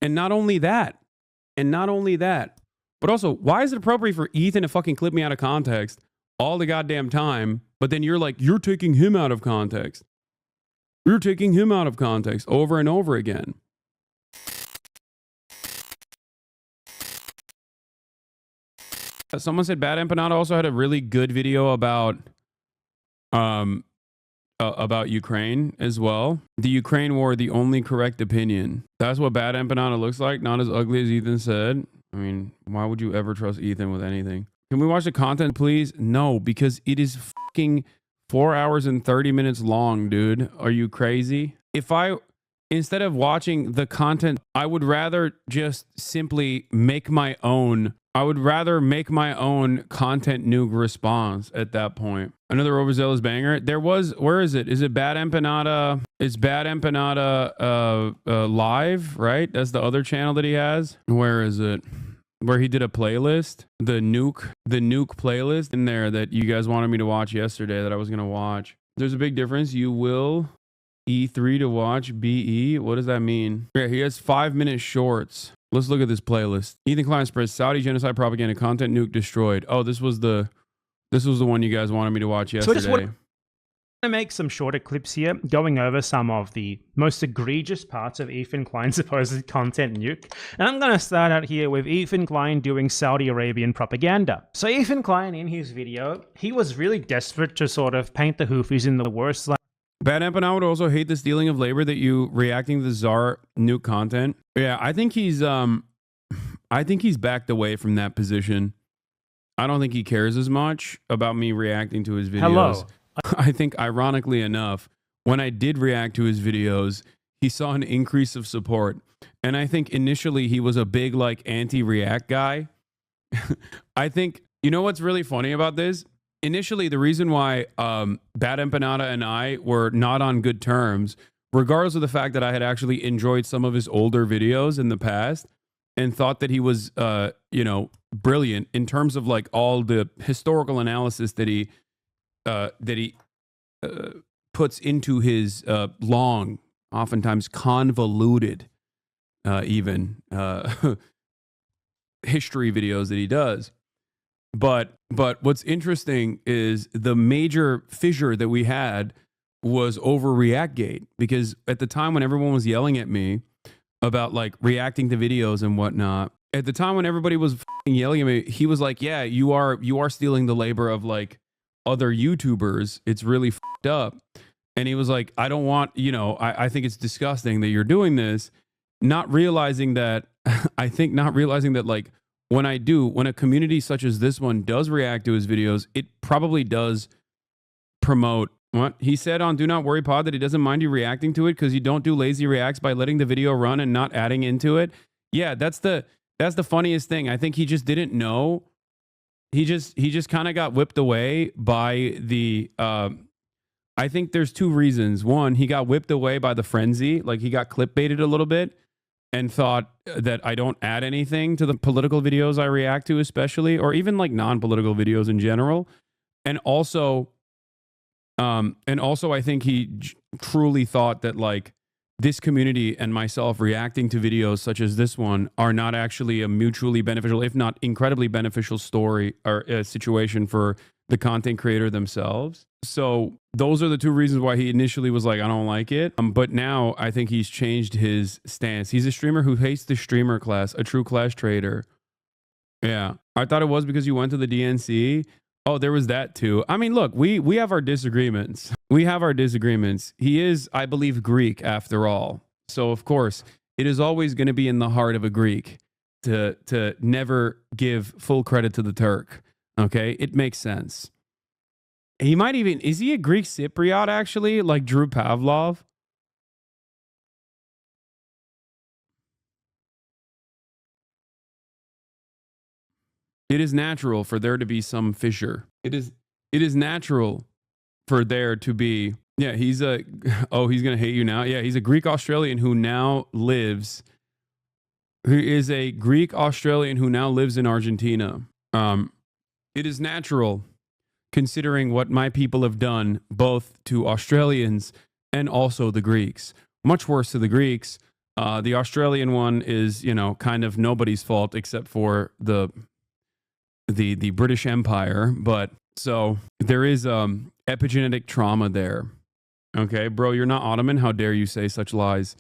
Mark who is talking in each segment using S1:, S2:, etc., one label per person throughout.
S1: And not only that, but also, why is it appropriate for Ethan to fucking clip me out of context all the goddamn time, but then you're like, you're taking him out of context. You're taking him out of context over and over again. Someone said BadEmpanada also had a really good video about Ukraine as well. The Ukraine war, the only correct opinion. That's what BadEmpanada looks like. Not as ugly as Ethan said. I mean, why would you ever trust Ethan with anything? Can we watch the content, please? No, because it is fucking 4 hours and 30 minutes long, dude. Are you crazy? Instead of watching the content, I would rather just simply make my own. I would rather make my own content nuke response at that point. Another overzealous banger. There was, where is it? Is it BadEmpanada? It's BadEmpanada live, right? That's the other channel that he has. Where is it? Where he did a playlist, the nuke playlist in there that you guys wanted me to watch yesterday that I was gonna watch. There's a big difference. You will E3 to watch BE. What does that mean? Yeah, he has 5-minute shorts. Let's look at this playlist. Ethan Klein spreads Saudi genocide propaganda content nuke destroyed. Oh, this was the one you guys wanted me to watch yesterday.
S2: So I just want to make some shorter clips here, going over some of the most egregious parts of Ethan Klein's supposed content nuke. And I'm going to start out here with Ethan Klein doing Saudi Arabian propaganda. So Ethan Klein, in his video, he was really desperate to sort of paint the Houthis in the worst light.
S1: BadEmpanada would also hate the stealing of labor that you reacting to the Czar nuke content. Yeah, I think he's backed away from that position. I don't think he cares as much about me reacting to his videos.
S2: Hello.
S1: I think, ironically enough, when I did react to his videos, he saw an increase of support. And I think initially he was a big, like, anti-react guy. I think, you know what's really funny about this? Initially, the reason why BadEmpanada and I were not on good terms, regardless of the fact that I had actually enjoyed some of his older videos in the past and thought that he was, brilliant in terms of, like, all the historical analysis that he puts into his long, oftentimes convoluted, history videos that he does. But what's interesting is the major fissure that we had was over Reactgate, because at the time when everyone was yelling at me about like reacting to videos and whatnot, at the time when everybody was yelling at me, he was like, "Yeah, you are stealing the labor of like other YouTubers. It's really fucked up." And he was like, "I don't want, I think it's disgusting that you're doing this," not realizing that like when a community such as this one does react to his videos, it probably does promote what he said on Do Not Worry Pod, that he doesn't mind you reacting to it because you don't do lazy reacts by letting the video run and not adding into it. Yeah, that's the funniest thing. I think he just didn't know. He just kind of got whipped away by the I think there's two reasons. One, he got whipped away by the frenzy, like he got clickbaited a little bit and thought that I don't add anything to the political videos I react to, especially, or even like non-political videos in general. And also I think he truly thought that like this community and myself reacting to videos such as this one are not actually a mutually beneficial, if not incredibly beneficial story or a situation for the content creator themselves. So those are the two reasons why he initially was like, I don't like it. But now I think he's changed his stance. He's a streamer who hates the streamer class, a true class trader. Yeah. I thought it was because you went to the DNC. Oh, there was that too. I mean, look, we have our disagreements. We have our disagreements. He is, I believe, Greek after all. So of course, it is always going to be in the heart of a Greek to never give full credit to the Turk. Okay, it makes sense. He might even, is he a Greek Cypriot actually, like Drew Pavlov? It is natural for there to be some fissure. It is natural for there to be, yeah, he's a, oh, he's going to hate you now. Yeah, he's a Greek Australian who is a Greek Australian who now lives in Argentina. It is natural, considering what my people have done, both to Australians and also the Greeks. Much worse to the Greeks, The Australian one is, you know, kind of nobody's fault except for the British Empire. But so there is epigenetic trauma there. Okay, bro, you're not Ottoman. How dare you say such lies?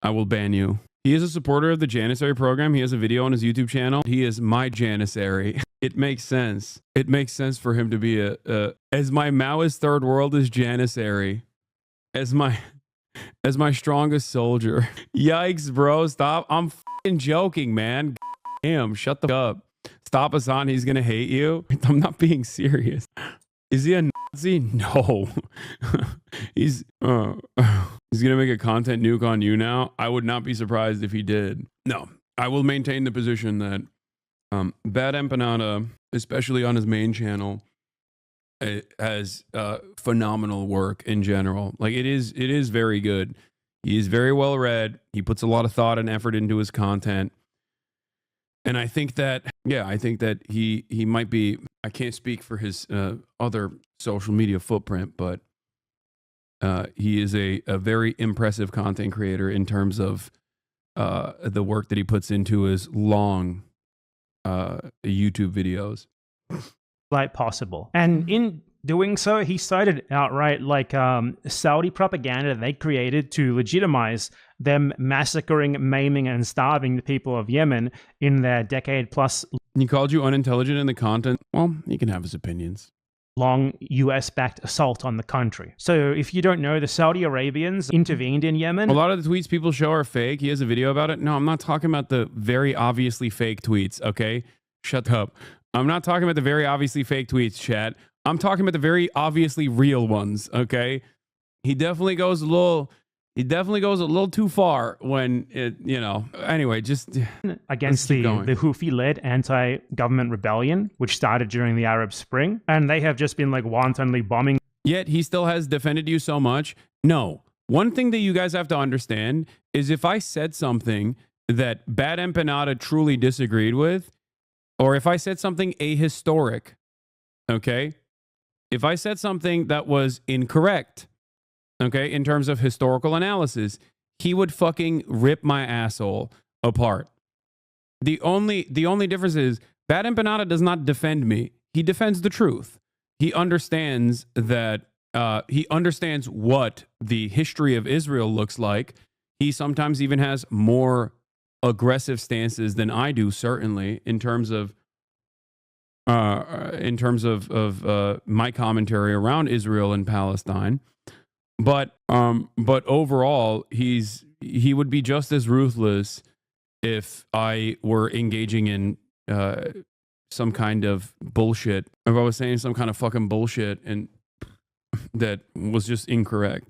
S1: I will ban you. He is a supporter of the Janissary program. He has a video on his YouTube channel. He is my Janissary. It makes sense. It makes sense for him to be as my Maoist third world is Janissary. As my strongest soldier. Yikes, bro. Stop. I'm fucking joking, man. Damn, shut the fuck up. Stop, Hasan. He's gonna hate you. I'm not being serious. Is he a Nazi? No. He's gonna make a content nuke on you now. I would not be surprised if he did. No, I will maintain the position that BadEmpanada, especially on his main channel, has phenomenal work in general. Like it is very good. He is very well read. He puts a lot of thought and effort into his content. And I think that, yeah, I think that he might be, I can't speak for his other social media footprint, but he is a very impressive content creator in terms of the work that he puts into his long YouTube videos.
S2: Like possible. And in doing so, he cited outright like Saudi propaganda they created to legitimize them massacring, maiming, and starving the people of Yemen in their decade-plus.
S1: He called you unintelligent in the content. Well, he can have his opinions.
S2: Long US-backed assault on the country. So if you don't know, the Saudi Arabians intervened in Yemen.
S1: A lot of the tweets people show are fake. He has a video about it. No, I'm not talking about the very obviously fake tweets, okay? Shut up. I'm not talking about the very obviously fake tweets, chat. I'm talking about the very obviously real ones, okay? He definitely goes a little too far when it, you know. Anyway, just
S2: against the Houthi-led anti-government rebellion, which started during the Arab Spring, and they have just been like wantonly bombing.
S1: Yet he still has defended you so much. No. One thing that you guys have to understand is if I said something that BadEmpanada truly disagreed with, or if I said something ahistoric, okay? If I said something that was incorrect, okay, in terms of historical analysis, he would fucking rip my asshole apart. The only difference is BadEmpanada does not defend me. He defends the truth. He understands that he understands what the history of Israel looks like. He sometimes even has more aggressive stances than I do, certainly, in terms of my commentary around Israel and Palestine. But overall, he would be just as ruthless if I were engaging in some kind of bullshit. If I was saying some kind of fucking bullshit and that was just incorrect.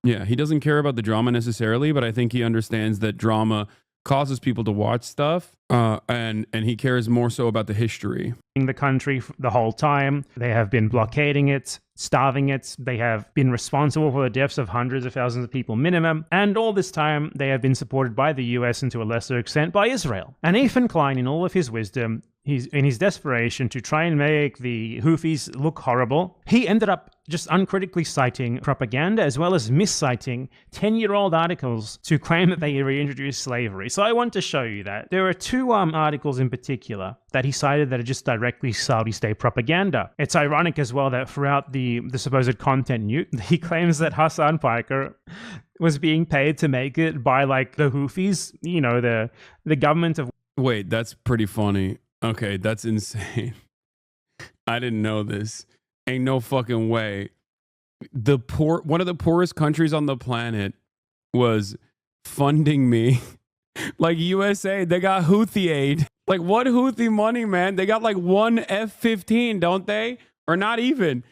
S1: Yeah, he doesn't care about the drama necessarily, but I think he understands that drama causes people to watch stuff, and he cares more so about the history.
S2: The country the whole time. They have been blockading it, starving it. They have been responsible for the deaths of hundreds of thousands of people minimum. And all this time, they have been supported by the US and to a lesser extent by Israel. And Ethan Klein, in all of his wisdom, in his desperation to try and make the Houthis look horrible, he ended up just uncritically citing propaganda as well as misciting 10-year-old articles to claim that they reintroduced slavery. So I want to show you that. There are two articles in particular that he cited that are just directly Saudi state propaganda. It's ironic as well that throughout the supposed content nuke, he claims that Hasan Piker was being paid to make it by like the Houthis, you know, the government of...
S1: Wait, that's pretty funny. Okay, that's insane. I didn't know this. Ain't no fucking way. One of the poorest countries on the planet was funding me. Like USA, they got Houthi aid. Like what Houthi money, man? They got like one F-15, don't they? Or not even.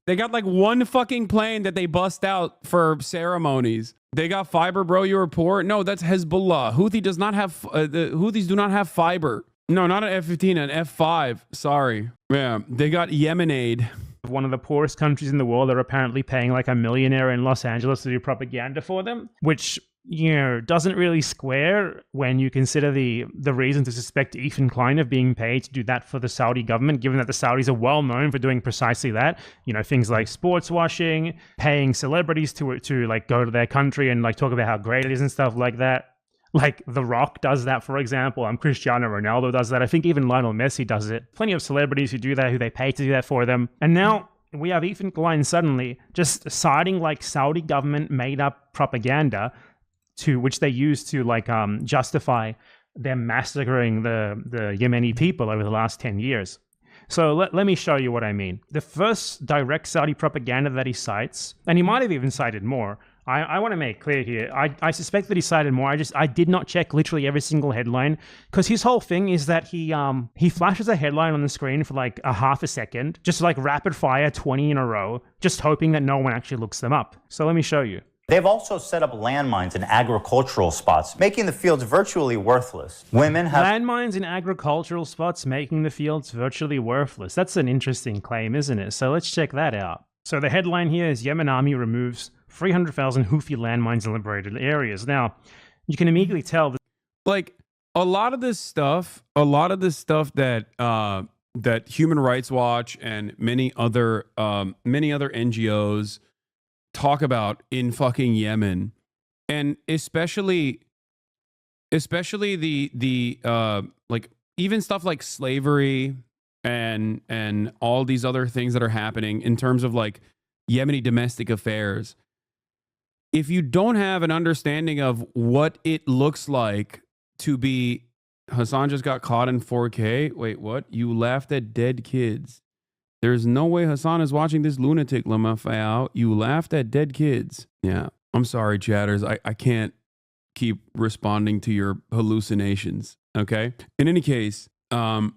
S1: They got like one fucking plane that they bust out for ceremonies. They got fiber, bro. You were poor. No, that's Hezbollah. Houthi does not have. The Houthis do not have fiber. No, not an F-15, an F-5. Sorry. Yeah, they got Yemen aid.
S2: One of the poorest countries in the world are apparently paying like a millionaire in Los Angeles to do propaganda for them, which doesn't really square when you consider the reason to suspect Ethan Klein of being paid to do that for the Saudi government, given that the Saudis are well known for doing precisely that. Things like sports washing, paying celebrities to like go to their country and like talk about how great it is and stuff like that. Like The Rock does that, for example. Cristiano Ronaldo does that. I think even Lionel Messi does it. Plenty of celebrities who do that, who they pay to do that for them. And now we have Ethan Klein suddenly just citing like Saudi government made up propaganda which they use to like justify them massacring the Yemeni people over the last 10 years. So let me show you what I mean. The first direct Saudi propaganda that he cites, and he might have even cited more. I want to make clear here. I suspect that he cited more. I did not check literally every single headline, because his whole thing is that he flashes a headline on the screen for like a half a second, just like rapid fire 20 in a row, just hoping that no one actually looks them up. So let me show you.
S3: They've also set up landmines in agricultural spots, making the fields virtually worthless. Women have
S2: landmines in agricultural spots, making the fields virtually worthless. That's an interesting claim, isn't it? So let's check that out. So the headline here is Yemen Army removes 300,000 Houthi landmines in liberated areas. Now, you can immediately tell that
S1: like a lot of this stuff that that Human Rights Watch and many other NGOs talk about in fucking Yemen, and especially the like even stuff like slavery and all these other things that are happening in terms of like Yemeni domestic affairs. If you don't have an understanding of what it looks like to be, Hasan just got caught in 4K. Wait, what? You laughed at dead kids. There's no way Hasan is watching this lunatic, Lamafayao. You laughed at dead kids. Yeah. I'm sorry, chatters. I can't keep responding to your hallucinations. Okay. In any case, what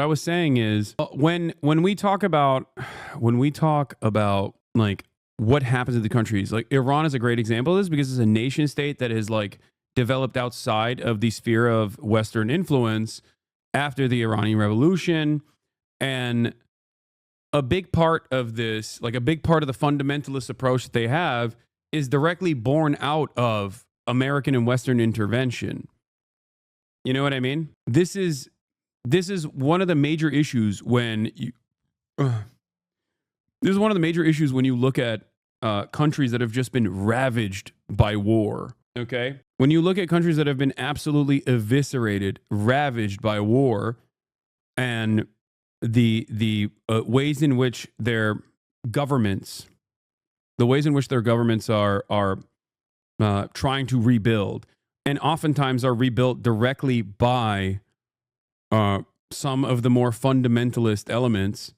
S1: I was saying is when we talk about like what happens in the countries, like Iran is a great example of this, because it's a nation state that is like developed outside of the sphere of Western influence after the Iranian Revolution. And a big part of this, like a big part of the fundamentalist approach that they have, is directly born out of American and Western intervention. You know what I mean? This is one of the major issues when you this is one of the major issues when you look at countries that have just been ravaged by war. Okay? When you look at countries that have been absolutely eviscerated, ravaged by war, and the ways in which their governments are trying to rebuild, and oftentimes are rebuilt directly by some of the more fundamentalist elements,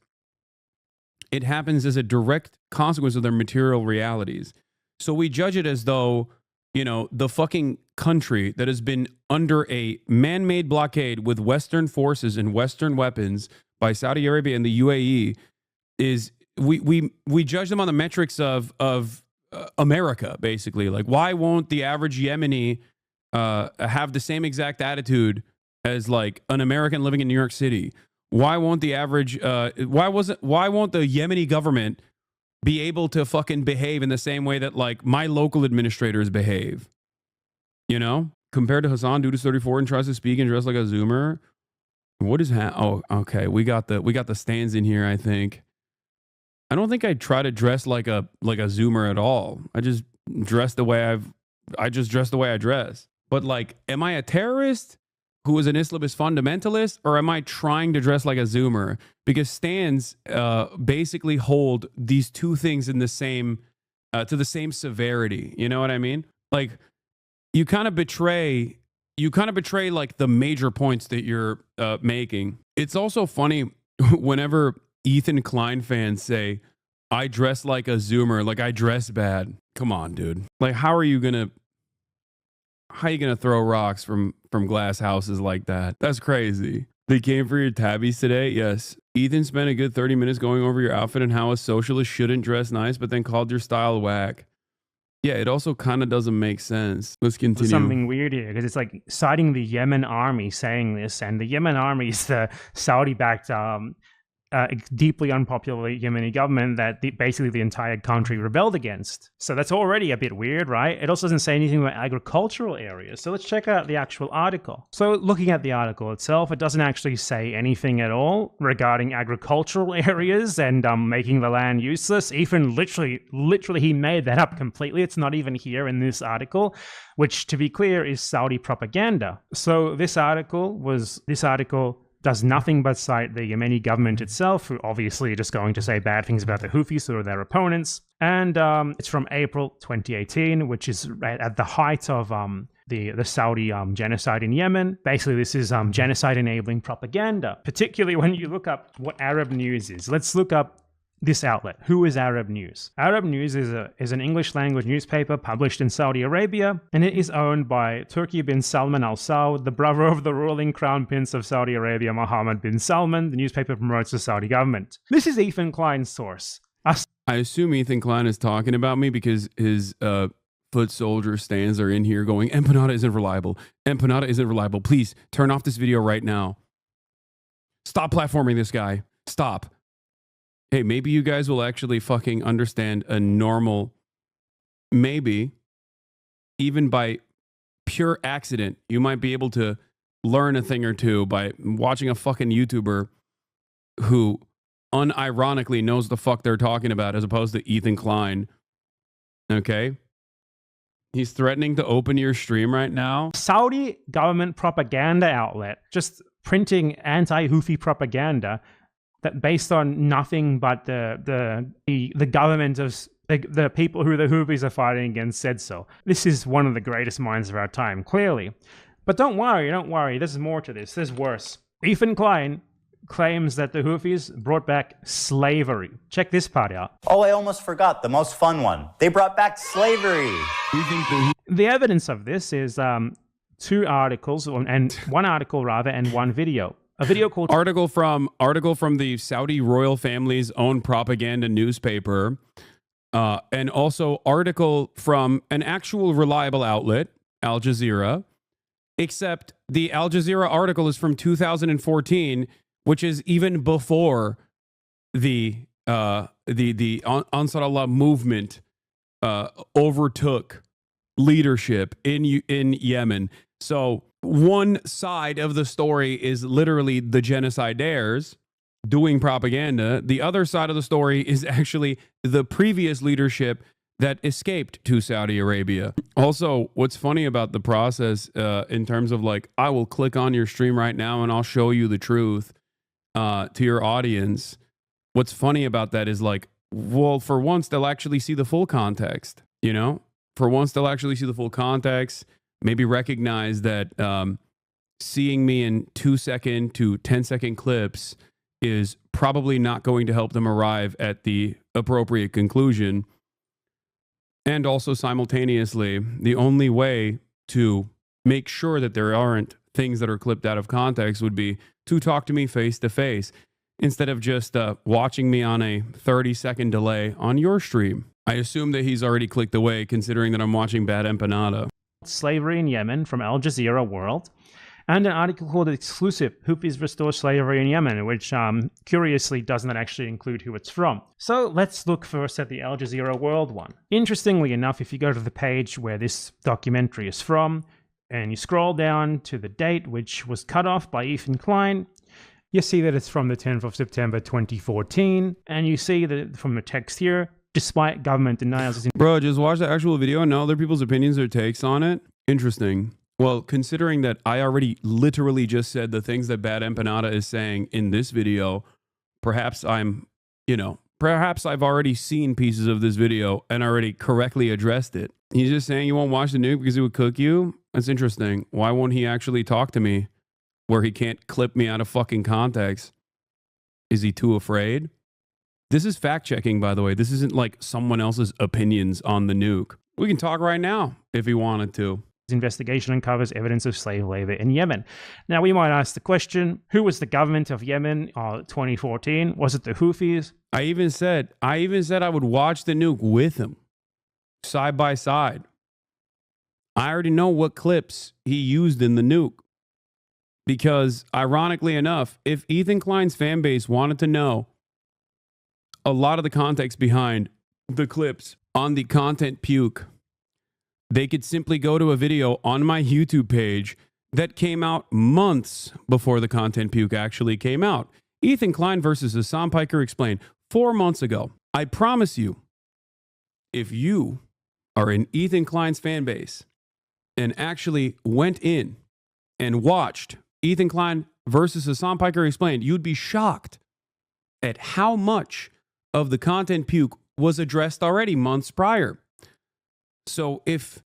S1: it happens as a direct consequence of their material realities. So we judge it as though, the fucking country that has been under a man-made blockade with Western forces and Western weapons by Saudi Arabia and the UAE is we judge them on the metrics of America, basically. Like, why won't the average Yemeni have the same exact attitude as like an American living in New York City? Why won't the average why won't the Yemeni government be able to fucking behave in the same way that like my local administrators behave? Compared to Hasan, dude is 34 and tries to speak and dress like a Zoomer. What is oh, okay. We got the stands in here, I think. I don't think I try to dress like a Zoomer at all. I just dress the way I dress. But like, am I a terrorist who is an Islamist fundamentalist, or am I trying to dress like a Zoomer? Because stands basically hold these two things in the same to the same severity. You know what I mean? Like, you kind of betray like the major points that you're making. It's also funny whenever Ethan Klein fans say, I dress like a Zoomer, like I dress bad. Come on, dude. Like, how are you gonna throw rocks from glass houses like that? That's crazy. They came for your tabbies today? Yes. Ethan spent a good 30 minutes going over your outfit and how a socialist shouldn't dress nice, but then called your style whack. Yeah, it also kind of doesn't make sense. Let's continue.
S2: Something weird here, because it's like citing the Yemen army saying this, and the Yemen army is the Saudi-backed deeply unpopular Yemeni government that basically the entire country rebelled against. So that's already a bit weird, right? It also doesn't say anything about agricultural areas. So let's check out the actual article. So looking at the article itself, it doesn't actually say anything at all regarding agricultural areas and making the land useless. Ethan literally he made that up completely. It's not even here in this article, which, to be clear, is Saudi propaganda. So this article does nothing but cite the Yemeni government itself, who obviously are just going to say bad things about the Houthis or their opponents. And it's from April 2018, which is at the height of the Saudi genocide in Yemen. Basically, this is genocide-enabling propaganda, particularly when you look up what Arab News is. Let's look up this outlet. Who is Arab News? Arab News is an English-language newspaper published in Saudi Arabia, and it is owned by Turki bin Salman Al Saud, the brother of the ruling crown prince of Saudi Arabia, Mohammed bin Salman. The newspaper promotes the Saudi government. This is Ethan Klein's source.
S1: I assume Ethan Klein is talking about me because his foot soldier stands are in here going, Empanada isn't reliable. Empanada isn't reliable. Please turn off this video right now. Stop platforming this guy. Stop. Hey, maybe you guys will actually fucking understand a normal, maybe even by pure accident, you might be able to learn a thing or two by watching a fucking YouTuber who unironically knows the fuck they're talking about as opposed to Ethan Klein. Okay? He's threatening to open your stream right now.
S2: Saudi government propaganda outlet just printing anti-Houthi propaganda that based on nothing but the government of the people who the Houthis are fighting against said so. This is one of the greatest minds of our time, clearly. But don't worry, there's more to this, there's worse. Ethan Klein claims that the Houthis brought back slavery. Check this part out.
S3: Oh, I almost forgot the most fun one. They brought back slavery.
S2: The evidence of this is two articles, and one article and one video. A video called
S1: article from the Saudi royal family's own propaganda newspaper, and also article from an actual reliable outlet, Al Jazeera, except the Al Jazeera article is from 2014, which is even before the Ansar Allah movement overtook leadership in Yemen. So one side of the story is literally the genocidaires doing propaganda. The other side of the story is actually the previous leadership that escaped to Saudi Arabia. Also, what's funny about the process in terms of like, I will click on your stream right now and I'll show you the truth to your audience. What's funny about that is like, well, for once they'll actually see the full context, you know? For once they'll actually see the full context. Maybe recognize that seeing me in 2-second to 10-second clips is probably not going to help them arrive at the appropriate conclusion. And also simultaneously, the only way to make sure that there aren't things that are clipped out of context would be to talk to me face to face instead of just watching me on a 30-second delay on your stream. I assume that he's already clicked away considering that I'm watching BadEmpanada.
S2: Slavery in Yemen from Al Jazeera World, and an article called Exclusive, Houthis Restore Slavery in Yemen, which curiously does not actually include who it's from. So let's look first at the Al Jazeera World one. Interestingly enough, if you go to the page where this documentary is from, and you scroll down to the date, which was cut off by Ethan Klein, you see that it's from the 10th of September 2014, and you see that from the text here, despite government denials.
S1: Bro, just watch the actual video and know other people's opinions or takes on it. Interesting. Well, considering that I already literally just said the things that BadEmpanada is saying in this video, perhaps I've already seen pieces of this video and already correctly addressed it. He's just saying you won't watch the nuke because it would cook you? That's interesting. Why won't he actually talk to me where he can't clip me out of fucking context? Is he too afraid? This is fact-checking, by the way. This isn't like someone else's opinions on the nuke. We can talk right now if he wanted to.
S2: Investigation uncovers evidence of slave labor in Yemen. Now, we might ask the question, who was the government of Yemen in 2014? Was it the Houthis?
S1: I even said I would watch the nuke with him, side by side. I already know what clips he used in the nuke. Because ironically enough, if Ethan Klein's fan base wanted to know a lot of the context behind the clips on the content puke, they could simply go to a video on my YouTube page that came out months before the content puke actually came out. Ethan Klein versus Hasan Piker Explained 4 months ago. I promise you, if you are in Ethan Klein's fan base and actually went in and watched Ethan Klein versus Hasan Piker Explained, you'd be shocked at how much of the content puke was addressed already months prior. So if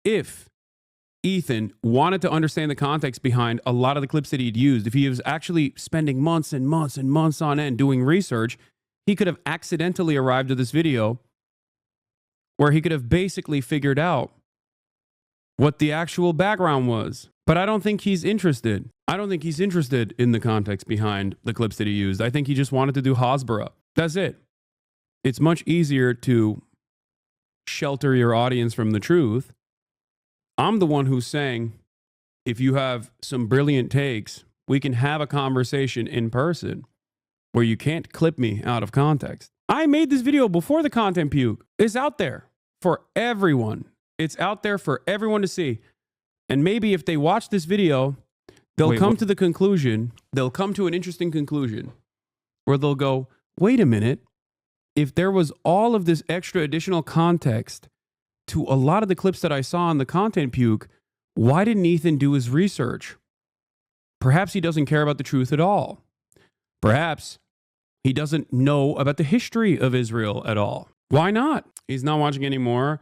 S1: Ethan wanted to understand the context behind a lot of the clips that he'd used, if he was actually spending months and months and months on end doing research, he could have accidentally arrived at this video where he could have basically figured out what the actual background was. But I don't think he's interested. I don't think he's interested in the context behind the clips that he used. I think he just wanted to do Hasbara. That's it. It's much easier to shelter your audience from the truth. I'm the one who's saying, if you have some brilliant takes, we can have a conversation in person where you can't clip me out of context. I made this video before the content puke. It's out there for everyone. It's out there for everyone to see. And maybe if they watch this video, they'll come to the conclusion, they'll come to an interesting conclusion where they'll go, wait a minute, if there was all of this extra additional context to a lot of the clips that I saw on the content puke, why didn't Ethan do his research? Perhaps he doesn't care about the truth at all. Perhaps he doesn't know about the history of Israel at all. Why not? He's not watching anymore.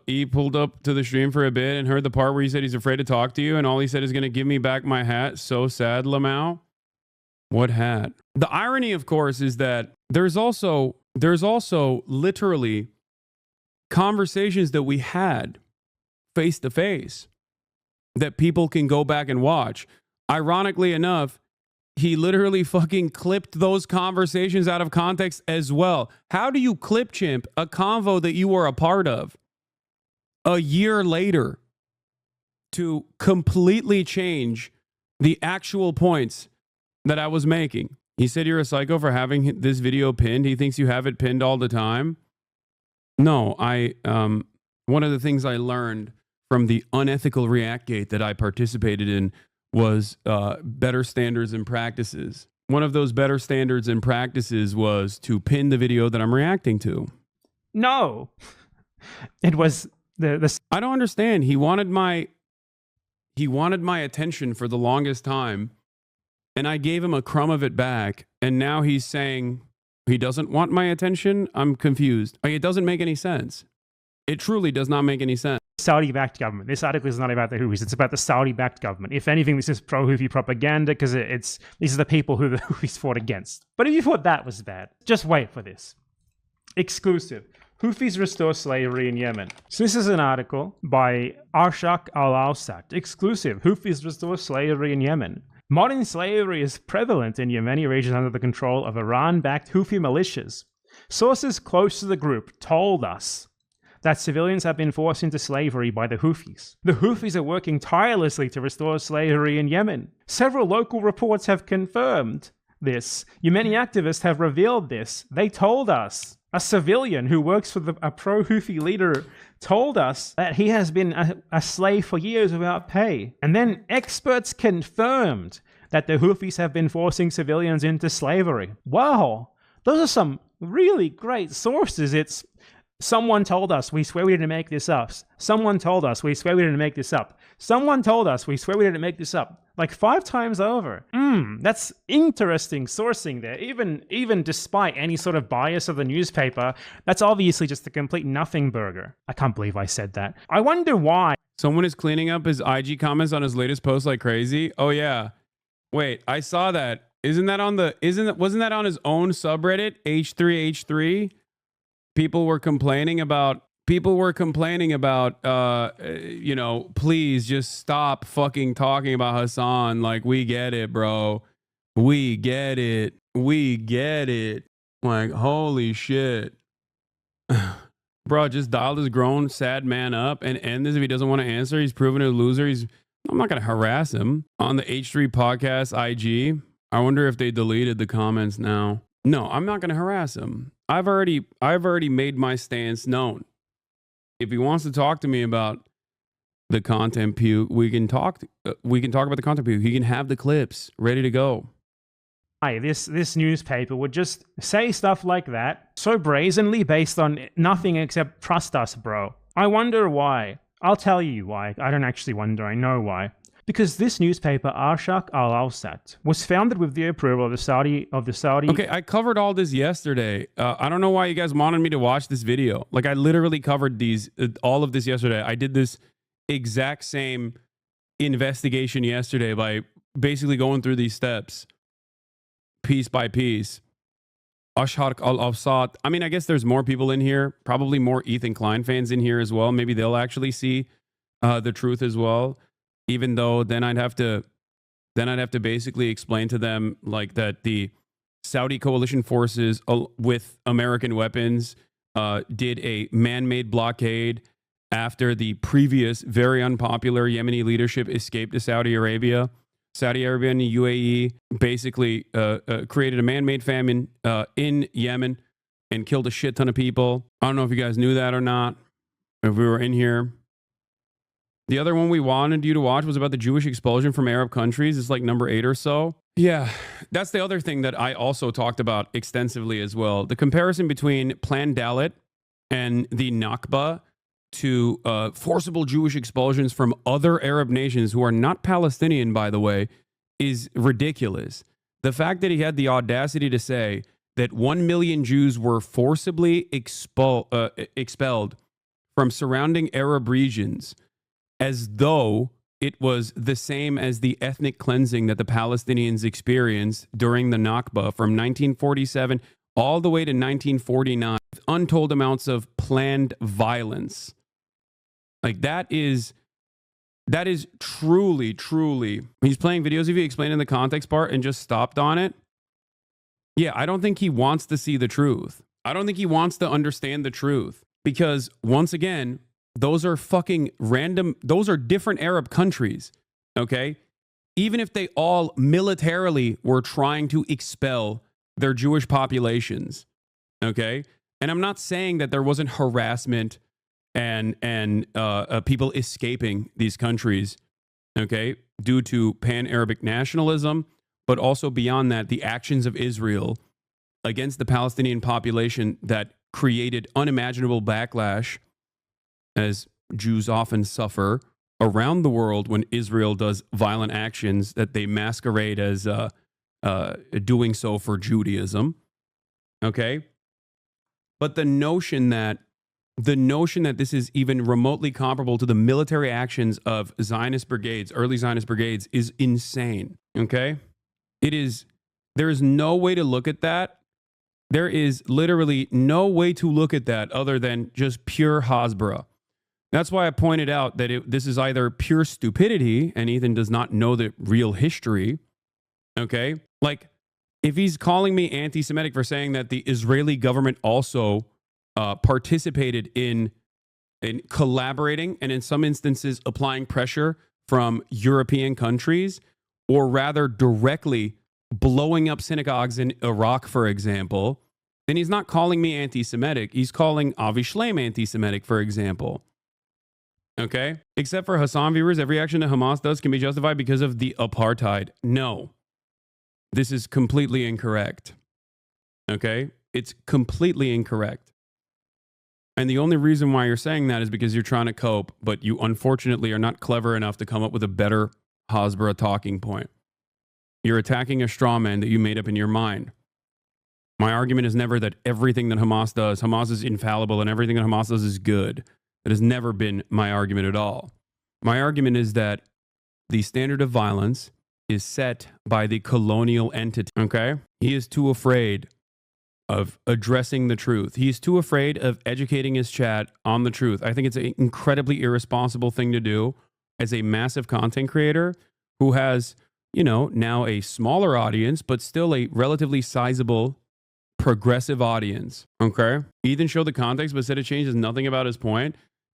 S1: He pulled up to the stream for a bit and heard the part where he said he's afraid to talk to you, and all he said is going to give me back my hat. So sad, Lamau. What hat? The irony, of course, is that there's also literally conversations that we had face to face that people can go back and watch. Ironically enough, he literally fucking clipped those conversations out of context as well. How do you clip chimp a convo that you were a part of a year later to completely change the actual points that I was making? He said you're a psycho for having this video pinned. He thinks you have it pinned all the time. No, one of the things I learned from the unethical React-gate that I participated in was better standards and practices. One of those better standards and practices was to pin the video that I'm reacting to.
S2: No, it was the.
S1: I don't understand. He wanted my attention for the longest time, and I gave him a crumb of it back, and now he's saying he doesn't want my attention. I'm confused. Like, it doesn't make any sense. It truly does not make any sense.
S2: Saudi-backed government. This article is not about the Houthis. It's about the Saudi-backed government. If anything, this is pro-Houthi propaganda because these are the people who the Houthis fought against. But if you thought that was bad, just wait for this. Exclusive. Houthis restore slavery in Yemen. So this is an article by Arshak Al-Awsat. Exclusive. Houthis restore slavery in Yemen. Modern slavery is prevalent in Yemeni regions under the control of Iran-backed Houthi militias. Sources close to the group told us that civilians have been forced into slavery by the Houthis. The Houthis are working tirelessly to restore slavery in Yemen. Several local reports have confirmed this. Yemeni activists have revealed this. They told us. A civilian who works for a pro-Houthi leader told us that he has been a slave for years without pay. And then experts confirmed that the Houthis have been forcing civilians into slavery. Wow, those are some really great sources. It's someone told us, we swear we didn't make this up. Someone told us, we swear we didn't make this up. Someone told us, we swear we didn't make this up. Like 5 times over. That's interesting sourcing there. Even despite any sort of bias of the newspaper, that's obviously just a complete nothing burger. I can't believe I said that. I wonder why.
S1: Someone is cleaning up his IG comments on his latest post like crazy. Oh yeah. Wait, I saw that. Wasn't that on his own subreddit, H3H3? People were complaining about, please just stop fucking talking about Hasan. Like, we get it, bro. We get it. We get it. Like, holy shit. Bro, just dial this grown, sad man up and end this if he doesn't want to answer. He's proven a loser. He's I'm not going to harass him on the H3 podcast IG. I wonder if they deleted the comments now. No, I'm not going to harass him. I've already made my stance known. If he wants to talk to me about the content puke, we can talk about the content puke. He can have the clips ready to go.
S2: This newspaper would just say stuff like that so brazenly based on nothing except trust us, bro. I wonder why. I'll tell you why. I don't actually wonder. I know why. Because this newspaper, Arshak Al-Awsat, was founded with the approval of the Saudi.
S1: Okay, I covered all this yesterday. I don't know why you guys wanted me to watch this video. Like, I literally covered all of this yesterday. I did this exact same investigation yesterday by basically going through these steps piece by piece. Arshak Al-Awsat. I mean, I guess there's more people in here, probably more Ethan Klein fans in here as well. Maybe they'll actually see the truth as well. Even though then I'd have to basically explain to them like that the Saudi coalition forces with American weapons did a man-made blockade after the previous very unpopular Yemeni leadership escaped to Saudi Arabia. Saudi Arabia and the UAE basically created a man-made famine in Yemen and killed a shit ton of people. I don't know if you guys knew that or not, if we were in here. The other one we wanted you to watch was about the Jewish expulsion from Arab countries. It's like number 8 or so. Yeah, that's the other thing that I also talked about extensively as well. The comparison between Plan Dalit and the Nakba to forcible Jewish expulsions from other Arab nations who are not Palestinian, by the way, is ridiculous. The fact that he had the audacity to say that 1 million Jews were forcibly expelled from surrounding Arab regions as though it was the same as the ethnic cleansing that the Palestinians experienced during the Nakba from 1947 all the way to 1949, with untold amounts of planned violence. Like that is truly, he's playing videos of you explaining the context part and just stopped on it. Yeah, I don't think he wants to see the truth. I don't think he wants to understand the truth because once again, those are fucking random. Those are different Arab countries, okay? Even if they all militarily were trying to expel their Jewish populations, okay? And I'm not saying that there wasn't harassment and people escaping these countries, okay, due to pan-Arabic nationalism, but also beyond that, the actions of Israel against the Palestinian population that created unimaginable backlash, as Jews often suffer around the world when Israel does violent actions that they masquerade as doing so for Judaism. Okay? But the notion that this is even remotely comparable to the military actions of Zionist brigades, early Zionist brigades, is insane. Okay? There is no way to look at that. There is literally no way to look at that other than just pure Hasbara. That's why I pointed out that this is either pure stupidity and Ethan does not know the real history. Okay? Like, if he's calling me anti-Semitic for saying that the Israeli government also participated in collaborating and in some instances applying pressure from European countries, or rather directly blowing up synagogues in Iraq, for example, then he's not calling me anti-Semitic. He's calling Avi Shlaim anti-Semitic, for example. Okay? Except for Hasan viewers, every action that Hamas does can be justified because of the apartheid. No. This is completely incorrect. Okay? It's completely incorrect. And the only reason why you're saying that is because you're trying to cope, but you unfortunately are not clever enough to come up with a better Hasbara talking point. You're attacking a straw man that you made up in your mind. My argument is never that everything that Hamas is infallible and everything that Hamas does is good. That has never been my argument at all. My argument is that the standard of violence is set by the colonial entity, okay? He is too afraid of addressing the truth. He is too afraid of educating his chat on the truth. I think it's an incredibly irresponsible thing to do as a massive content creator who has, now a smaller audience, but still a relatively sizable progressive audience, okay? Ethan showed the context, but said it changes nothing about his point.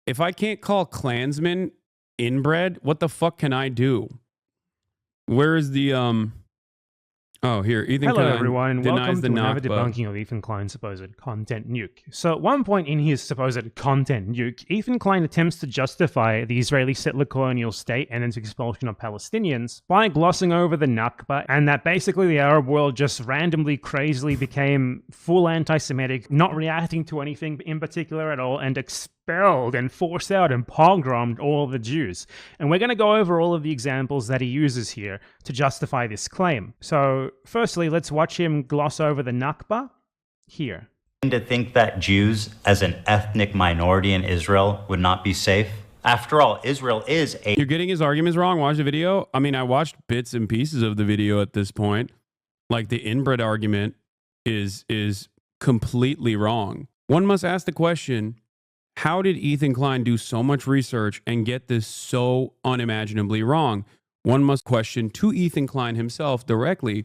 S1: If I can't call Klansmen inbred? What the fuck can I do? Where is the Oh, here, Ethan
S2: Hello,
S1: Klein
S2: everyone.
S1: denies
S2: Welcome
S1: the
S2: to another
S1: Nakba.
S2: debunking of Ethan Klein's supposed content nuke. So at one point in his supposed content nuke, Ethan Klein attempts to justify the Israeli settler colonial state and its expulsion of Palestinians by glossing over the Nakba and that basically the Arab world just randomly, crazily became full anti-Semitic, not reacting to anything in particular at all, and expelled and forced out and pogromed all of the Jews. And we're going to go over all of the examples that he uses here to justify this claim. So firstly, let's watch him gloss over the Nakba here.
S3: To think that Jews as an ethnic minority in Israel would not be safe? After all, Israel is a...
S1: You're getting his arguments wrong. Watch the video. I mean, I watched bits and pieces of the video at this point. Like, the inbred argument is completely wrong. One must ask the question, how did Ethan Klein do so much research and get this so unimaginably wrong? One must question to Ethan Klein himself directly,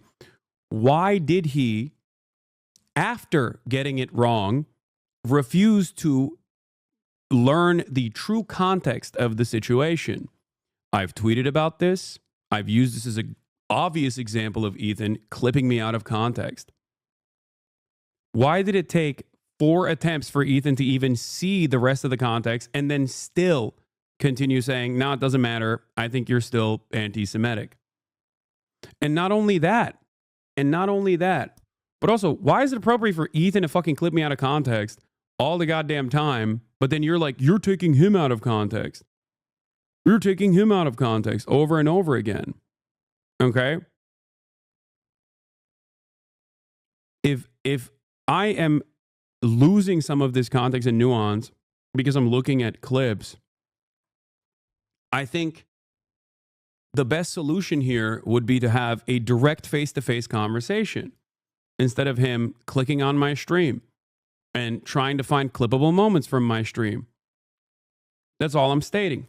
S1: why did he, after getting it wrong, refuse to learn the true context of the situation? I've tweeted about this. I've used this as an obvious example of Ethan clipping me out of context. Why did it take 4 attempts for Ethan to even see the rest of the context and then still continue saying, no, it doesn't matter. I think you're still anti-Semitic. And not only that, but also, why is it appropriate for Ethan to fucking clip me out of context all the goddamn time, but then you're like, you're taking him out of context. You're taking him out of context over and over again. Okay? If I am losing some of this context and nuance because I'm looking at clips, I think the best solution here would be to have a direct face-to-face conversation instead of him clicking on my stream and trying to find clippable moments from my stream. That's all I'm stating.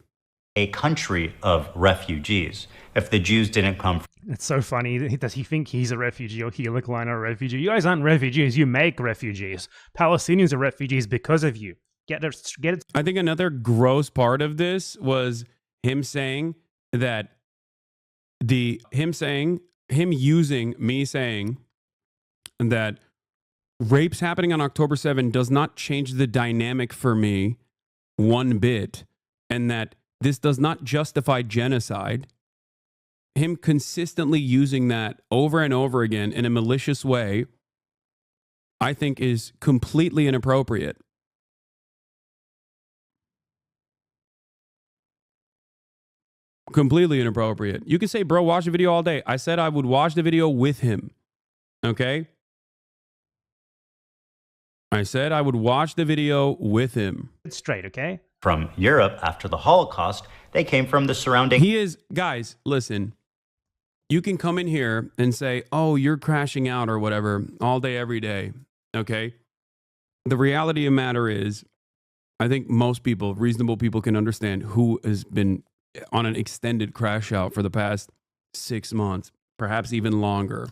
S3: A country of refugees. If the Jews didn't come from...
S2: It's so funny. Does he think he's a refugee or Ethan Klein are a refugee? You guys aren't refugees. You make refugees. Palestinians are refugees because of you. Get it.
S1: I think another gross part of this was him saying that me saying that rapes happening on October 7 does not change the dynamic for me one bit, and that this does not justify genocide. Him consistently using that over and over again in a malicious way, I think is completely inappropriate. Completely inappropriate. You can say, bro, watch the video all day. I said I would watch the video with him. Okay? I said I would watch the video with him.
S2: It's straight, okay?
S3: From Europe after the Holocaust, they came from the surrounding...
S1: He is, guys, listen. You can come in here and say, oh, you're crashing out or whatever all day, every day. Okay? The reality of the matter is, I think most people, reasonable people, can understand who has been on an extended crash out for the past 6 months, perhaps even longer.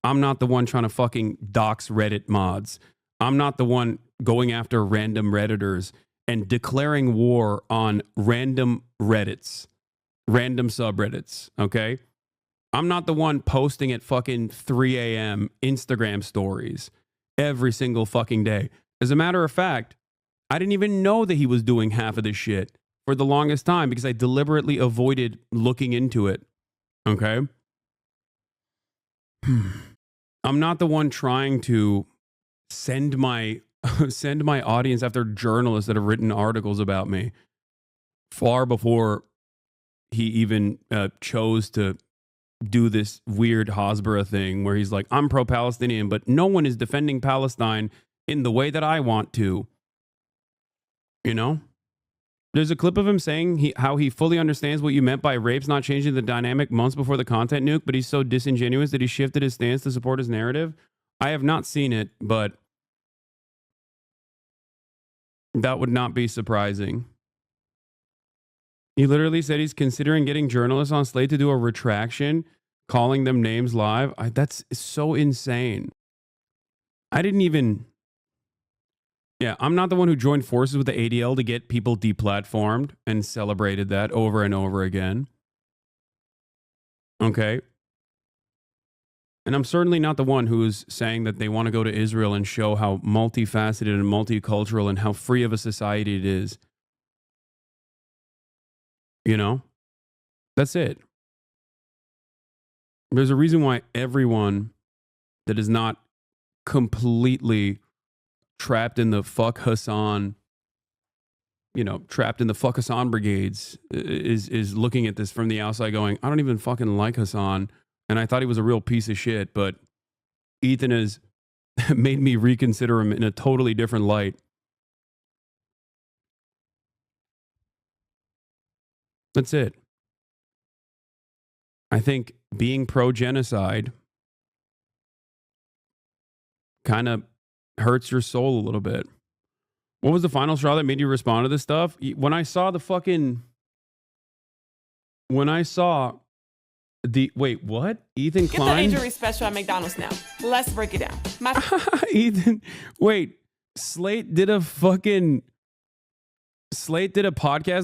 S1: I'm not the one trying to fucking dox Reddit mods. I'm not the one going after random Redditors and declaring war on random Reddits, random subreddits, okay? I'm not the one posting at fucking 3 a.m. Instagram stories every single fucking day. As a matter of fact, I didn't even know that he was doing half of this shit for the longest time because I deliberately avoided looking into it, okay? I'm not the one trying to send my audience after journalists that have written articles about me far before he even chose to do this weird Hasbara thing where he's like, I'm pro-Palestinian, but no one is defending Palestine in the way that I want to. You know? There's a clip of him saying how he fully understands what you meant by rapes not changing the dynamic months before the content nuke, but he's so disingenuous that he shifted his stance to support his narrative. I have not seen it, but that would not be surprising. He literally said he's considering getting journalists on Slate to do a retraction, calling them names live. That's so insane. I didn't even... Yeah, I'm not the one who joined forces with the ADL to get people deplatformed and celebrated that over and over again. Okay. And I'm certainly not the one who's saying that they want to go to Israel and show how multifaceted and multicultural and how free of a society it is. You know? That's it. There's a reason why everyone that is not completely trapped in the fuck Hasan, trapped in the fuck Hasan brigades is looking at this from the outside going, I don't even fucking like Hasan. And I thought he was a real piece of shit, but Ethan has made me reconsider him in a totally different light. That's it. I think being pro-genocide kind of hurts your soul a little bit. What was the final straw that made you respond to this stuff? When I saw wait, what? Ethan Klein?
S4: Get the injury special at McDonald's now. Let's break it down.
S1: Ethan, wait. Slate did a podcast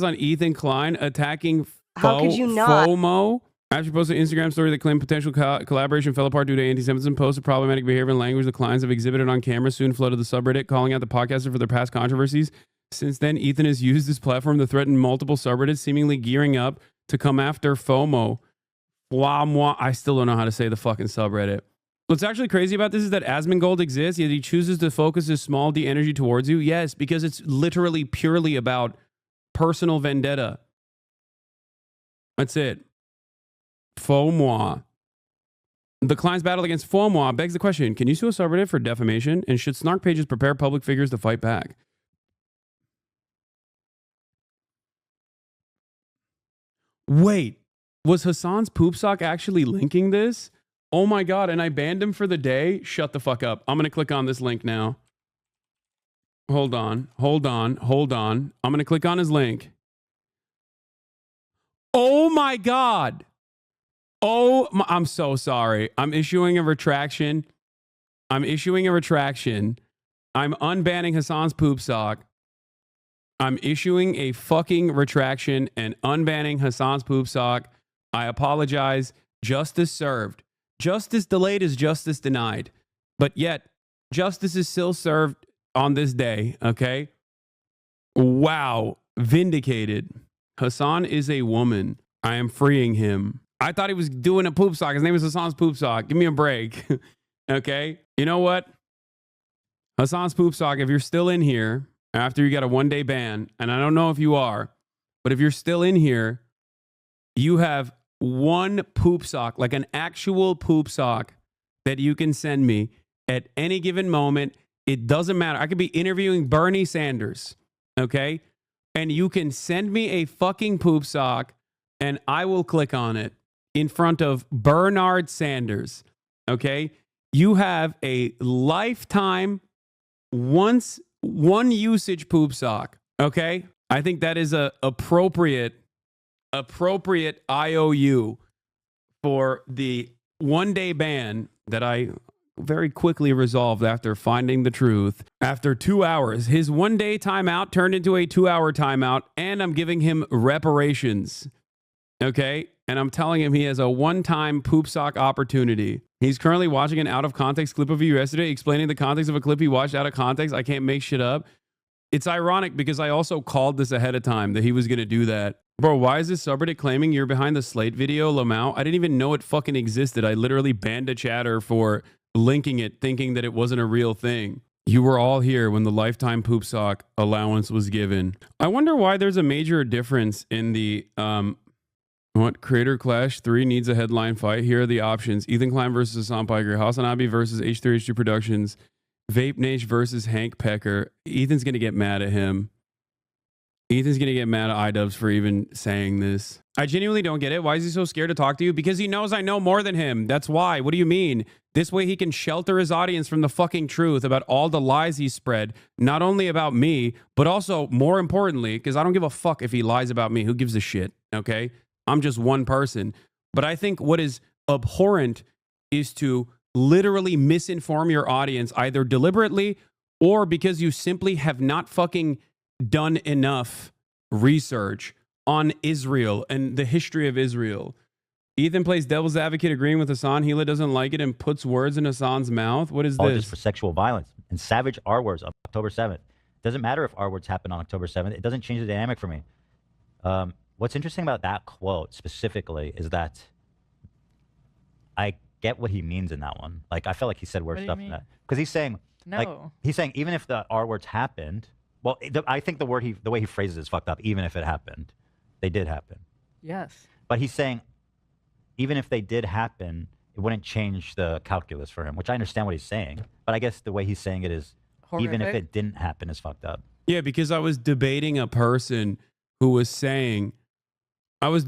S1: on Ethan Klein attacking
S5: How could you not?
S1: FOMO. After posting an Instagram story that claimed potential collaboration fell apart due to anti-Semitism, posts of problematic behavior and language the Kleins have exhibited on camera soon flooded the subreddit, calling out the podcaster for their past controversies. Since then, Ethan has used this platform to threaten multiple subreddits, seemingly gearing up to come after FOMO. I still don't know how to say the fucking subreddit. What's actually crazy about this is that Asmongold exists, yet he chooses to focus his small d energy towards you. Yes, because it's literally purely about personal vendetta. That's it. FOMO. The Klein's battle against FOMO begs the question, can you sue a subreddit for defamation? And should snark pages prepare public figures to fight back? Wait, was Hasan's poop sock actually linking this? Oh my God, and I banned him for the day? Shut the fuck up. I'm going to click on this link now. Hold on. I'm going to click on his link. Oh my God. I'm so sorry. I'm issuing a retraction. I'm unbanning Hasan's poop sock. I'm issuing a fucking retraction and unbanning Hasan's poop sock. I apologize. Justice served. Justice delayed is justice denied. But yet, justice is still served on this day, okay? Wow. Vindicated. Hasan is a woman. I am freeing him. I thought he was doing a poop sock. His name is Hasan's poop sock. Give me a break. Okay? You know what? Hasan's poop sock, if you're still in here after you got a 1-day ban, and I don't know if you are, but if you're still in here, you have one poop sock, like an actual poop sock that you can send me at any given moment. It doesn't matter. I could be interviewing Bernie Sanders, okay? And you can send me a fucking poop sock and I will click on it in front of Bernard Sanders, okay? You have a lifetime, one usage poop sock, okay? I think that is a appropriate IOU for the 1-day ban that I very quickly resolved after finding the truth. After 2 hours, his 1-day timeout turned into a 2-hour timeout, and I'm giving him reparations. Okay? And I'm telling him he has a one-time poop sock opportunity. He's currently watching an out-of-context clip of you yesterday, explaining the context of a clip he watched out of context. I can't make shit up. It's ironic because I also called this ahead of time that he was going to do that. Bro, why is this subreddit claiming you're behind the Slate video, Lamau? I didn't even know it fucking existed. I literally banned a chatter for linking it, thinking that it wasn't a real thing. You were all here when the lifetime poop sock allowance was given. I wonder why there's a major difference in the, Creator Clash 3 needs a headline fight. Here are the options. Ethan Klein versus Hasan Piker. HasanAbi versus H3H2 Productions. Vape Nation versus Hank Pecker. Ethan's going to get mad at him. Ethan's going to get mad at iDubbbz for even saying this. I genuinely don't get it. Why is he so scared to talk to you? Because he knows I know more than him. That's why. What do you mean? This way he can shelter his audience from the fucking truth about all the lies he spread. Not only about me, but also, more importantly, because I don't give a fuck if he lies about me. Who gives a shit? Okay? I'm just one person. But I think what is abhorrent is to literally misinform your audience either deliberately or because you simply have not fucking done enough research on Israel and the history of Israel. Ethan plays devil's advocate agreeing with Hasan. Hila doesn't like it and puts words in Hasan's mouth. What is this?
S5: For sexual violence and savage R words on October 7th. Doesn't matter if R words happen on October 7th. It doesn't change the dynamic for me. What's interesting about that quote specifically is that I get what he means in that one. Like, I felt like he said worse stuff than that. Because he's saying, he's saying even if the R words happened, well, I think the way he phrases it is fucked up. Even if it happened, they did happen.
S6: Yes.
S5: But he's saying, even if they did happen, it wouldn't change the calculus for him, which I understand what he's saying. But I guess the way he's saying it is,
S6: horrific.
S5: Even if it didn't happen, is fucked up.
S1: Yeah, because I was debating a person who was saying, why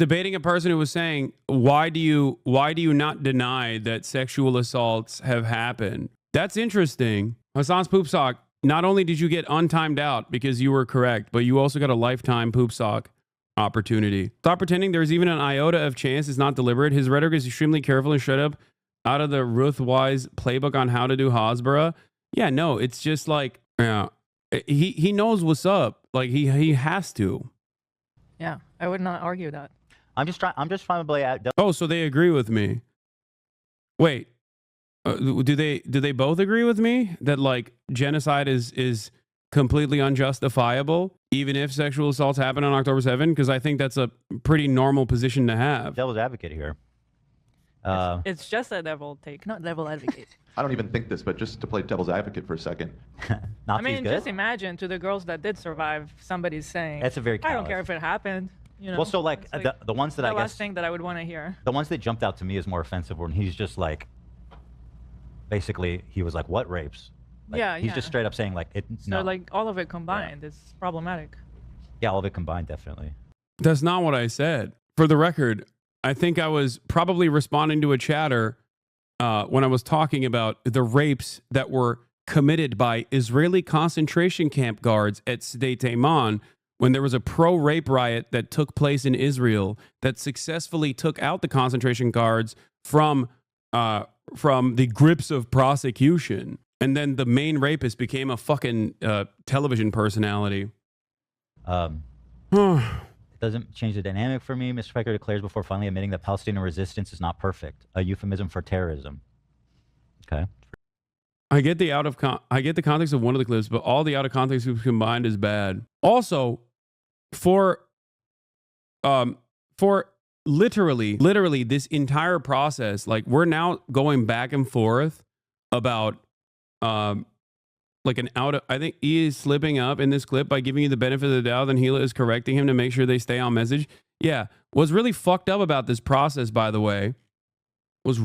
S1: do you not deny that sexual assaults have happened? That's interesting. Hasan's poop sock, not only did you get untimed out because you were correct, but you also got a lifetime poop sock opportunity. Stop pretending there's even an iota of chance it's not deliberate. His rhetoric is extremely careful and shut up out of the Ruth Wise playbook on how to do Hasbara. Yeah, no, it's just like, yeah, he knows what's up. Like he has to.
S6: Yeah, I would not argue that.
S5: I'm just trying to play out.
S1: Oh, so they agree with me. Wait, do they both agree with me that like genocide is completely unjustifiable, even if sexual assaults happen on October 7th? Because I think that's a pretty normal position to have.
S5: Devil's advocate here.
S6: It's just a devil take, not devil advocate.
S7: I don't even think this, but just to play devil's advocate for a second.
S6: I mean, just imagine to the girls that did survive, somebody's saying,
S5: that's a very
S6: I don't care if it happened. You know,
S5: well, so like the ones that I guess...
S6: the last thing that I would want to hear.
S5: The ones that jumped out to me as more offensive when he's just like, basically, he was like, what rapes? Like, he's just straight up saying like,
S6: So like all of it combined is problematic.
S5: Yeah, all of it combined, definitely.
S1: That's not what I said. For the record, I think I was probably responding to a chatter when I was talking about the rapes that were committed by Israeli concentration camp guards at Sde Taiman when there was a pro-rape riot that took place in Israel that successfully took out the concentration guards from the grips of prosecution. And then the main rapist became a fucking television personality.
S5: It doesn't change the dynamic for me. Mr. Specker declares before finally admitting that Palestinian resistance is not perfect, a euphemism for terrorism. Okay.
S1: I get the context of one of the clips, but all the out of context clips combined is bad. Also, for literally this entire process, like we're now going back and forth about like I think he is slipping up in this clip by giving you the benefit of the doubt, and Hila is correcting him to make sure they stay on message. Yeah. What's really fucked up about this process, by the way, is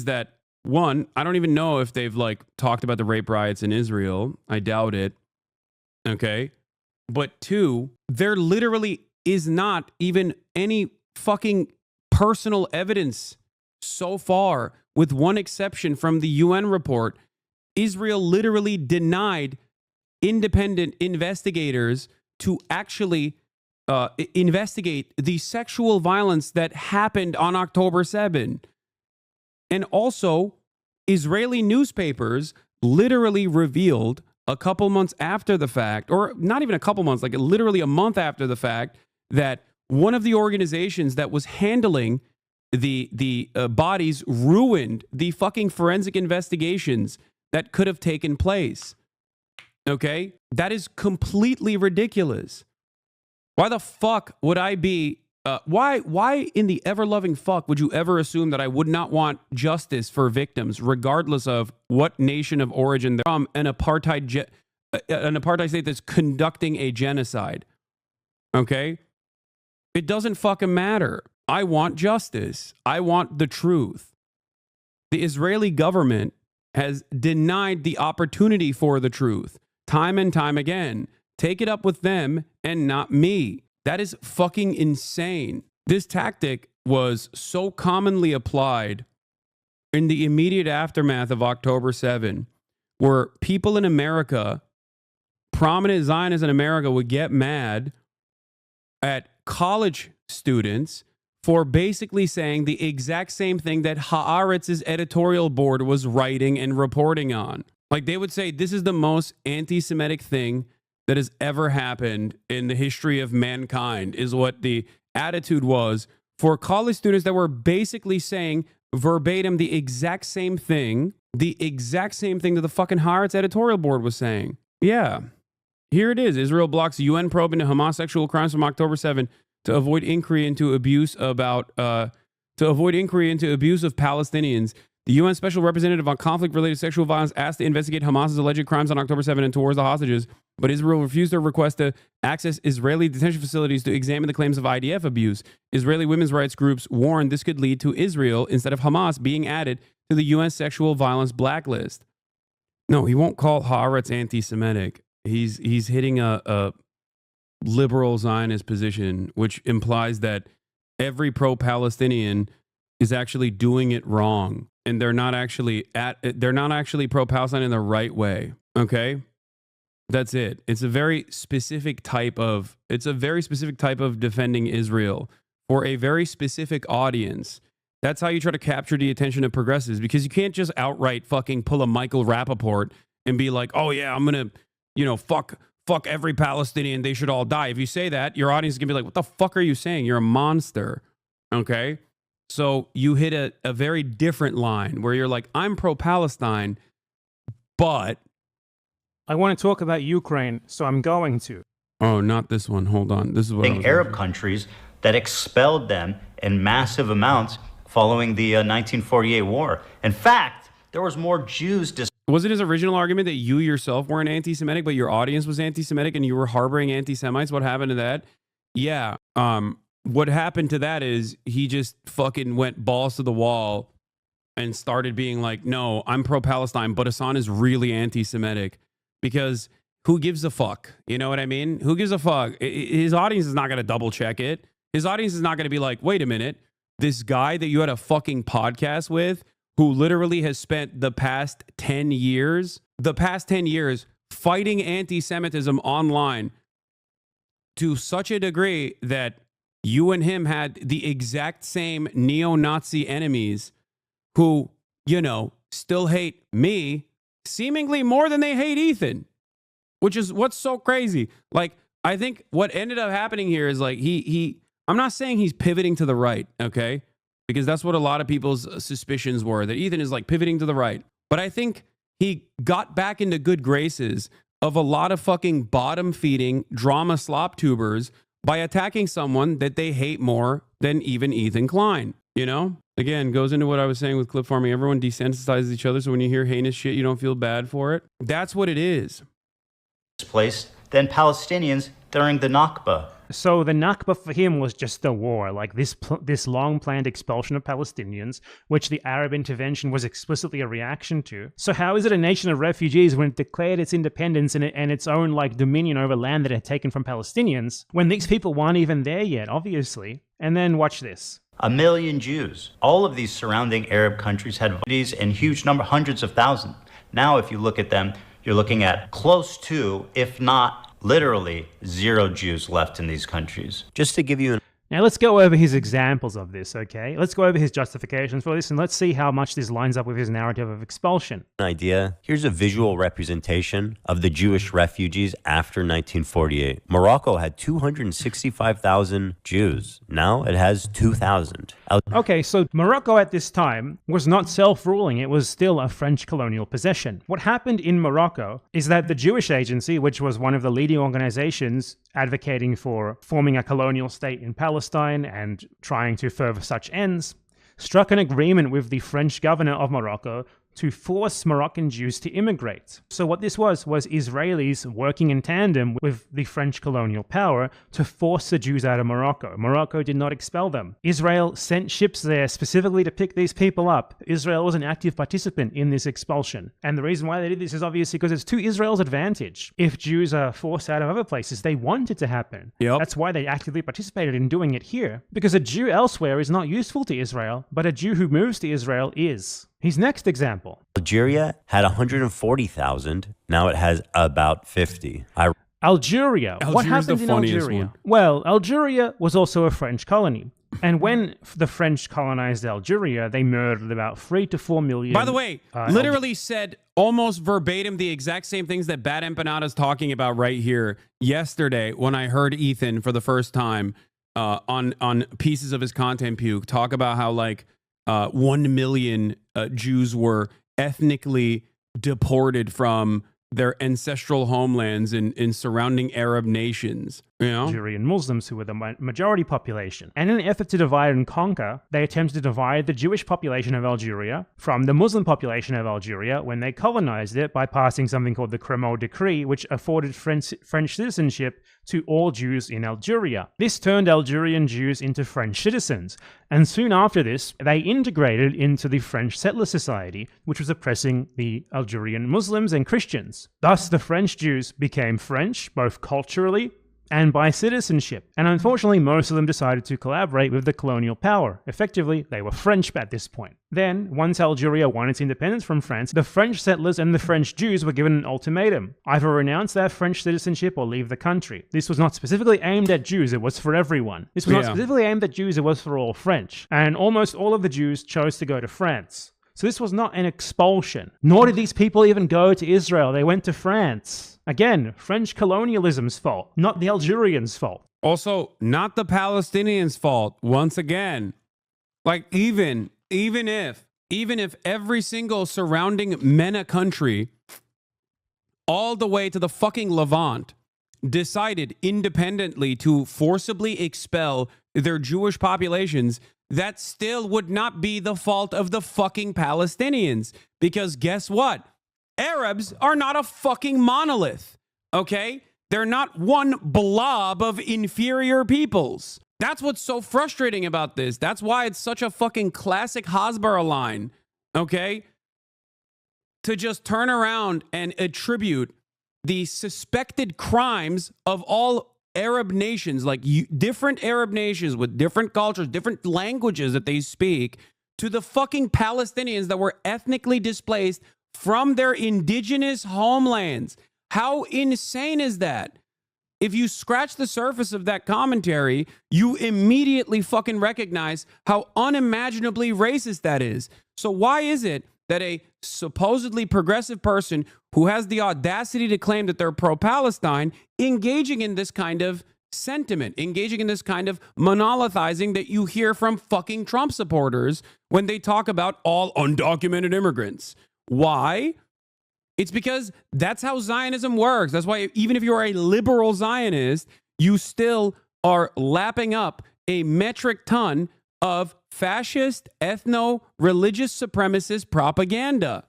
S1: that, one, I don't even know if they've like talked about the rape riots in Israel. I doubt it. Okay. But two, there literally is not even any fucking personal evidence so far, with one exception from the UN report. Israel literally denied independent investigators to actually investigate the sexual violence that happened on October 7. And also, Israeli newspapers literally revealed a couple months after the fact, or not even a couple months, like literally a month after the fact, that one of the organizations that was handling the bodies ruined the fucking forensic investigations that could have taken place. Okay? That is completely ridiculous. Why the fuck would I be... why in the ever-loving fuck would you ever assume that I would not want justice for victims, regardless of what nation of origin they're from, an apartheid state that's conducting a genocide? Okay? It doesn't fucking matter. I want justice. I want the truth. The Israeli government has denied the opportunity for the truth time and time again. Take it up with them and not me. That is fucking insane. This tactic was so commonly applied in the immediate aftermath of October 7, where people in America, prominent Zionists in America, would get mad at college students for basically saying the exact same thing that Haaretz's editorial board was writing and reporting on. Like, they would say, this is the most anti-Semitic thing that has ever happened in the history of mankind, is what the attitude was for college students that were basically saying verbatim the exact same thing that the fucking Haaretz editorial board was saying. Yeah. Here it is. Israel blocks UN probe into Hamas sexual crimes from October 7 to avoid inquiry into abuse of Palestinians. The UN Special Representative on Conflict-Related Sexual Violence asked to investigate Hamas's alleged crimes on October 7 and towards the hostages, but Israel refused their request to access Israeli detention facilities to examine the claims of IDF abuse. Israeli women's rights groups warned this could lead to Israel, instead of Hamas, being added to the UN sexual violence blacklist. No, he won't call Haaretz anti-Semitic. He's hitting a liberal Zionist position, which implies that every pro-Palestinian is actually doing it wrong, and they're not actually pro-Palestine in the right way. Okay, that's it. It's a very specific type of defending Israel for a very specific audience. That's how you try to capture the attention of progressives, because you can't just outright fucking pull a Michael Rappaport and be like, oh yeah, I'm gonna, fuck every Palestinian, they should all die. If you say that, your audience is gonna be like, what the fuck are you saying? You're a monster. Okay? So you hit a very different line where you're like, I'm pro-Palestine, but
S2: I want to talk about Ukraine, so I'm going to.
S1: Oh, not this one. Hold on. This is what
S3: Arab countries that expelled them in massive amounts following the 1948 war. In fact, there was more Jews.
S1: Was it his original argument that you yourself weren't anti-Semitic, but your audience was anti-Semitic and you were harboring anti-Semites? What happened to that? Yeah. What happened to that is he just fucking went balls to the wall and started being like, no, I'm pro-Palestine, but Hasan is really anti-Semitic, because who gives a fuck? You know what I mean? Who gives a fuck? His audience is not going to double check it. His audience is not going to be like, wait a minute, this guy that you had a fucking podcast with, who literally has spent the past 10 years fighting anti-Semitism online to such a degree that you and him had the exact same neo-Nazi enemies who, still hate me seemingly more than they hate Ethan, which is what's so crazy. Like, I think what ended up happening here is like I'm not saying he's pivoting to the right, okay? Because that's what a lot of people's suspicions were, that Ethan is like pivoting to the right. But I think he got back into good graces of a lot of fucking bottom-feeding drama slop tubers by attacking someone that they hate more than even Ethan Klein, Again, goes into what I was saying with clip farming. Everyone desensitizes each other, so when you hear heinous shit, you don't feel bad for it. That's what it is.
S3: Displaced than Palestinians during the Nakba.
S2: So the Nakba for him was just a war, like this long-planned expulsion of Palestinians, which the Arab intervention was explicitly a reaction to. So how is it a nation of refugees when it declared its independence and its own dominion over land that it had taken from Palestinians, when these people weren't even there yet, obviously? And then watch this.
S3: 1 million Jews. All of these surrounding Arab countries had cities in huge number, hundreds of thousands. Now, if you look at them, you're looking at close to, if not literally, 0 Jews left in these countries. Just to give you an
S2: Now let's go over his examples of this, okay? Let's go over his justifications for this, and let's see how much this lines up with his narrative of expulsion.
S8: Idea. Here's a visual representation of the Jewish refugees after 1948. Morocco had 265,000 Jews. Now it has 2,000.
S2: Okay, so Morocco at this time was not self-ruling. It was still a French colonial possession. What happened in Morocco is that the Jewish Agency, which was one of the leading organizations advocating for forming a colonial state in Palestine and trying to further such ends, struck an agreement with the French governor of Morocco to force Moroccan Jews to immigrate. So what this was Israelis working in tandem with the French colonial power to force the Jews out of Morocco. Morocco did not expel them. Israel sent ships there specifically to pick these people up. Israel was an active participant in this expulsion. And the reason why they did this is obviously because it's to Israel's advantage. If Jews are forced out of other places, they want it to happen.
S1: Yep.
S2: That's why they actively participated in doing it here. Because a Jew elsewhere is not useful to Israel, but a Jew who moves to Israel is. His next example.
S8: Algeria had 140,000. Now it has about 50.
S2: Algeria. What happened in Algeria? Well, Algeria was also a French colony. And when the French colonized Algeria, they murdered about 3 to 4 million.
S1: By the way, literally said almost verbatim the exact same things that BadEmpanada is talking about right here yesterday when I heard Ethan for the first time on pieces of his content puke talk about how like 1 million Jews were ethnically deported from their ancestral homelands in surrounding Arab nations, you know?
S2: Algerian Muslims who were the majority population. And in an effort to divide and conquer, they attempted to divide the Jewish population of Algeria from the Muslim population of Algeria when they colonized it by passing something called the Crémeau Decree, which afforded French citizenship to all Jews in Algeria. This turned Algerian Jews into French citizens, and soon after this, they integrated into the French settler society, which was oppressing the Algerian Muslims and Christians. Thus, the French Jews became French, both culturally and by citizenship. And unfortunately, most of them decided to collaborate with the colonial power. Effectively, they were French at this point. Then, once Algeria won its independence from France, the French settlers and the French Jews were given an ultimatum: either renounce their French citizenship or leave the country. This was not specifically aimed at Jews, it was for everyone. This was not specifically aimed at Jews, it was for all French. And almost all of the Jews chose to go to France. So this was not an expulsion. Nor did these people even go to Israel. They went to France. Again, French colonialism's fault, not the Algerians' fault.
S1: Also, not the Palestinians' fault. Once again, like even if every single surrounding MENA country, all the way to the fucking Levant, decided independently to forcibly expel their Jewish populations, that still would not be the fault of the fucking Palestinians. Because guess what? Arabs are not a fucking monolith, okay? They're not one blob of inferior peoples. That's what's so frustrating about this. That's why it's such a fucking classic Hasbara line, okay? To just turn around and attribute the suspected crimes of all Arab nations, like different Arab nations with different cultures, different languages that they speak, to the fucking Palestinians that were ethnically displaced from their indigenous homelands. How insane is that? If you scratch the surface of that commentary, you immediately fucking recognize how unimaginably racist that is. So why is it that a supposedly progressive person who has the audacity to claim that they're pro-Palestine engaging in this kind of sentiment, engaging in this kind of monolithizing that you hear from fucking Trump supporters when they talk about all undocumented immigrants? Why? It's because that's how Zionism works. That's why even if you're a liberal Zionist, you still are lapping up a metric ton of fascist, ethno-religious supremacist propaganda.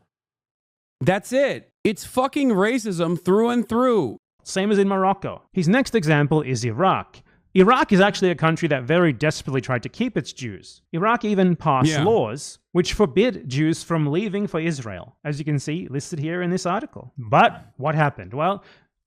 S1: That's it. It's fucking racism through and through.
S2: Same as in Morocco. His next example is Iraq. Iraq is actually a country that very desperately tried to keep its Jews. Iraq even passed laws which forbid Jews from leaving for Israel, as you can see listed here in this article. But what happened? Well,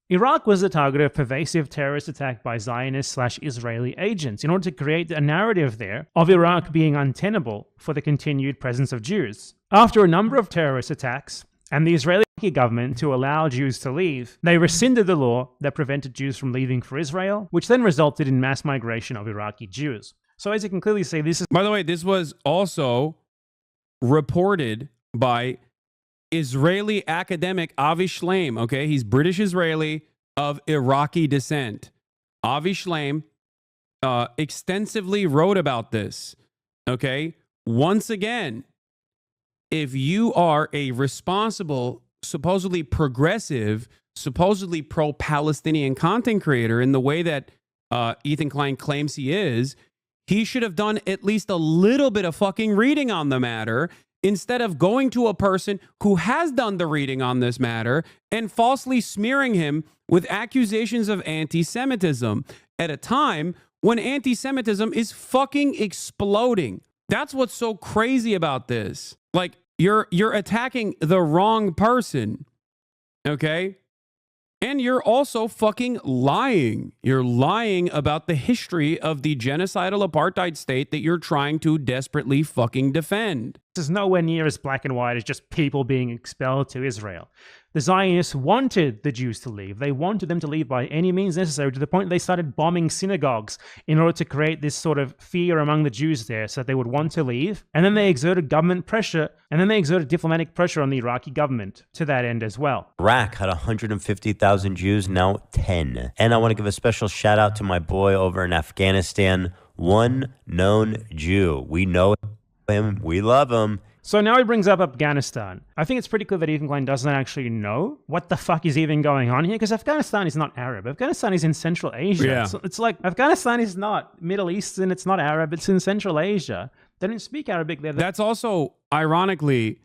S2: Iraq was the target of pervasive terrorist attack by Zionist/Israeli agents in order to create a narrative there of Iraq being untenable for the continued presence of Jews. After a number of terrorist attacks, and the Israeli government to allow Jews to leave, they rescinded the law that prevented Jews from leaving for Israel, which then resulted in mass migration of Iraqi Jews. So as you can clearly see, this is...
S1: By the way, this was also reported by Israeli academic Avi Shlaim, okay? He's British-Israeli of Iraqi descent. Avi Shlaim extensively wrote about this, okay? Once again, if you are a responsible, supposedly progressive, supposedly pro-Palestinian content creator in the way that Ethan Klein claims he is, he should have done at least a little bit of fucking reading on the matter instead of going to a person who has done the reading on this matter and falsely smearing him with accusations of anti-Semitism at a time when anti-Semitism is fucking exploding. That's what's so crazy about this. Like, you're attacking the wrong person, okay? And you're also fucking lying. You're lying about the history of the genocidal apartheid state that you're trying to desperately fucking defend.
S2: This is nowhere near as black and white as just people being expelled to Israel. The Zionists wanted the Jews to leave. They wanted them to leave by any means necessary, to the point they started bombing synagogues in order to create this sort of fear among the Jews there so that they would want to leave. And then they exerted government pressure, and then they exerted diplomatic pressure on the Iraqi government to that end as well.
S8: Iraq had 150,000 Jews, now 10. And I want to give a special shout out to my boy over in Afghanistan, one known Jew. We know him, we love him.
S2: So now he brings up Afghanistan. I think it's pretty clear that Ethan Klein doesn't actually know what the fuck is even going on here, because Afghanistan is not Arab. Afghanistan is in Central Asia.
S1: Yeah.
S2: So it's like Afghanistan is not Middle Eastern, it's not Arab, it's in Central Asia. They don't speak Arabic there.
S1: That's also, ironically,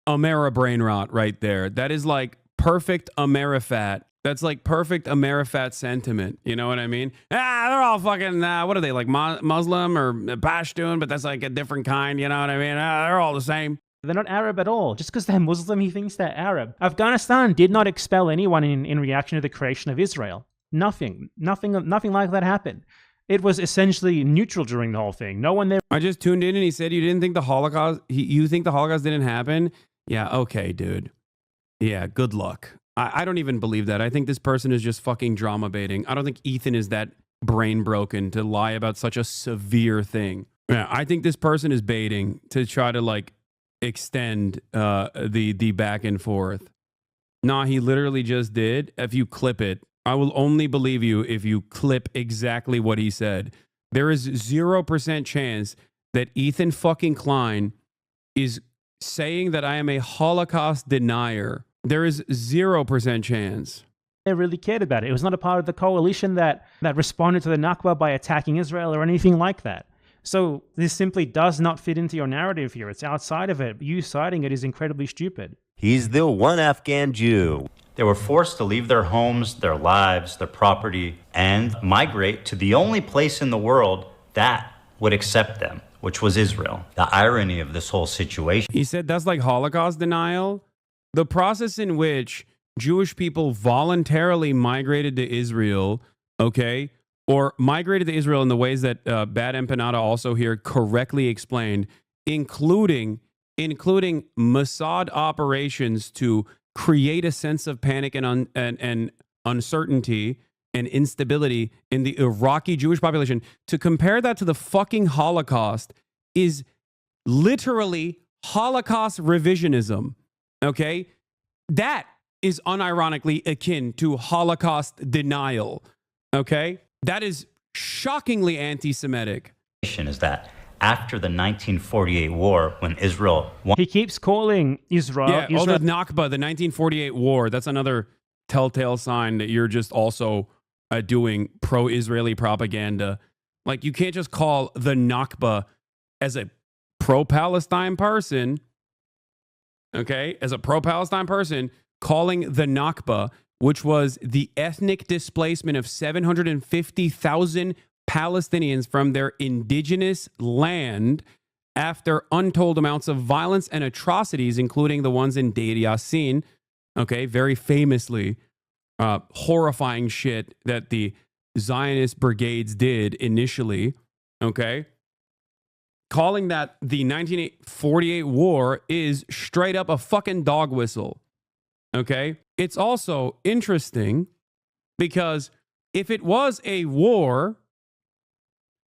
S1: Amera brain rot right there. That is like perfect Amerifat. That's like perfect Amerifat sentiment. You know what I mean? They're all fucking, what are they, like Muslim or Pashtun, but that's like a different kind, you know what I mean? They're all the same.
S2: They're not Arab at all. Just because they're Muslim, he thinks they're Arab. Afghanistan did not expel anyone in reaction to the creation of Israel. Nothing like that happened. It was essentially neutral during the whole thing. No one there.
S1: I just tuned in and he said, you didn't think the Holocaust, you think the Holocaust didn't happen? Yeah, okay, dude. Yeah, good luck. I don't even believe that. I think this person is just fucking drama baiting. I don't think Ethan is that brain broken to lie about such a severe thing. Yeah, I think this person is baiting to try to like extend the back and forth. Nah, he literally just did. If you clip it, I will only believe you if you clip exactly what he said. There is 0% chance that Ethan fucking Klein is saying that I am a Holocaust denier. There is 0% chance.
S2: They really cared about it. It was not a part of the coalition that responded to the Nakba by attacking Israel or anything like that. So this simply does not fit into your narrative here. It's outside of it. You citing it is incredibly stupid.
S8: He's the one Afghan Jew.
S3: They were forced to leave their homes, their lives, their property, and migrate to the only place in the world that would accept them, which was Israel. The irony of this whole situation.
S1: He said that's like Holocaust denial. The process in which Jewish people voluntarily migrated to Israel, okay, or migrated to Israel in the ways that BadEmpanada also here correctly explained, including Mossad operations to create a sense of panic and uncertainty and instability in the Iraqi Jewish population. To compare that to the fucking Holocaust is literally Holocaust revisionism. Okay? That is unironically akin to Holocaust denial. Okay? That is shockingly anti-Semitic.
S3: Is that after the 1948 war, when Israel won.
S2: He keeps calling Israel.
S1: Yeah, the Nakba, the 1948 war, that's another telltale sign that you're just also doing pro-Israeli propaganda. Like, you can't just call the Nakba as a pro-Palestine person. Okay, as a pro-Palestine person, calling the Nakba, which was the ethnic displacement of 750,000 Palestinians from their indigenous land after untold amounts of violence and atrocities, including the ones in Deir Yassin, okay, very famously, horrifying shit that the Zionist brigades did initially, okay? Calling that the 1948 war is straight up a fucking dog whistle. Okay? It's also interesting because if it was a war,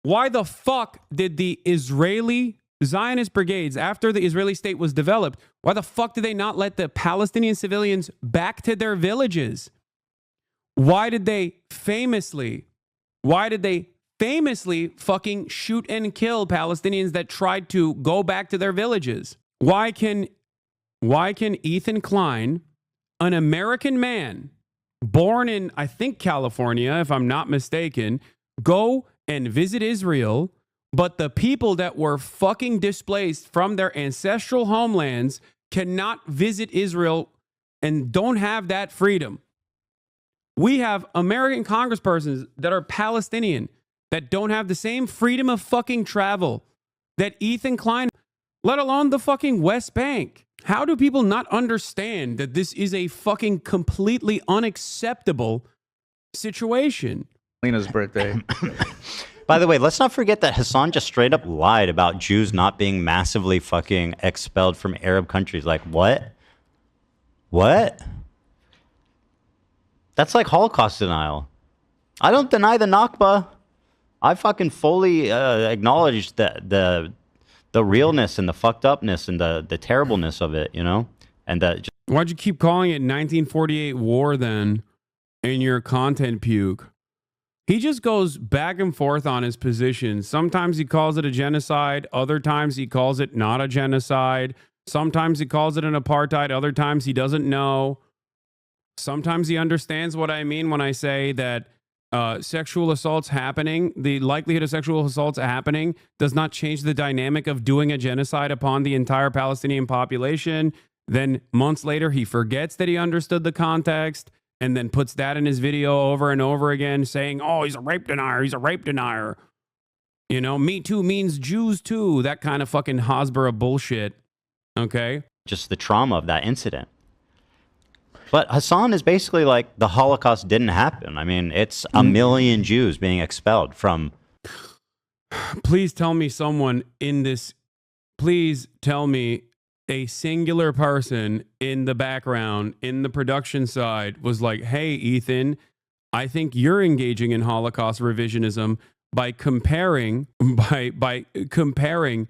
S1: why the fuck did the Israeli Zionist brigades, after the Israeli state was developed, why the fuck did they not let the Palestinian civilians back to their villages? Why did they famously fucking shoot and kill Palestinians that tried to go back to their villages? Why can Ethan Klein, an American man born in, I think, California, if I'm not mistaken, go and visit Israel, but the people that were fucking displaced from their ancestral homelands cannot visit Israel and don't have that freedom? We have American congresspersons that are Palestinian that don't have the same freedom of fucking travel that Ethan Klein, let alone the fucking West Bank. How do people not understand that this is a fucking completely unacceptable situation?
S9: Lena's birthday.
S3: By the way, let's not forget that Hasan just straight up lied about Jews not being massively fucking expelled from Arab countries. Like, what? What? That's like Holocaust denial. I don't deny the Nakba. I fucking fully acknowledge the realness and the fucked upness and the terribleness of it, you know? And that.
S1: Why'd you keep calling it 1948 war then in your content puke? He just goes back and forth on his position. Sometimes he calls it a genocide. Other times he calls it not a genocide. Sometimes he calls it an apartheid. Other times he doesn't know. Sometimes he understands what I mean when I say that sexual assaults happening, the likelihood of sexual assaults happening does not change the dynamic of doing a genocide upon the entire Palestinian population. Then months later, he forgets that he understood the context and then puts that in his video over and over again saying, oh, he's a rape denier. He's a rape denier. You know, Me Too means Jews too. That kind of fucking Hasbara bullshit. Okay.
S3: Just the trauma of that incident. But Hasan is basically like the Holocaust didn't happen. I mean, it's a million Jews being expelled from.
S1: Please tell me someone in this, please tell me a singular person in the background, in the production side was like, hey, Ethan, I think you're engaging in Holocaust revisionism by comparing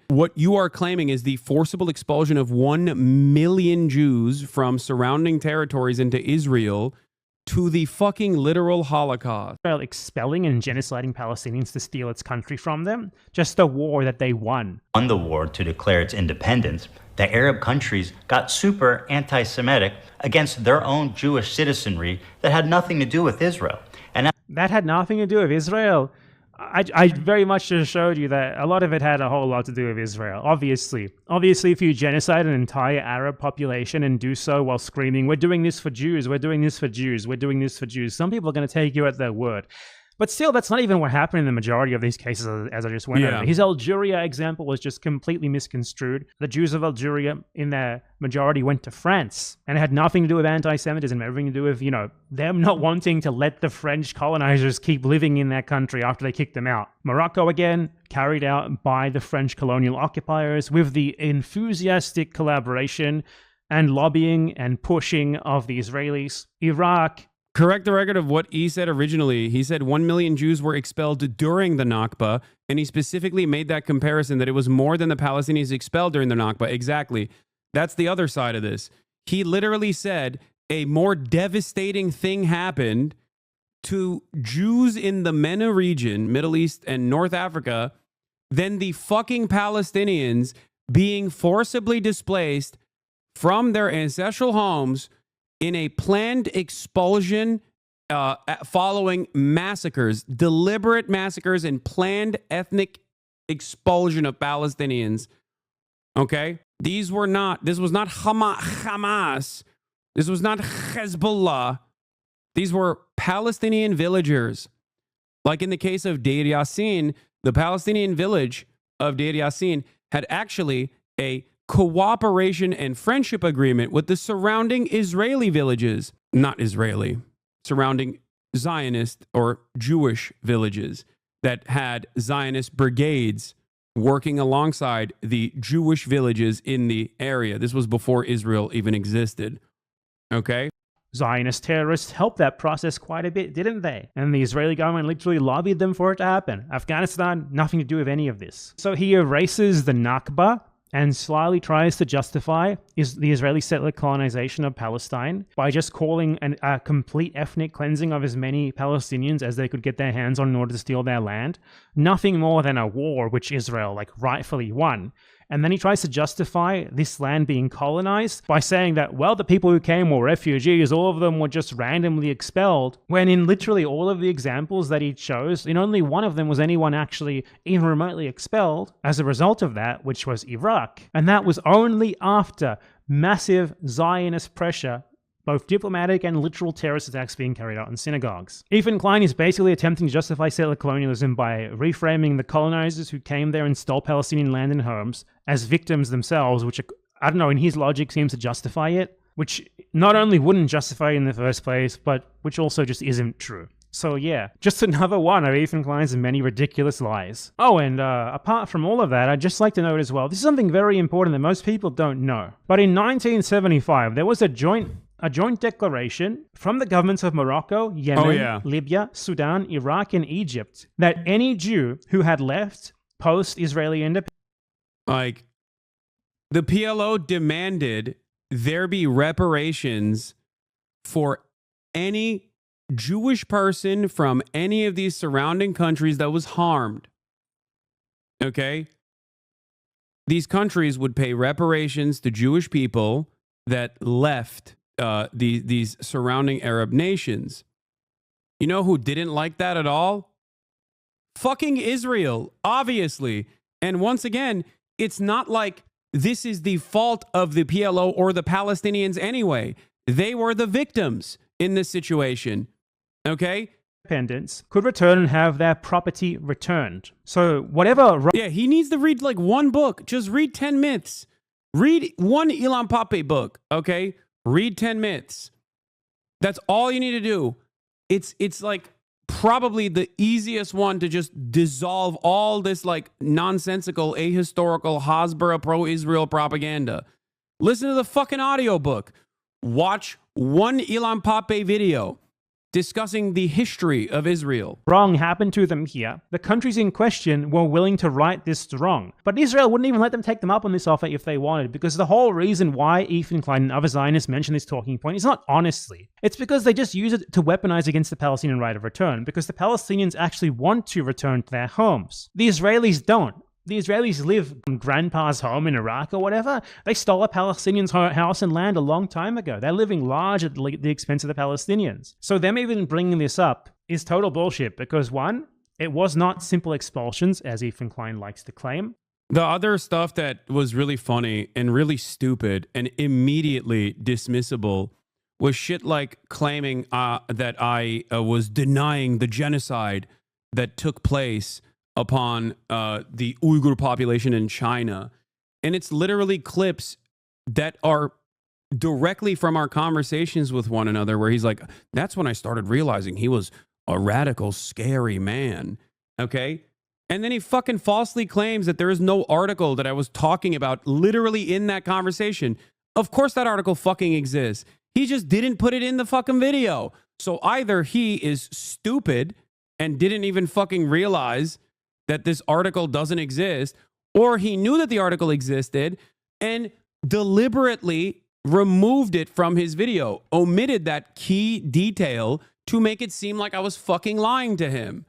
S1: what you are claiming is the forcible expulsion of 1 million Jews from surrounding territories into Israel to the fucking literal Holocaust.
S2: Expelling and genociding Palestinians to steal its country from them. Just a war that they won.
S3: Won the war to declare its independence. The Arab countries got super anti-Semitic against their own Jewish citizenry that had nothing to do with Israel. And
S2: that had nothing to do with Israel. I very much just showed you that a lot of it had a whole lot to do with Israel, obviously. Obviously, if you genocide an entire Arab population and do so while screaming, we're doing this for Jews, we're doing this for Jews, we're doing this for Jews, some people are going to take you at their word. But still, that's not even what happened in the majority of these cases, as I just went over. His Algeria example was just completely misconstrued. The Jews of Algeria, in their majority, went to France, and it had nothing to do with anti-Semitism, everything to do with, you know, them not wanting to let the French colonizers keep living in their country after they kicked them out. Morocco, again, carried out by the French colonial occupiers with the enthusiastic collaboration and lobbying and pushing of the Israelis. Iraq.
S1: Correct the record of what he said originally. He said 1 million Jews were expelled during the Nakba, and he specifically made that comparison that it was more than the Palestinians expelled during the Nakba. Exactly. That's the other side of this. He literally said a more devastating thing happened to Jews in the MENA region, Middle East and North Africa, than the fucking Palestinians being forcibly displaced from their ancestral homes in a planned expulsion following massacres, deliberate massacres and planned ethnic expulsion of Palestinians. Okay? This was not Hamas. This was not Hezbollah. These were Palestinian villagers. Like in the case of Deir Yassin, the Palestinian village of Deir Yassin had actually a cooperation and friendship agreement with the surrounding Israeli villages, not Israeli, surrounding Zionist or Jewish villages that had Zionist brigades working alongside the Jewish villages in the area. This was before Israel even existed. Okay?
S2: Zionist terrorists helped that process quite a bit, didn't they? And the Israeli government literally lobbied them for it to happen. Afghanistan, nothing to do with any of this. So he erases the Nakba and slyly tries to justify the Israeli settler colonization of Palestine by just calling a complete ethnic cleansing of as many Palestinians as they could get their hands on in order to steal their land. Nothing more than a war which Israel rightfully won. And then he tries to justify this land being colonized by saying that, well, the people who came were refugees, all of them were just randomly expelled, when in literally all of the examples that he chose, in only one of them was anyone actually even remotely expelled as a result of that, which was Iraq. And that was only after massive Zionist pressure, both diplomatic and literal terrorist attacks being carried out in synagogues. Ethan Klein is basically attempting to justify settler colonialism by reframing the colonizers who came there and stole Palestinian land and homes as victims themselves, which, I don't know, in his logic seems to justify it, which not only wouldn't justify it in the first place, but which also just isn't true. So yeah, just another one of Ethan Klein's many ridiculous lies. Oh, and apart from all of that, I'd just like to note as well, this is something very important that most people don't know. But in 1975, there was a joint a joint declaration from the governments of Morocco, Yemen, Libya, Sudan, Iraq, and Egypt that any Jew who had left post-Israeli independence...
S1: Like, the PLO demanded there be reparations for any Jewish person from any of these surrounding countries that was harmed. Okay? These countries would pay reparations to Jewish people that left these surrounding Arab nations. You know who didn't like that at all? Fucking Israel, obviously. And once again, it's not like this is the fault of the PLO or the Palestinians anyway. They were the victims in this situation. Okay?
S2: Independence could return and have their property returned. So whatever...
S1: Yeah, he needs to read like one book. Just read 10 myths. Read one Ilan Pape book, okay? Read 10 myths. That's all you need to do. It's like probably the easiest one to just dissolve all this like nonsensical, ahistorical, Hasbara pro-Israel propaganda. Listen to the fucking audiobook. Watch one Ilan Pape video discussing the history of Israel.
S2: Wrong happened to them here. The countries in question were willing to right this wrong. But Israel wouldn't even let them take them up on this offer if they wanted, because the whole reason why Ethan Klein and other Zionists mention this talking point is not honestly. It's because they just use it to weaponize against the Palestinian right of return, because the Palestinians actually want to return to their homes. The Israelis don't. The Israelis live in grandpa's home in Iraq or whatever. They stole a Palestinian's house and land a long time ago. They're living large at the expense of the Palestinians. So them even bringing this up is total bullshit because, one, it was not simple expulsions, as Ethan Klein likes to claim.
S1: The other stuff that was really funny and really stupid and immediately dismissible was shit like claiming that I was denying the genocide that took place upon the Uyghur population in China. And it's literally clips that are directly from our conversations with one another where he's like, that's when I started realizing he was a radical, scary man. Okay? And then he fucking falsely claims that there is no article that I was talking about literally in that conversation. Of course that article fucking exists. He just didn't put it in the fucking video. So either he is stupid and didn't even fucking realize that this article doesn't exist, or he knew that the article existed and deliberately removed it from his video, omitted that key detail to make it seem like I was fucking lying to him.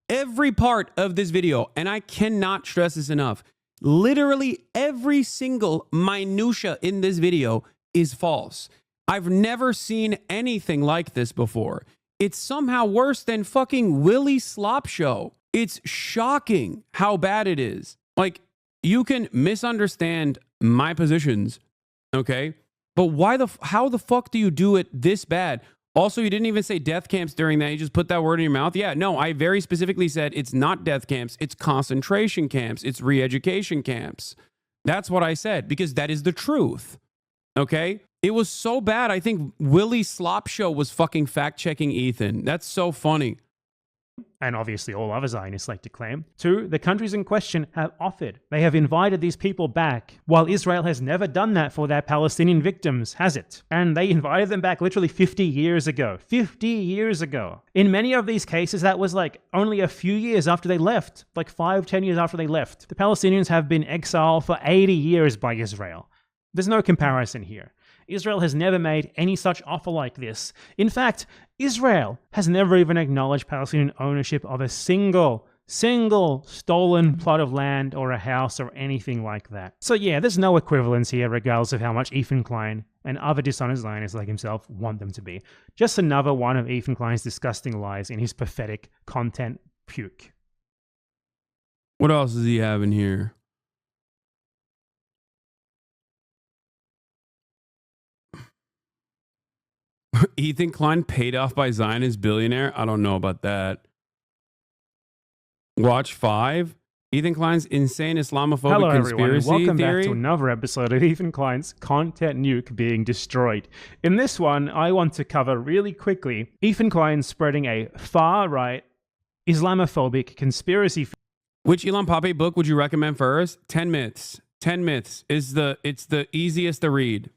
S1: Every part of this video, and I cannot stress this enough, literally every single minutia in this video is false. I've never seen anything like this before. It's somehow worse than fucking Willie Slop Show. It's shocking how bad it is. Like, you can misunderstand my positions, okay? But how the fuck do you do it this bad? Also, you didn't even say death camps during that. You just put that word in your mouth. Yeah, no, I very specifically said it's not death camps. It's concentration camps. It's re-education camps. That's what I said, because that is the truth, okay? It was so bad, I think Willie Slop Show was fucking fact-checking Ethan. That's so funny.
S2: And obviously all other Zionists like to claim. Two, the countries in question have offered. They have invited these people back, while Israel has never done that for their Palestinian victims, has it? And they invited them back literally 50 years ago. 50 years ago. In many of these cases, that was like only a few years after they left. Like 5-10 years after they left. The Palestinians have been exiled for 80 years by Israel. There's no comparison here. Israel has never made any such offer like this. In fact, Israel has never even acknowledged Palestinian ownership of a single stolen plot of land or a house or anything like that. So yeah, there's no equivalence here regardless of how much Ethan Klein and other dishonest Zionists like himself want them to be. Just another one of Ethan Klein's disgusting lies in his pathetic content puke.
S1: What else does he have in here? Ethan Klein paid off by Zionist billionaire? I don't know about that. Watch 5. Ethan Klein's insane Islamophobic
S2: Hello,
S1: conspiracy
S2: everyone. Welcome
S1: theory.
S2: back to another episode of Ethan Klein's Content Nuke being destroyed. In this one, I want to cover really quickly Ethan Klein spreading a far-right Islamophobic conspiracy.
S1: Which Ilan Pape book would you recommend first? 10 Myths. 10 Myths is it's the easiest to read.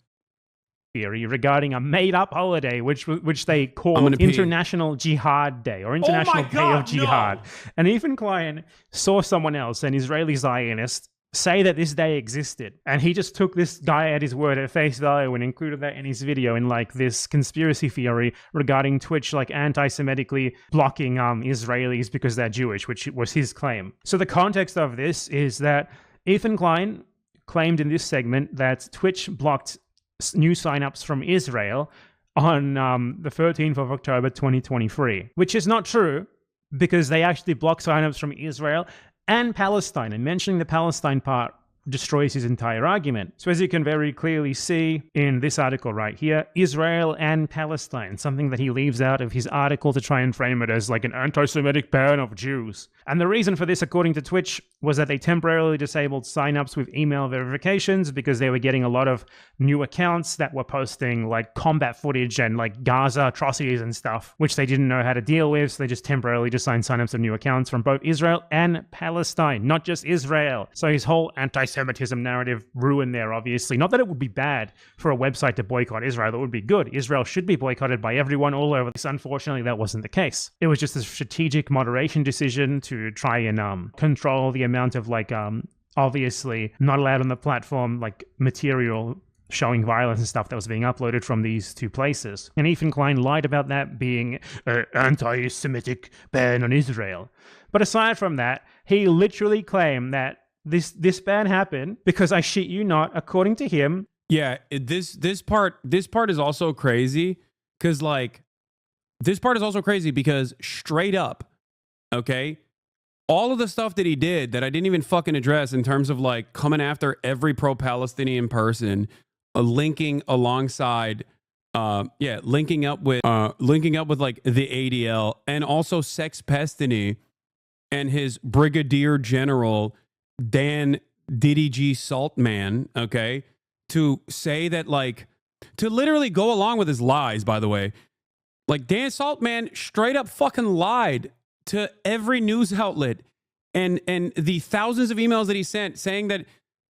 S2: theory regarding a made-up holiday, which they call International Jihad Day or International Day of Jihad. No. And Ethan Klein saw someone else, an Israeli Zionist, say that this day existed, and he just took this guy at his word at face value and included that in his video in like this conspiracy theory regarding Twitch like anti-Semitically blocking Israelis because they're Jewish, which was his claim. So the context of this is that Ethan Klein claimed in this segment that Twitch blocked new signups from Israel on the 13th of October 2023, which is not true because they actually blocked signups from Israel and Palestine, and mentioning the Palestine part destroys his entire argument. So as you can very clearly see in this article right here, Israel and Palestine, something that he leaves out of his article to try and frame it as like an anti-Semitic ban of Jews. And the reason for this, according to Twitch, was that they temporarily disabled signups with email verifications because they were getting a lot of new accounts that were posting like combat footage and like Gaza atrocities and stuff, which they didn't know how to deal with. So they just temporarily assigned signups of new accounts from both Israel and Palestine, not just Israel. So his whole anti-Semitism narrative ruined there, obviously. Not that it would be bad for a website to boycott Israel. It would be good. Israel should be boycotted by everyone all over this. Unfortunately, that wasn't the case. It was just a strategic moderation decision to try and control the amount of like obviously not allowed on the platform like material showing violence and stuff that was being uploaded from these two places. And Ethan Klein lied about that being an anti-Semitic ban on Israel. But aside from that, he literally claimed that this ban happened because, I shit you not, according to him.
S1: Yeah, this part is also crazy because like this part is also crazy because straight up, okay, all of the stuff that he did that I didn't even fucking address in terms of like coming after every pro-Palestinian person, linking alongside, linking up with like the ADL and also Sex Pestiny and his Brigadier General Dan Diddy G Saltman, okay, to say that like, to literally go along with his lies, by the way. Like Dan Saltman straight up fucking lied to every news outlet and the thousands of emails that he sent saying that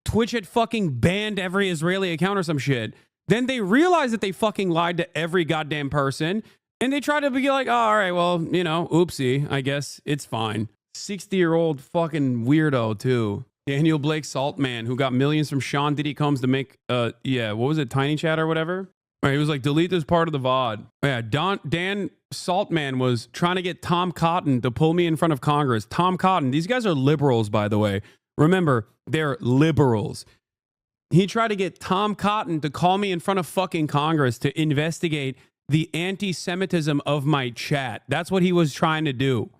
S1: Twitch had fucking banned every Israeli account or some shit. Then they realized that they fucking lied to every goddamn person and they tried to be like, oh, all right, well, you know, oopsie, I guess it's fine. 60-year-old fucking weirdo too. Daniel Blake Saltman, who got millions from Sean Diddy Combs to make, what was it, Tiny Chat or whatever? Right, he was like, delete this part of the VOD. Yeah, Dan Saltman was trying to get Tom Cotton to pull me in front of Congress. Tom Cotton, these guys are liberals, by the way. Remember, they're liberals. He tried to get Tom Cotton to call me in front of fucking Congress to investigate the anti-Semitism of my chat. That's what he was trying to do.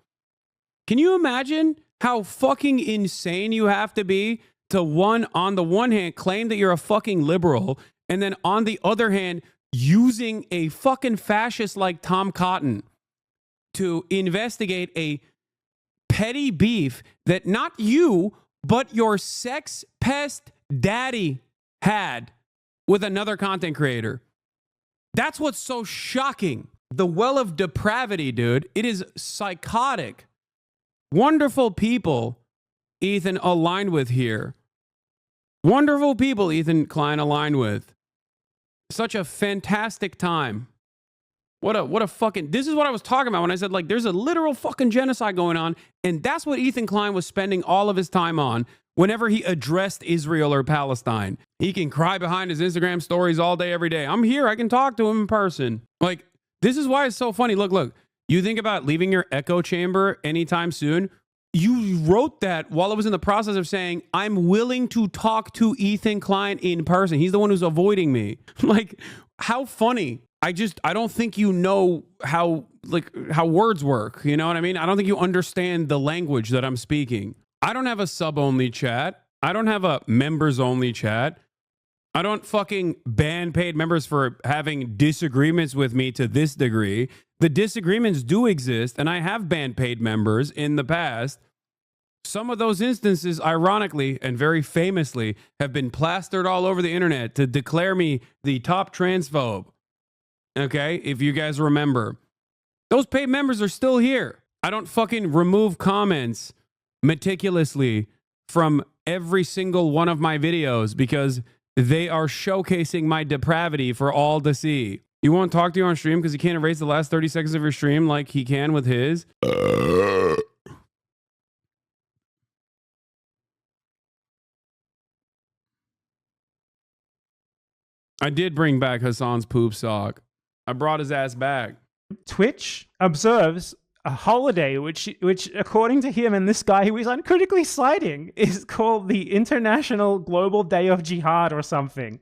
S1: Can you imagine how fucking insane you have to be to on the one hand, claim that you're a fucking liberal, and then on the other hand, using a fucking fascist like Tom Cotton to investigate a petty beef that not you, but your sex pest daddy had with another content creator. That's what's so shocking. The well of depravity, dude. It is psychotic. Wonderful people Ethan aligned with here. Wonderful people Ethan Klein aligned with. Such a fantastic time. What a fucking, this is what I was talking about when I said like there's a literal fucking genocide going on, and that's what Ethan Klein was spending all of his time on whenever he addressed Israel or Palestine. He can cry behind his Instagram stories all day, every day. I'm here, I can talk to him in person. Like, this is why it's so funny. Look, you think about leaving your echo chamber anytime soon. You wrote that while I was in the process of saying, I'm willing to talk to Ethan Klein in person. He's the one who's avoiding me. Like, how funny. I don't think you know how words work. You know what I mean? I don't think you understand the language that I'm speaking. I don't have a sub-only chat. I don't have a members-only chat. I don't fucking ban paid members for having disagreements with me to this degree. The disagreements do exist, and I have banned paid members in the past. Some of those instances, ironically and very famously, have been plastered all over the internet to declare me the top transphobe. Okay, if you guys remember. Those paid members are still here. I don't fucking remove comments meticulously from every single one of my videos because They are showcasing my depravity for all to see. You won't talk to you on stream because you can't erase the last 30 seconds of your stream like he can with his. I did bring back Hasan's poop sock. I brought his ass back.
S2: Twitch observes a holiday which according to him and this guy who is uncritically citing is called the International Global Day of Jihad or something.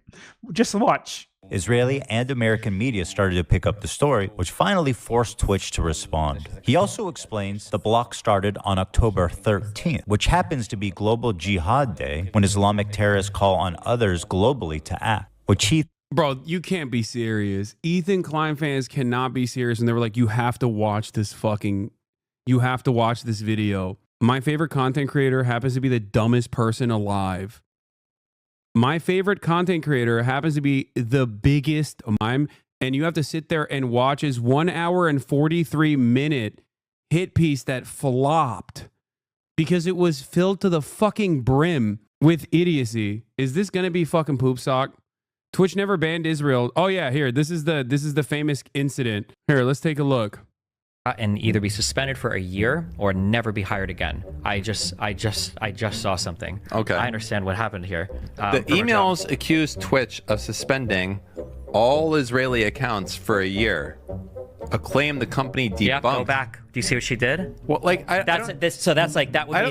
S2: Just watch.
S5: Israeli and American media started to pick up the story, which finally forced Twitch to respond. He also explains the block started on October 13th, which happens to be Global Jihad Day, when Islamic terrorists call on others globally to act, which he...
S1: Bro, you can't be serious. Ethan Klein fans cannot be serious. And they were like, you have to watch this video. My favorite content creator happens to be the dumbest person alive. My favorite content creator happens to be the biggest mime. And you have to sit there and watch his 1 hour and 43-minute hit piece that flopped because it was filled to the fucking brim with idiocy. Is this going to be fucking poop sock? Twitch never banned Israel. Oh yeah, here. This is the famous incident. Here, let's take a look.
S9: And either be suspended for a year or never be hired again. I just saw something.
S10: Okay.
S9: I understand what happened here.
S10: The emails accused Twitch of suspending all Israeli accounts for a year. A claim the company debunked.
S9: Yeah, go back. Do you see what she did?
S10: Well, like
S9: that would be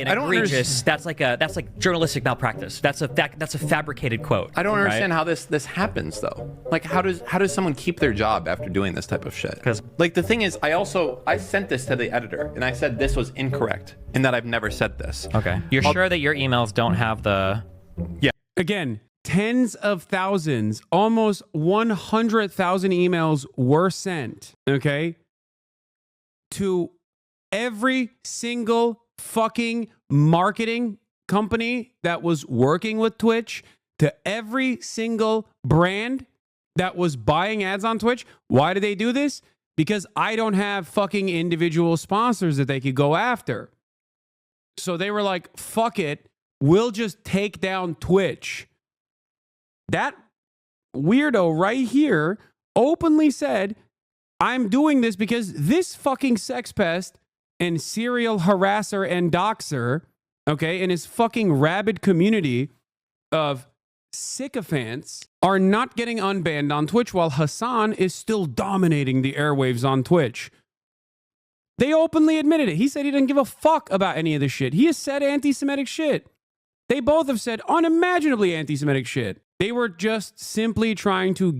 S9: an egregious. That's like journalistic malpractice. That's a fabricated quote.
S10: I don't understand how this happens though. Like how does someone keep their job after doing this type of shit? Because like the thing is, I sent this to the editor and I said this was incorrect and that I've never said this.
S9: Okay. You're sure that your emails don't have the?
S10: Yeah.
S1: Again, tens of thousands, almost 100,000 emails were sent, okay, to every single fucking marketing company that was working with Twitch, to every single brand that was buying ads on Twitch. Why did they do this? Because I don't have fucking individual sponsors that they could go after. So they were like, fuck it, we'll just take down Twitch. That weirdo right here openly said, I'm doing this because this fucking sex pest and serial harasser and doxer, okay, and his fucking rabid community of sycophants are not getting unbanned on Twitch while Hasan is still dominating the airwaves on Twitch. They openly admitted it. He said he didn't give a fuck about any of this shit. He has said anti-Semitic shit. They both have said unimaginably anti-Semitic shit. They were just simply trying to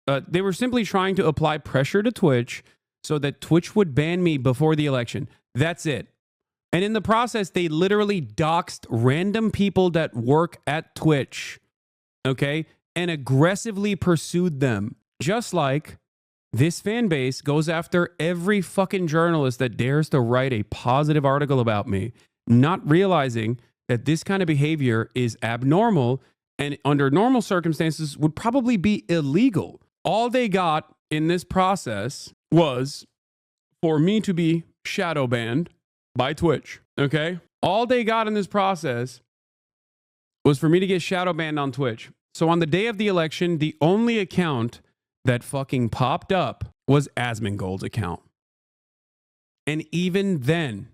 S1: apply pressure to Twitch so that Twitch would ban me before the election. That's it. And in the process, they literally doxed random people that work at Twitch, okay, and aggressively pursued them. Just like this fan base goes after every fucking journalist that dares to write a positive article about me, not realizing that this kind of behavior is abnormal and under normal circumstances would probably be illegal. All they got in this process was for me to be shadow banned by Twitch, okay? All they got in this process was for me to get shadow banned on Twitch. So on the day of the election, the only account that fucking popped up was Asmongold's account. And even then,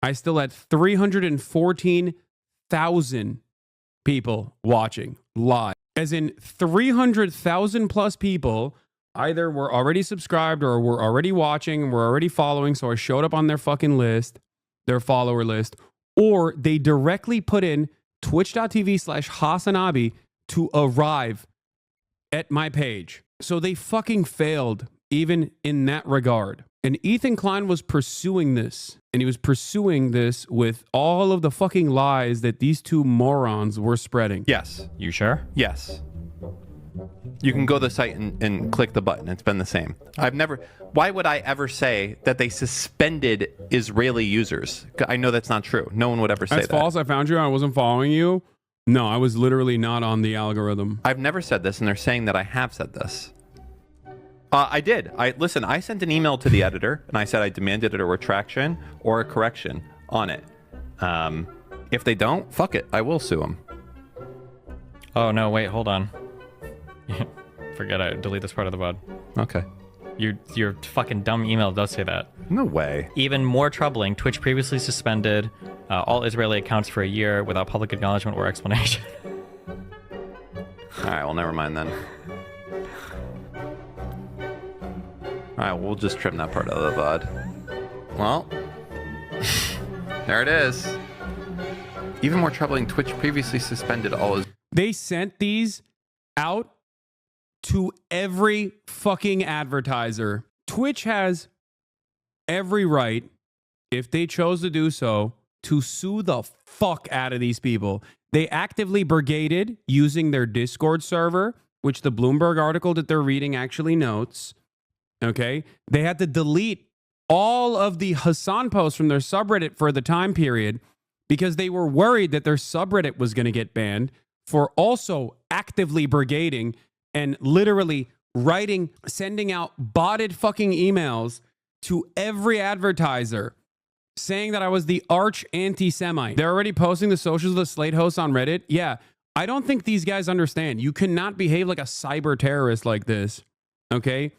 S1: I still had 314,000 people watching live. As in 300,000 plus people either were already subscribed or were already watching and were already following. So I showed up on their fucking list, their follower list, or they directly put in twitch.tv/HasanAbi to arrive at my page. So they fucking failed even in that regard. And Ethan Klein was pursuing this. And he was pursuing this with all of the fucking lies that these two morons were spreading.
S10: Yes.
S9: You sure?
S10: Yes. You can go to the site and click the button. It's been the same. Why would I ever say that they suspended Israeli users? I know that's not true. No one would ever say that.
S1: That's false. I found you. I wasn't following you. No, I was literally not on the algorithm.
S10: I've never said this, and they're saying that I have said this. I did. Listen, I sent an email to the editor, and I said I demanded a retraction or a correction on it. If they don't, fuck it. I will sue them.
S9: Oh no, wait, hold on. Forget I delete this part of the VOD.
S10: Okay.
S9: Your fucking dumb email does say that.
S10: No way.
S9: Even more troubling, Twitch previously suspended all Israeli accounts for a year without public acknowledgement or explanation.
S10: All right, well, never mind then. All right, we'll just trim that part out of the VOD. Well, there it is. Even more troubling, Twitch previously suspended all his...
S1: They sent these out to every fucking advertiser. Twitch has every right, if they chose to do so, to sue the fuck out of these people. They actively brigaded using their Discord server, which the Bloomberg article that they're reading actually notes. Okay? They had to delete all of the Hasan posts from their subreddit for the time period because they were worried that their subreddit was going to get banned for also actively brigading and literally sending out botted fucking emails to every advertiser saying that I was the arch anti-Semite. They're already posting the socials of the Slate hosts on Reddit. Yeah, I don't think these guys understand. You cannot behave like a cyber terrorist like this, okay?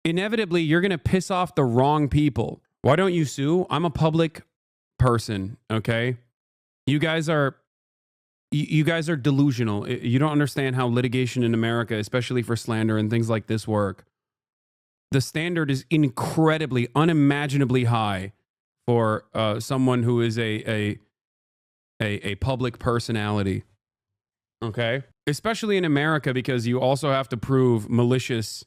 S1: Inevitably, you're going to piss off the wrong people. Why don't you sue? I'm a public person, okay? You guys are delusional. You don't understand how litigation in America, especially for slander and things like this, work. The standard is incredibly, unimaginably high for someone who is a public personality. Okay? Especially in America, because you also have to prove malicious,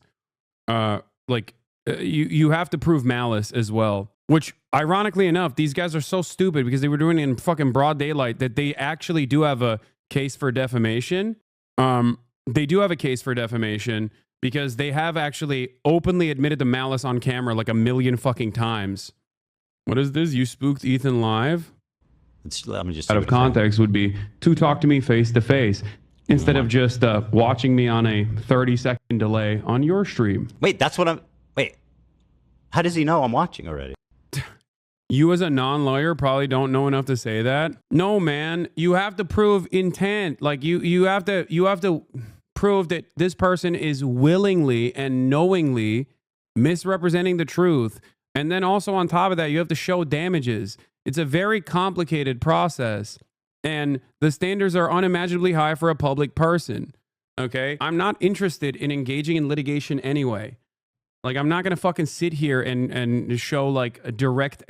S1: you have to prove malice as well. Which, ironically enough, these guys are so stupid because they were doing it in fucking broad daylight that they actually do have a case for defamation. They do have a case for defamation because they have actually openly admitted to malice on camera like 1 million fucking times. What is this? You spooked Ethan live?
S5: Let me just
S1: out of context would be to talk to me face to face instead of just watching me on a 30-second delay on your stream.
S3: Wait, that's what I'm... Wait. How does he know I'm watching already?
S1: You as a non-lawyer probably don't know enough to say that. No, man, you have to prove intent. Like you have to prove that this person is willingly and knowingly misrepresenting the truth. And then also on top of that, you have to show damages. It's a very complicated process. And the standards are unimaginably high for a public person. Okay? I'm not interested in engaging in litigation anyway. Like, I'm not going to fucking sit here and show like a direct...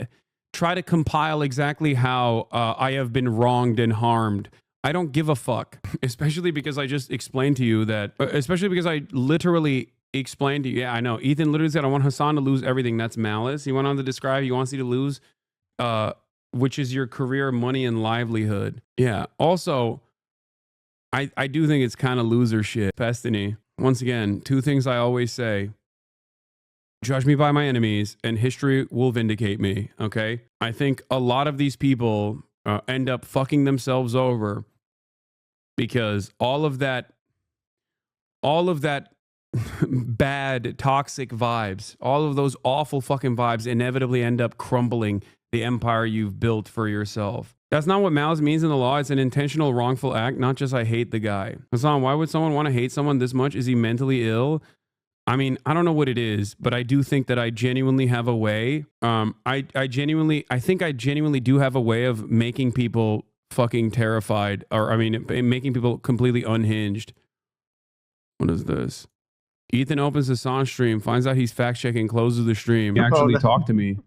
S1: Try to compile exactly how I have been wronged and harmed. I don't give a fuck, especially because I just explained to you that, especially because I literally explained to you. Yeah, I know. Ethan literally said, I want Hasan to lose everything. That's malice. He went on to describe he wants you to lose, which is your career, money, and livelihood. Yeah. Also, I do think it's kind of loser shit. Destiny. Once again, 2 things I always say. Judge me by my enemies, and history will vindicate me, okay? I think a lot of these people end up fucking themselves over because all of that bad, toxic vibes, all of those awful fucking vibes inevitably end up crumbling the empire you've built for yourself. That's not what malice means in the law. It's an intentional wrongful act, not just I hate the guy. Hasan, why would someone want to hate someone this much? Is he mentally ill? I mean, I don't know what it is, but I do think that I genuinely have a way. I think I genuinely do have a way of making people fucking terrified, or I mean, making people completely unhinged. What is this? Ethan opens the Hasan stream, finds out he's fact checking, closes the stream. He actually talked to me,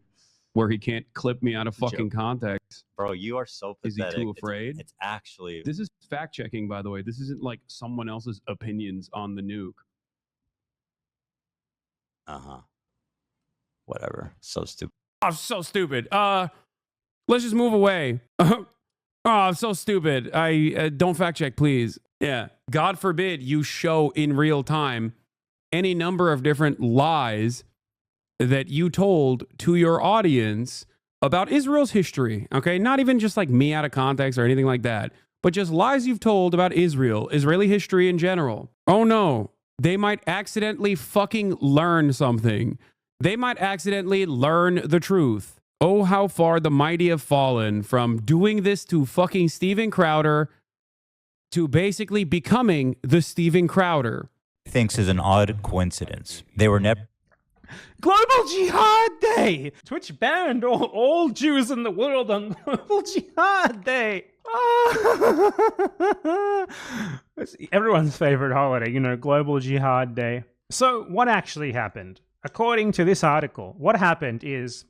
S1: where he can't clip me out of fucking context.
S3: Bro, you are so pathetic.
S1: Is he too afraid?
S3: It's actually...
S1: This is fact checking, by the way. This isn't like someone else's opinions on the nuke.
S3: Whatever. So stupid.
S1: Oh, so stupid. Let's just move away. Oh, so stupid. I don't fact check, please. Yeah. God forbid you show in real time any number of different lies that you told to your audience about Israel's history. Okay. Not even just like me out of context or anything like that, but just lies you've told about Israel, Israeli history in general. Oh no. They might accidentally fucking learn something. They might accidentally learn the truth. Oh, how far the mighty have fallen from doing this to fucking Steven Crowder to basically becoming the Steven Crowder.
S5: Thinks is an odd coincidence. They were never.
S2: Global Jihad Day! Twitch banned all Jews in the world on Global Jihad Day! It's everyone's favorite holiday, you know, Global Jihad Day. So what actually happened? According to this article, what happened is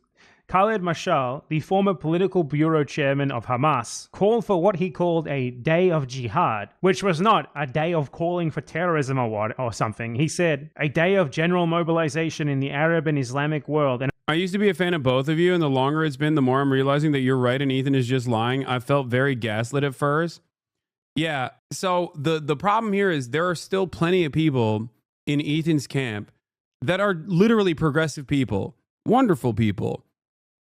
S2: Khaled Mashal, the former political bureau chairman of Hamas, called for what he called a day of jihad, which was not a day of calling for terrorism or something. He said a day of general mobilization in the Arab and Islamic world. And
S1: I used to be a fan of both of you, and the longer it's been, the more I'm realizing that you're right and Ethan is just lying. I felt very gaslit at first. Yeah, so the problem here is there are still plenty of people in Ethan's camp that are literally progressive people, wonderful people.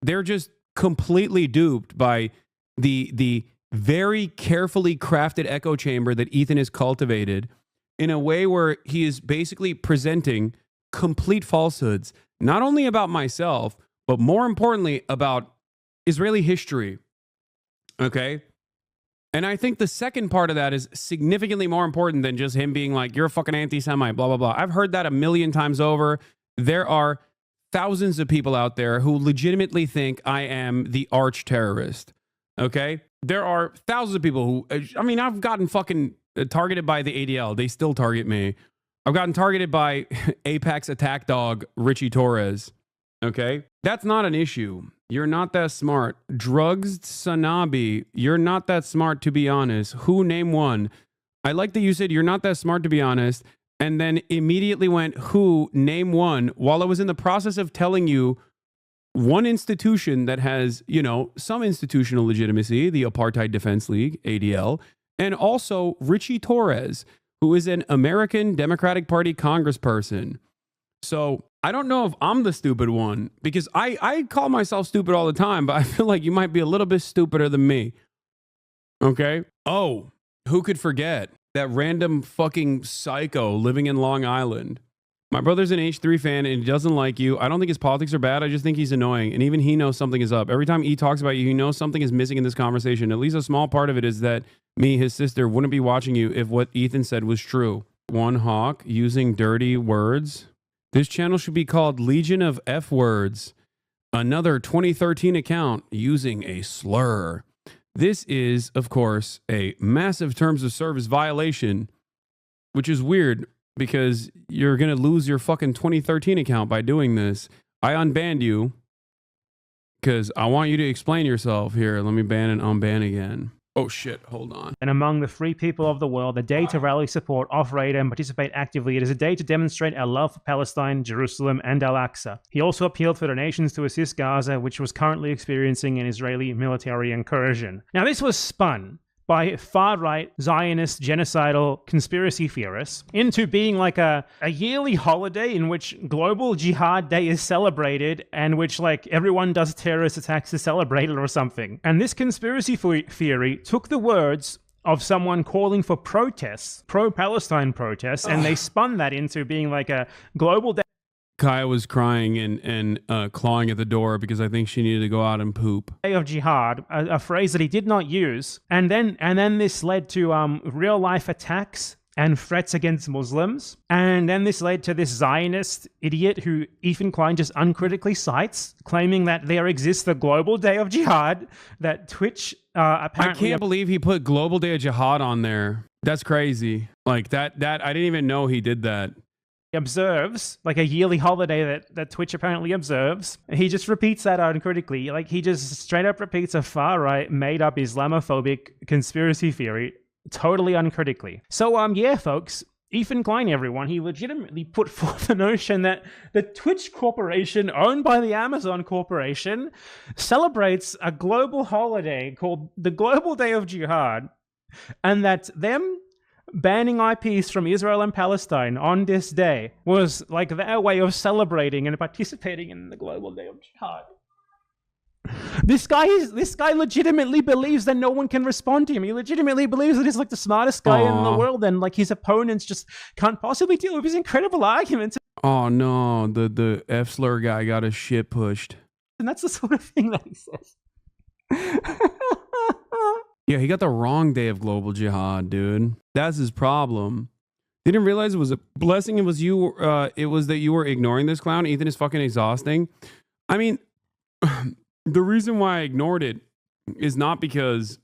S1: They're just completely duped by the very carefully crafted echo chamber that Ethan has cultivated in a way where he is basically presenting complete falsehoods, not only about myself, but more importantly about Israeli history. Okay? And I think the second part of that is significantly more important than just him being like, you're a fucking anti-Semite, blah, blah, blah. I've heard that a million times over. There are thousands of people out there who legitimately think I am the arch terrorist. Okay? There are thousands of people who, I mean, I've gotten fucking targeted by the ADL. They still target me. I've gotten targeted by Apex attack dog Richie Torres. Okay? That's not an issue. You're not that smart. Drugs HasanAbi, you're not that smart, to be honest. Who? Name one. I like that you said you're not that smart, to be honest, and then immediately went, who? Name one, while I was in the process of telling you one institution that has, you know, some institutional legitimacy, the Apartheid Defense League, ADL, and also Richie Torres, who is an American Democratic Party congressperson. So I don't know if I'm the stupid one, because I call myself stupid all the time, but I feel like you might be a little bit stupider than me. Okay? Oh, who could forget that random fucking psycho living in Long Island? My brother's an H3 fan and he doesn't like you. I don't think his politics are bad. I just think he's annoying. And even he knows something is up. Every time he talks about you, he knows something is missing in this conversation. At least a small part of it is that me, his sister, wouldn't be watching you if what Ethan said was true. One hawk using dirty words. This channel should be called Legion of F Words. Another 2013 account using a slur. This is, of course, a massive terms of service violation, which is weird because you're going to lose your fucking 2013 account by doing this. I unbanned you because I want you to explain yourself. Here, let me ban and unban again. Oh shit, hold on.
S2: And among the free people of the world, a day to rally support, off-raid, and participate actively. It is a day to demonstrate our love for Palestine, Jerusalem, and Al-Aqsa. He also appealed for donations to assist Gaza, which was currently experiencing an Israeli military incursion. Now, this was spun by far-right Zionist genocidal conspiracy theorists into being like a yearly holiday in which Global Jihad Day is celebrated and which like everyone does terrorist attacks to celebrate it or something. And this conspiracy theory took the words of someone calling for protests, pro-Palestine protests, and they spun that into being like a global day.
S1: Kaya was crying and clawing at the door because I think she needed to go out and poop.
S2: Day of jihad, a phrase that he did not use, and then this led to real life attacks and threats against Muslims, and then this led to this Zionist idiot who Ethan Klein just uncritically cites, claiming that there exists a global day of jihad that Twitch apparently.
S1: I can't believe he put Global Day of Jihad on there. That's crazy. Like that I didn't even know he did that.
S2: Observes, like a yearly holiday that Twitch apparently observes. He just repeats that uncritically. Like he just straight up repeats a far-right, made-up Islamophobic conspiracy theory totally uncritically. So, yeah, folks, Ethan Klein, everyone, he legitimately put forth the notion that the Twitch corporation, owned by the Amazon corporation, celebrates a global holiday called the Global Day of Jihad, and that them banning IPs from Israel and Palestine on this day was like their way of celebrating and participating in the Global Day of Jihad. This guy legitimately believes that no one can respond to him. He legitimately believes that he's like the smartest guy in the world, and like his opponents just can't possibly deal with his incredible arguments.
S1: Oh no, the F slur guy got his shit pushed.
S2: And that's the sort of thing that he says.
S1: Yeah, he got the wrong day of global jihad, dude. That's his problem. He didn't realize it was a blessing. It was you. It was that you were ignoring this clown. Ethan is fucking exhausting. I mean, the reason why I ignored it is not because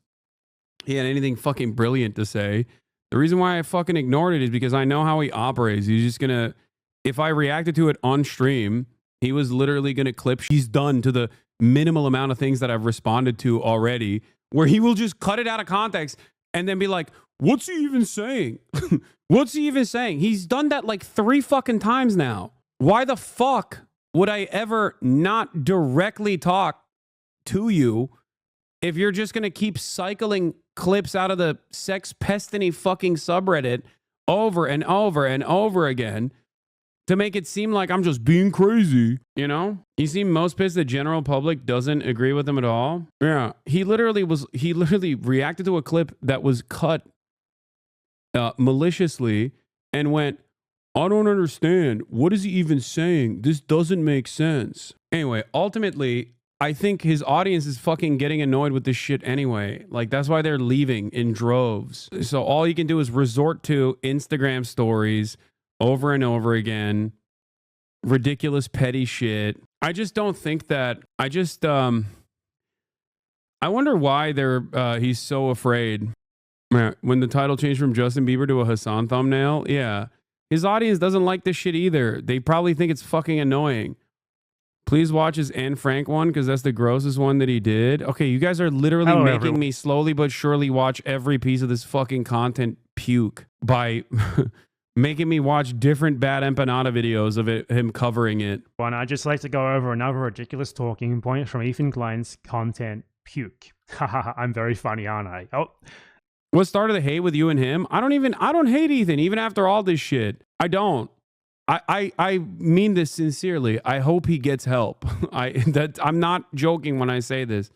S1: he had anything fucking brilliant to say. The reason why I fucking ignored it is because I know how he operates. He's just gonna, if I reacted to it on stream, he was literally gonna clip. He's done to the minimal amount of things that I've responded to already, where he will just cut it out of context and then be like, what's he even saying? What's he even saying? He's done that like 3 fucking times now. Why the fuck would I ever not directly talk to you if you're just going to keep cycling clips out of the Sex Pestiny fucking subreddit over and over and over again to make it seem like I'm just being crazy, you know? You seem most pissed the general public doesn't agree with him at all. Yeah, he literally reacted to a clip that was cut maliciously and went, I don't understand. What is he even saying? This doesn't make sense. Anyway, ultimately, I think his audience is fucking getting annoyed with this shit anyway. Like, that's why they're leaving in droves. So all you can do is resort to Instagram stories over and over again. Ridiculous, petty shit. I just don't think that... I wonder why he's so afraid. When the title changed from Justin Bieber to a Hasan thumbnail, yeah. His audience doesn't like this shit either. They probably think it's fucking annoying. Please watch his Anne Frank one, because that's the grossest one that he did. Okay, you guys are literally making me slowly but surely watch every piece of this fucking content puke by making me watch different BadEmpanada videos of him covering it.
S2: One, I'd just like to go over another ridiculous talking point from Ethan Klein's content puke. Haha, I'm very funny, aren't I? Oh.
S1: What started the hate with you and him? I don't hate Ethan, even after all this shit. I don't. I mean this sincerely. I hope he gets help. I'm not joking when I say this.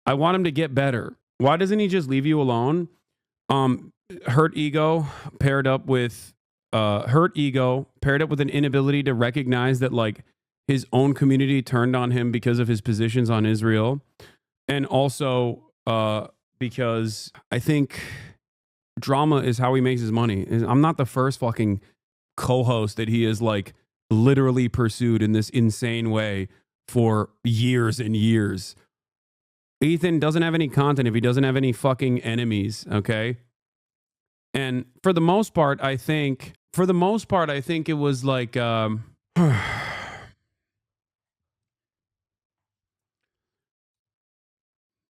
S1: I want him to get better. Why doesn't he just leave you alone? Hurt ego paired up with an inability to recognize that like his own community turned on him because of his positions on Israel, and also because I think drama is how he makes his money. I'm not the first fucking co-host that he has like literally pursued in this insane way for years and years. Ethan doesn't have any content if he doesn't have any fucking enemies, okay? And for the most part, I think it was like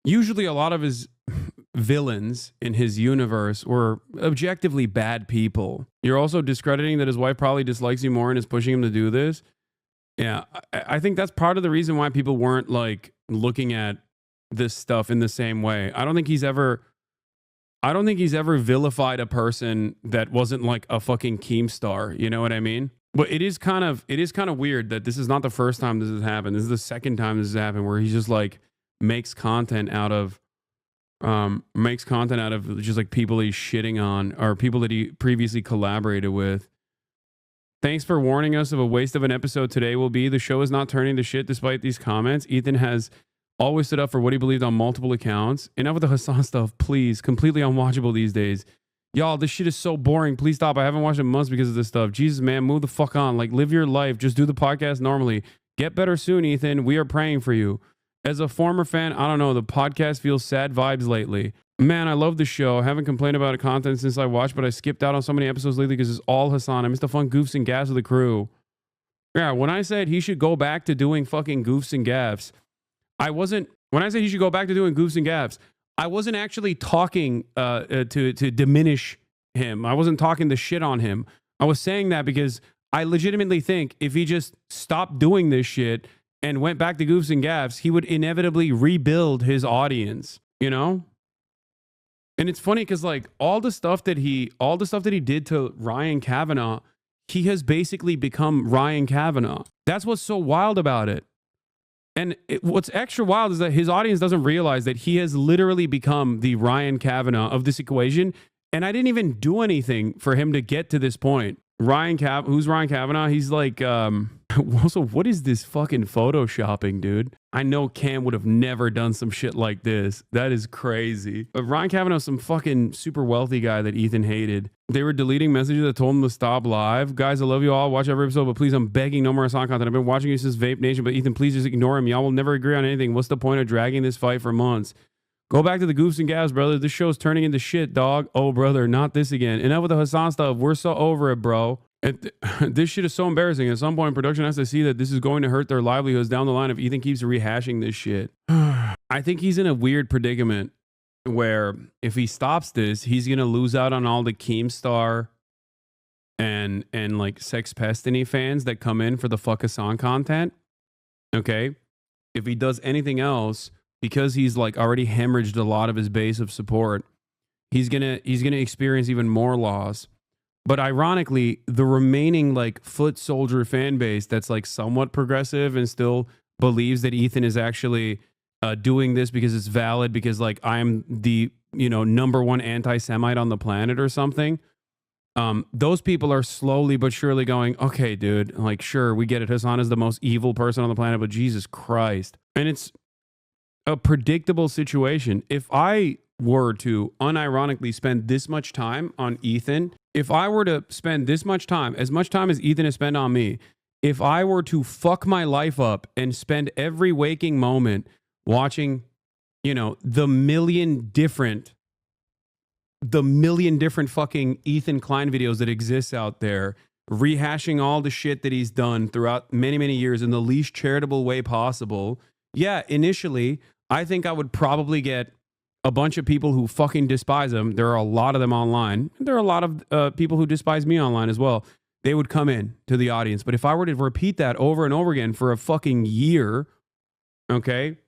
S1: usually a lot of his villains in his universe were objectively bad people. You're also discrediting that his wife probably dislikes you more and is pushing him to do this. Yeah, I think that's part of the reason why people weren't like looking at this stuff in the same way. I don't think he's ever vilified a person that wasn't like a fucking Keemstar. You know what I mean? But it is kind of weird that this is not the first time this has happened. This is the second time this has happened where he's just like makes content out of just like people he's shitting on or people that he previously collaborated with. Thanks for warning us of a waste of an episode today will be. The show is not turning to shit despite these comments. Ethan has always stood up for what he believed on multiple accounts. Enough with the Hasan stuff, please. Completely unwatchable these days. Y'all, this shit is so boring. Please stop. I haven't watched in months because of this stuff. Jesus, man, move the fuck on. Like, live your life. Just do the podcast normally. Get better soon, Ethan. We are praying for you. As a former fan, I don't know, the podcast feels sad vibes lately. Man, I love the show. I haven't complained about the content since I watched, but I skipped out on so many episodes lately because it's all Hasan. I missed the fun goofs and gaffs of the crew. Yeah, when I said he should go back to doing fucking goofs and gaffs, when I said he should go back to doing goofs and gaffs, I wasn't actually talking to diminish him. I wasn't talking to shit on him. I was saying that because I legitimately think if he just stopped doing this shit and went back to goofs and gaffs, he would inevitably rebuild his audience, you know? And it's funny because like all the stuff that he did to Ryan Kavanaugh, he has basically become Ryan Kavanaugh. That's what's so wild about it. And what's extra wild is that his audience doesn't realize that he has literally become the Ryan Kavanaugh of this equation. And I didn't even do anything for him to get to this point. Who's Ryan Kavanaugh? He's like, Also, what is this fucking photoshopping, dude? I know Cam would have never done some shit like this. That is crazy. But Ryan Kavanaugh's some fucking super wealthy guy that Ethan hated. They were deleting messages that told him to stop live. Guys, I love you all. Watch every episode, but please, I'm begging no more Hasan content. I've been watching you since Vape Nation, but Ethan, please just ignore him. Y'all will never agree on anything. What's the point of dragging this fight for months? Go back to the goofs and gabs, brother. This show's turning into shit, dog. Oh, brother, not this again. Enough with the Hasan stuff. We're so over it, bro. This shit is so embarrassing. At some point, production has to see that this is going to hurt their livelihoods down the line if Ethan keeps rehashing this shit. I think he's in a weird predicament where if he stops this, he's going to lose out on all the Keemstar and like Sex Pestiny fans that come in for the fuck Hasan content. Okay? If he does anything else, because he's like already hemorrhaged a lot of his base of support, he's gonna experience even more loss. But ironically, the remaining like foot soldier fan base that's like somewhat progressive and still believes that Ethan is actually doing this because it's valid, because like I'm the number one anti-Semite on the planet or something. Those people are slowly but surely going, okay, dude, like sure, we get it. Hasan is the most evil person on the planet, but Jesus Christ. And it's a predictable situation. If I were to unironically spend this much time on Ethan, if I were to spend this much time, as much time as Ethan has spent on me, if I were to fuck my life up and spend every waking moment watching, the million different fucking Ethan Klein videos that exist out there, rehashing all the shit that he's done throughout many, many years in the least charitable way possible. Yeah, initially, I think I would probably get a bunch of people who fucking despise him. There are a lot of them online. There are a lot of people who despise me online as well. They would come in to the audience. But if I were to repeat that over and over again for a fucking year, okay?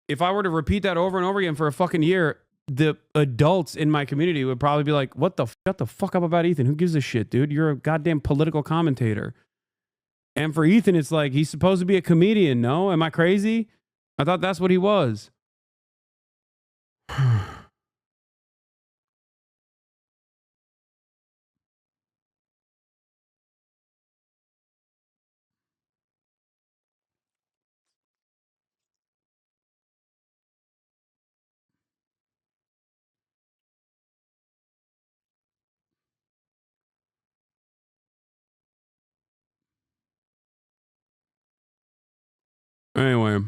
S1: If I were to repeat that over and over again for a fucking year, the adults in my community would probably be like, shut the fuck up about Ethan. Who gives a shit, dude? You're a goddamn political commentator. And for Ethan, it's like, he's supposed to be a comedian, no? Am I crazy? I thought that's what he was. Anyway.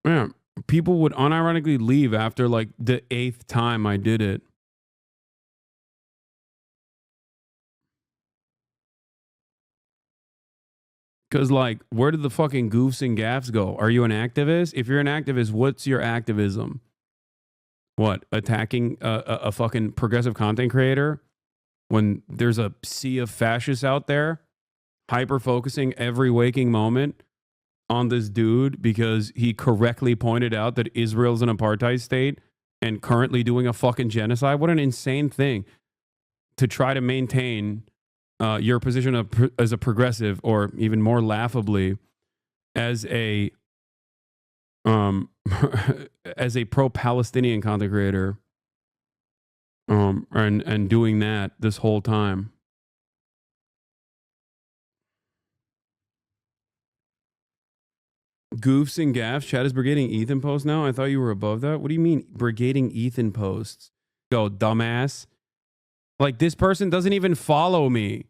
S1: Yeah, people would unironically leave after like the 8th time I did it. Because like, where did the fucking goofs and gaffs go? Are you an activist? If you're an activist, what's your activism? What, attacking a fucking progressive content creator when there's a sea of fascists out there hyper-focusing every waking moment on this dude because he correctly pointed out that Israel's an apartheid state and currently doing a fucking genocide? What an insane thing to try to maintain your position as a progressive, or even more laughably, as a as a pro-Palestinian content creator, and doing that this whole time. Goofs and gaffs. Chat is brigading Ethan posts now. I thought you were above that. What do you mean brigading Ethan posts? Go, dumbass. Like, this person doesn't even follow me.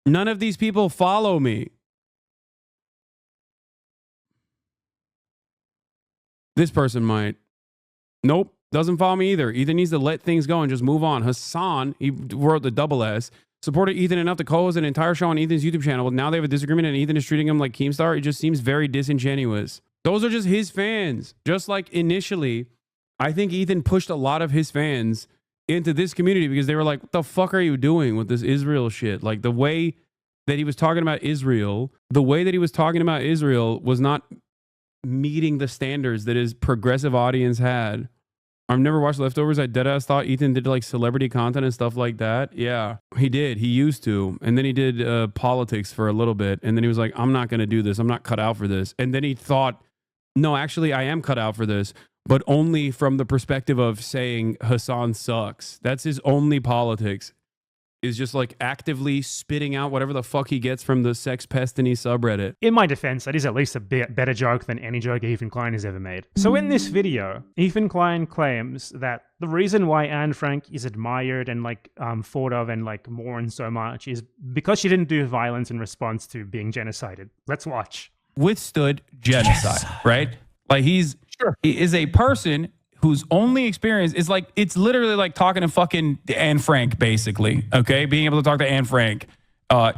S1: None of these people follow me. This person might. Nope. Doesn't follow me either. Ethan needs to let things go and just move on. Hasan, he wrote the double S, supported Ethan enough to co-host an entire show on Ethan's YouTube channel. But now they have a disagreement and Ethan is treating him like Keemstar. It just seems very disingenuous. Those are just his fans. Just like initially, I think Ethan pushed a lot of his fans into this community because they were like, what the fuck are you doing with this Israel shit? Like, the way that he was talking about Israel, was not meeting the standards that his progressive audience had. I've never watched Leftovers. I deadass thought Ethan did like celebrity content and stuff like that. Yeah, he did. He used to. And then he did politics for a little bit. And then he was like, I'm not going to do this. I'm not cut out for this. And then he thought, no, actually, I am cut out for this, but only from the perspective of saying Hasan sucks. That's his only politics. is just like actively spitting out whatever the fuck he gets from the Sex Pestiny subreddit.
S2: In my defense, that is at least a bit better joke than any joke Ethan Klein has ever made. So in this video, Ethan Klein claims that the reason why Anne Frank is admired and like thought of and like mourned so much is because she didn't do violence in response to being genocided. Let's watch.
S11: Withstood genocide, right? Like he is a person whose only experience is like, it's literally like talking to fucking Anne Frank, basically, okay? Being able to talk to Anne Frank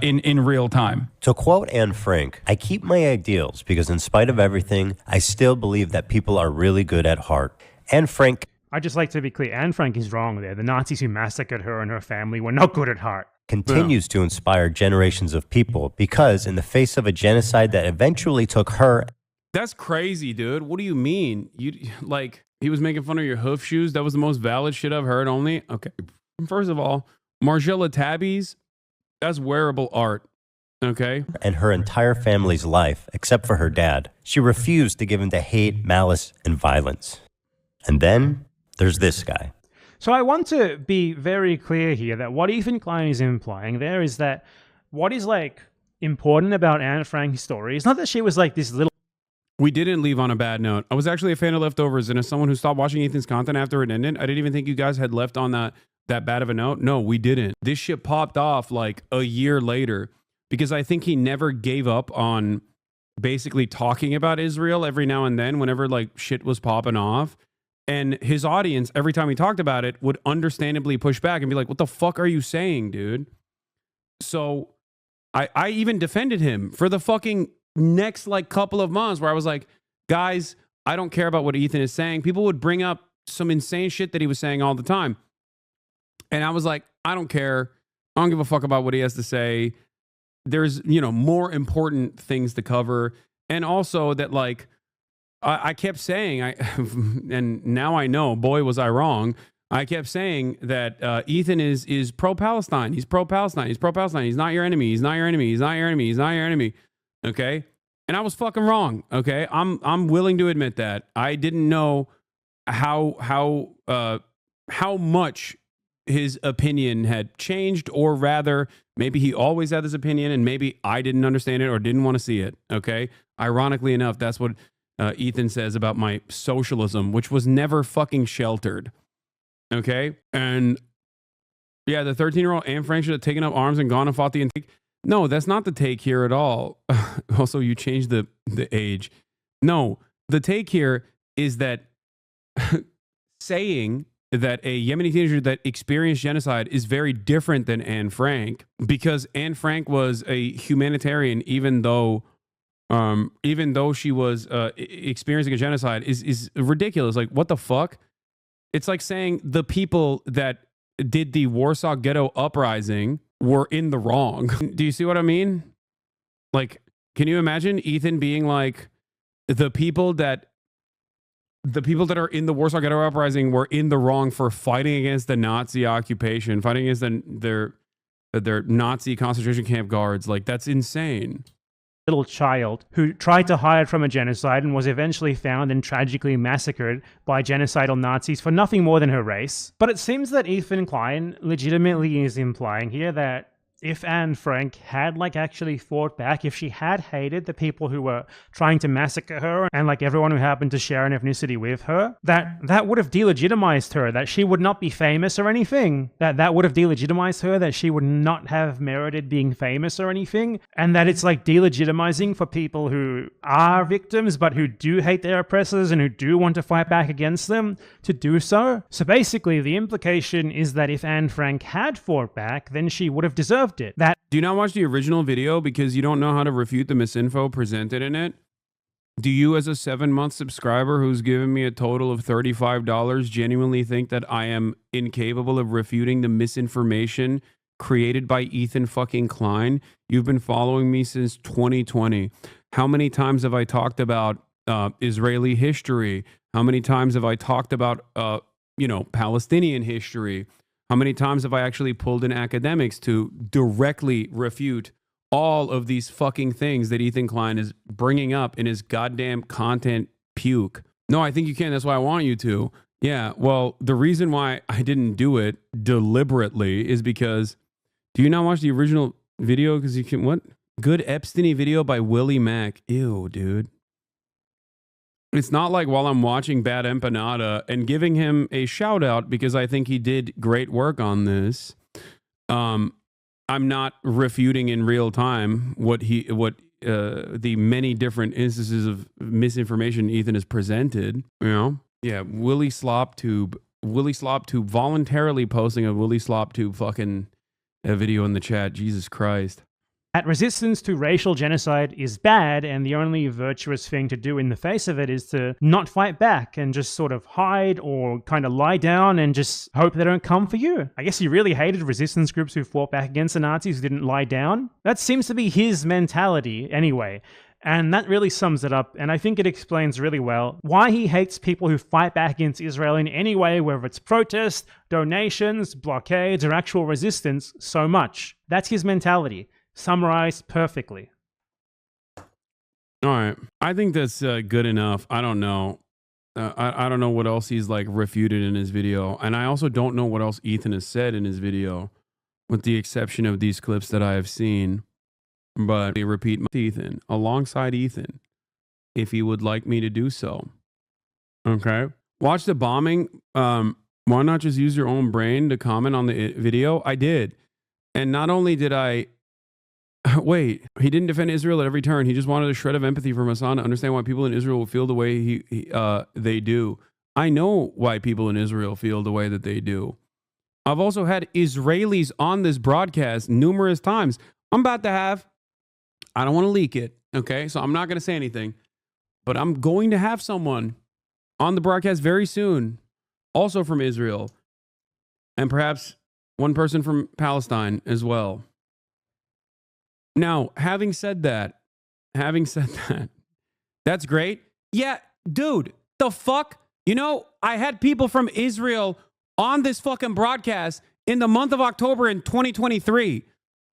S11: in real time.
S8: To quote Anne Frank, I keep my ideals because in spite of everything, I still believe that people are really good at heart. Anne Frank...
S2: I'd just like to be clear, Anne Frank is wrong there. The Nazis who massacred her and her family were not good at heart.
S8: Continues to inspire generations of people because in the face of a genocide that eventually took her...
S1: That's crazy, dude. What do you mean? You like... He was making fun of your hoof shoes. That was the most valid shit I've heard only. Okay. First of all, Margiela tabbies, that's wearable art. Okay.
S8: And her entire family's life, except for her dad. She refused to give in to hate, malice, and violence. And then there's this guy.
S2: So I want to be very clear here that what Ethan Klein is implying there is that what is like important about Anne Frank's story is not that she was like this little...
S1: We didn't leave on a bad note. I was actually a fan of Leftovers, and as someone who stopped watching Ethan's content after it ended, I didn't even think you guys had left on that bad of a note. No, we didn't. This shit popped off like a year later because I think he never gave up on basically talking about Israel every now and then whenever like shit was popping off. And his audience, every time he talked about it, would understandably push back and be like, what the fuck are you saying, dude? So I even defended him for the fucking next like couple of months where I was like, guys, I don't care about what Ethan is saying. People would bring up some insane shit that he was saying all the time. And I was like, I don't care. I don't give a fuck about what he has to say. There's, you know, more important things to cover. And also that like, I kept saying, and now I know, boy, was I wrong. I kept saying that Ethan is pro-Palestine. He's pro-Palestine. He's pro-Palestine. He's not your enemy. He's not your enemy. He's not your enemy. He's not your enemy. Okay. And I was fucking wrong. Okay. I'm willing to admit that. I didn't know how much his opinion had changed, or rather, maybe he always had this opinion and maybe I didn't understand it or didn't want to see it. Okay. Ironically enough, that's what Ethan says about my socialism, which was never fucking sheltered. Okay. And yeah, the 13-year-old Anne Frank should have taken up arms and gone and fought the intake. No, that's not the take here at all. Also, you changed the age. No, the take here is that saying that a Yemeni teenager that experienced genocide is very different than Anne Frank, because Anne Frank was a humanitarian, even though she was experiencing a genocide, is ridiculous. Like, what the fuck? It's like saying the people that did the Warsaw Ghetto Uprising were in the wrong. Do you see what I mean? Like, can you imagine Ethan being like, the people that are in the Warsaw Ghetto Uprising were in the wrong for fighting against the Nazi occupation, fighting against their Nazi concentration camp guards? Like, that's insane.
S2: Little child who tried to hide from a genocide and was eventually found and tragically massacred by genocidal Nazis for nothing more than her race. But it seems that Ethan Klein legitimately is implying here that if Anne Frank had like actually fought back, if she had hated the people who were trying to massacre her and like everyone who happened to share an ethnicity with her, that would have delegitimized her, that she would not be famous or anything, that would have delegitimized her, that she would not have merited being famous or anything, and that it's like delegitimizing for people who are victims but who do hate their oppressors and who do want to fight back against them to do so. So basically the implication is that if Anne Frank had fought back, then she would have deserved it.
S1: Do you not watch the original video because you don't know how to refute the misinfo presented in it? Do you, as a 7-month subscriber who's given me a total of $35, genuinely think that I am incapable of refuting the misinformation created by Ethan fucking Klein? You've been following me since 2020. How many times have I talked about Israeli history? How many times have I talked about Palestinian history? How many times have I actually pulled in academics to directly refute all of these fucking things that Ethan Klein is bringing up in his goddamn content puke? No, I think you can. That's why I want you to. Yeah, well, the reason why I didn't do it deliberately is because Do you not watch the original video? Because you can, what? Good Epstein video by Willie Mack. Ew, dude. It's not like while I'm watching BadEmpanada and giving him a shout out because I think he did great work on this. I'm not refuting in real time what the many different instances of misinformation Ethan has presented. You know, yeah, Willie Sloptube voluntarily posting a Willie Sloptube fucking video in the chat. Jesus Christ.
S2: That resistance to racial genocide is bad, and the only virtuous thing to do in the face of it is to not fight back and just sort of hide or kind of lie down and just hope they don't come for you. I guess he really hated resistance groups who fought back against the Nazis who didn't lie down. That seems to be his mentality anyway. And that really sums it up, and I think it explains really well why he hates people who fight back against Israel in any way, whether it's protest, donations, blockades, or actual resistance, so much. That's his mentality. Summarized perfectly.
S1: All right. I think that's good enough. I don't know. I don't know what else he's like refuted in his video. And I also don't know what else Ethan has said in his video, with the exception of these clips that I have seen. But they repeat Ethan alongside Ethan, if he would like me to do so. Okay. Watch the bombing. Why not just use your own brain to comment on the video? I did. And not only did I wait, he didn't defend Israel at every turn. He just wanted a shred of empathy from Hasan to understand why people in Israel will feel the way they do. I know why people in Israel feel the way that they do. I've also had Israelis on this broadcast numerous times. I don't want to leak it, okay? So I'm not going to say anything, but I'm going to have someone on the broadcast very soon, also from Israel, and perhaps one person from Palestine as well. Now, having said that, that's great. Yeah, dude, the fuck? You know, I had people from Israel on this fucking broadcast in the month of October in 2023.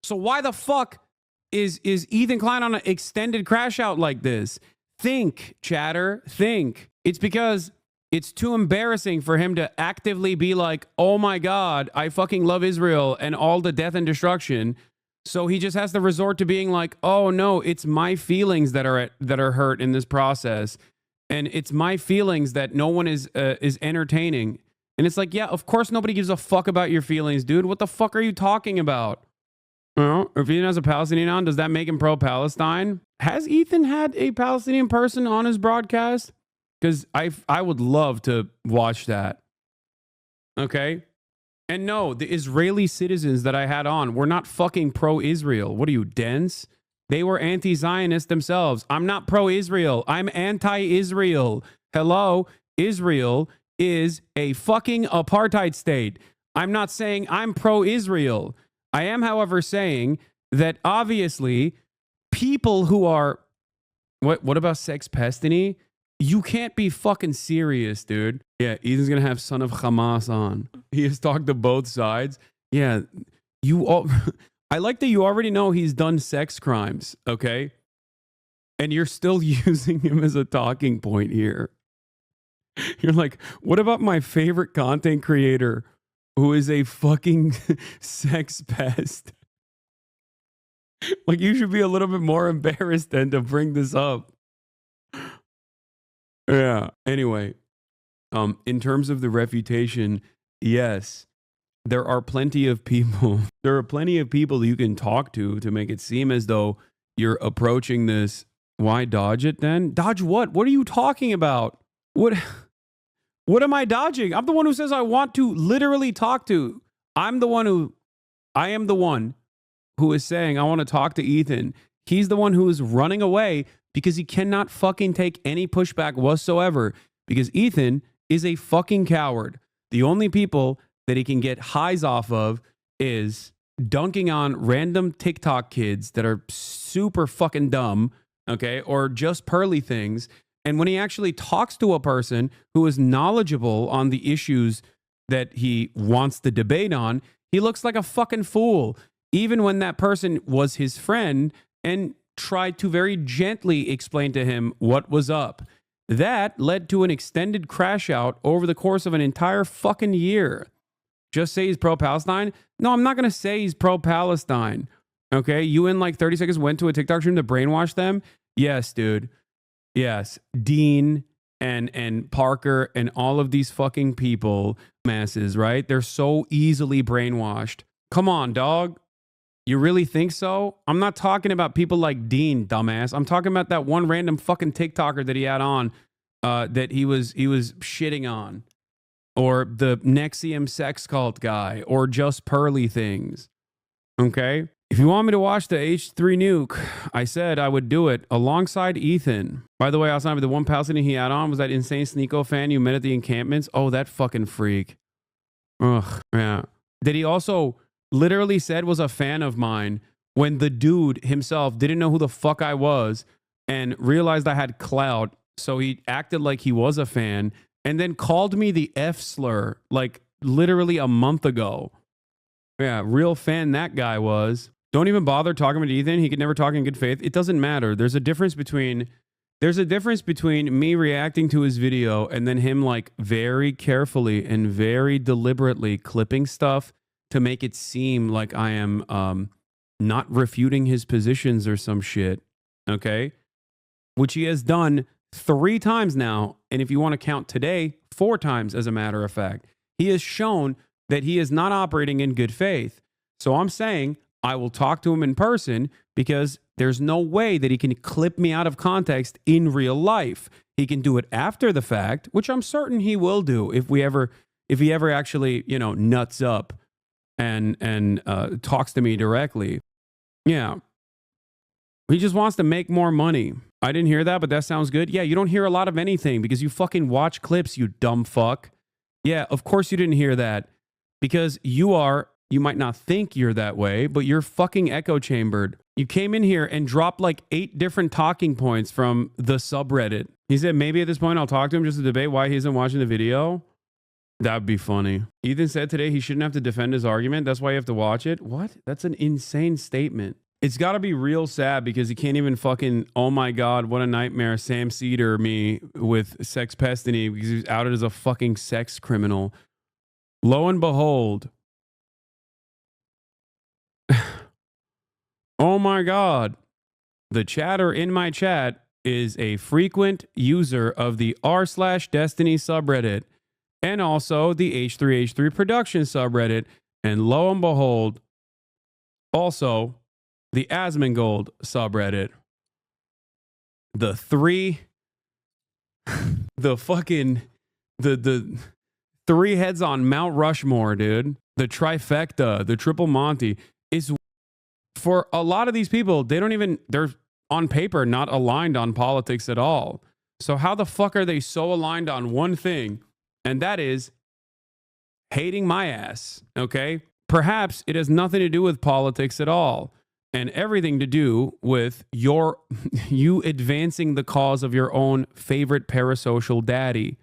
S1: So why the fuck is Ethan Klein on an extended crash out like this? Think, chatter, think. It's because it's too embarrassing for him to actively be like, oh my God, I fucking love Israel and all the death and destruction. So he just has to resort to being like, oh no, it's my feelings that are hurt in this process. And it's my feelings that no one is entertaining. And it's like, yeah, of course nobody gives a fuck about your feelings, dude. What the fuck are you talking about? If Ethan has a Palestinian on, does that make him pro-Palestine? Has Ethan had a Palestinian person on his broadcast? Because I would love to watch that. Okay? And no, the Israeli citizens that I had on were not fucking pro-Israel. What are you, dense? They were anti-Zionist themselves. I'm not pro-Israel. I'm anti-Israel. Hello? Israel is a fucking apartheid state. I'm not saying I'm pro-Israel. I am, however, saying that obviously people who are... What about sex pestiny? You can't be fucking serious, dude. Yeah, Ethan's going to have son of Hamas on. He has talked to both sides. Yeah, you all... I like that you already know he's done sex crimes, okay? And you're still using him as a talking point here. You're like, what about my favorite content creator who is a fucking sex pest? Like, you should be a little bit more embarrassed than to bring this up. Yeah. Anyway, in terms of the refutation, yes, there are plenty of people. There are plenty of people you can talk to make it seem as though you're approaching this. Why dodge it then? Dodge what? What are you talking about? What am I dodging? I'm the one who says I want to literally talk to. I am the one who is saying I want to talk to Ethan. He's the one who is running away because he cannot fucking take any pushback whatsoever, because Ethan is a fucking coward. The only people that he can get highs off of is dunking on random TikTok kids that are super fucking dumb, okay, or just pearly things. And when he actually talks to a person who is knowledgeable on the issues that he wants to debate on, he looks like a fucking fool, even when that person was his friend and tried to very gently explain to him what was up. That led to an extended crash out over the course of an entire fucking year. Just say he's pro-Palestine? No, I'm not going to say he's pro-Palestine. Okay? You in like 30 seconds went to a TikTok stream to brainwash them? Yes, dude. Yes. Dean and Parker and all of these fucking people, masses, right? They're so easily brainwashed. Come on, dog. You really think so? I'm not talking about people like Dean, dumbass. I'm talking about that one random fucking TikToker that he had on that he was shitting on. Or the Nexium sex cult guy. Or just Pearly Things. Okay? If you want me to watch the H3 Nuke, I said I would do it alongside Ethan. By the way, HasanAbi, the one Palestinian he had on was that insane Sneeko fan you met at the encampments. Oh, that fucking freak. Ugh, yeah. That he also literally said was a fan of mine when the dude himself didn't know who the fuck I was and realized I had clout. So he acted like he was a fan and then called me the F slur like literally a month ago. Yeah, real fan that guy was. Don't even bother talking to Ethan. He could never talk in good faith. It doesn't matter. There's a difference between me reacting to his video and then him like very carefully and very deliberately clipping stuff to make it seem like I am not refuting his positions or some shit. Okay? Which he has done 3 times now. And if you want to count today, 4 times as a matter of fact. He has shown that he is not operating in good faith. So I'm saying I will talk to him in person because there's no way that he can clip me out of context in real life. He can do it after the fact, which I'm certain he will do if he ever actually, nuts up and talks to me directly. Yeah. He just wants to make more money. I didn't hear that, but that sounds good. Yeah, you don't hear a lot of anything because you fucking watch clips, you dumb fuck. Yeah, of course you didn't hear that because you might not think you're that way, but you're fucking echo chambered. You came in here and dropped like 8 different talking points from the subreddit. He said, maybe at this point I'll talk to him just to debate why he isn't watching the video. That would be funny. Ethan said today he shouldn't have to defend his argument. That's why you have to watch it. What? That's an insane statement. It's got to be real sad because he can't even fucking, oh my God, what a nightmare, Sam Cedar me with sex pestiny because he was outed as a fucking sex criminal. Lo and behold, oh my God, the chatter in my chat is a frequent user of the r/Destiny subreddit and also the H3H3 production subreddit. And lo and behold, also the Asmongold subreddit. The 3 heads on Mount Rushmore, dude. The trifecta, the triple Monty is for a lot of these people, they're on paper not aligned on politics at all. So how the fuck are they so aligned on one thing? And that is hating my ass, okay? Perhaps it has nothing to do with politics at all and everything to do with you advancing the cause of your own favorite parasocial daddy.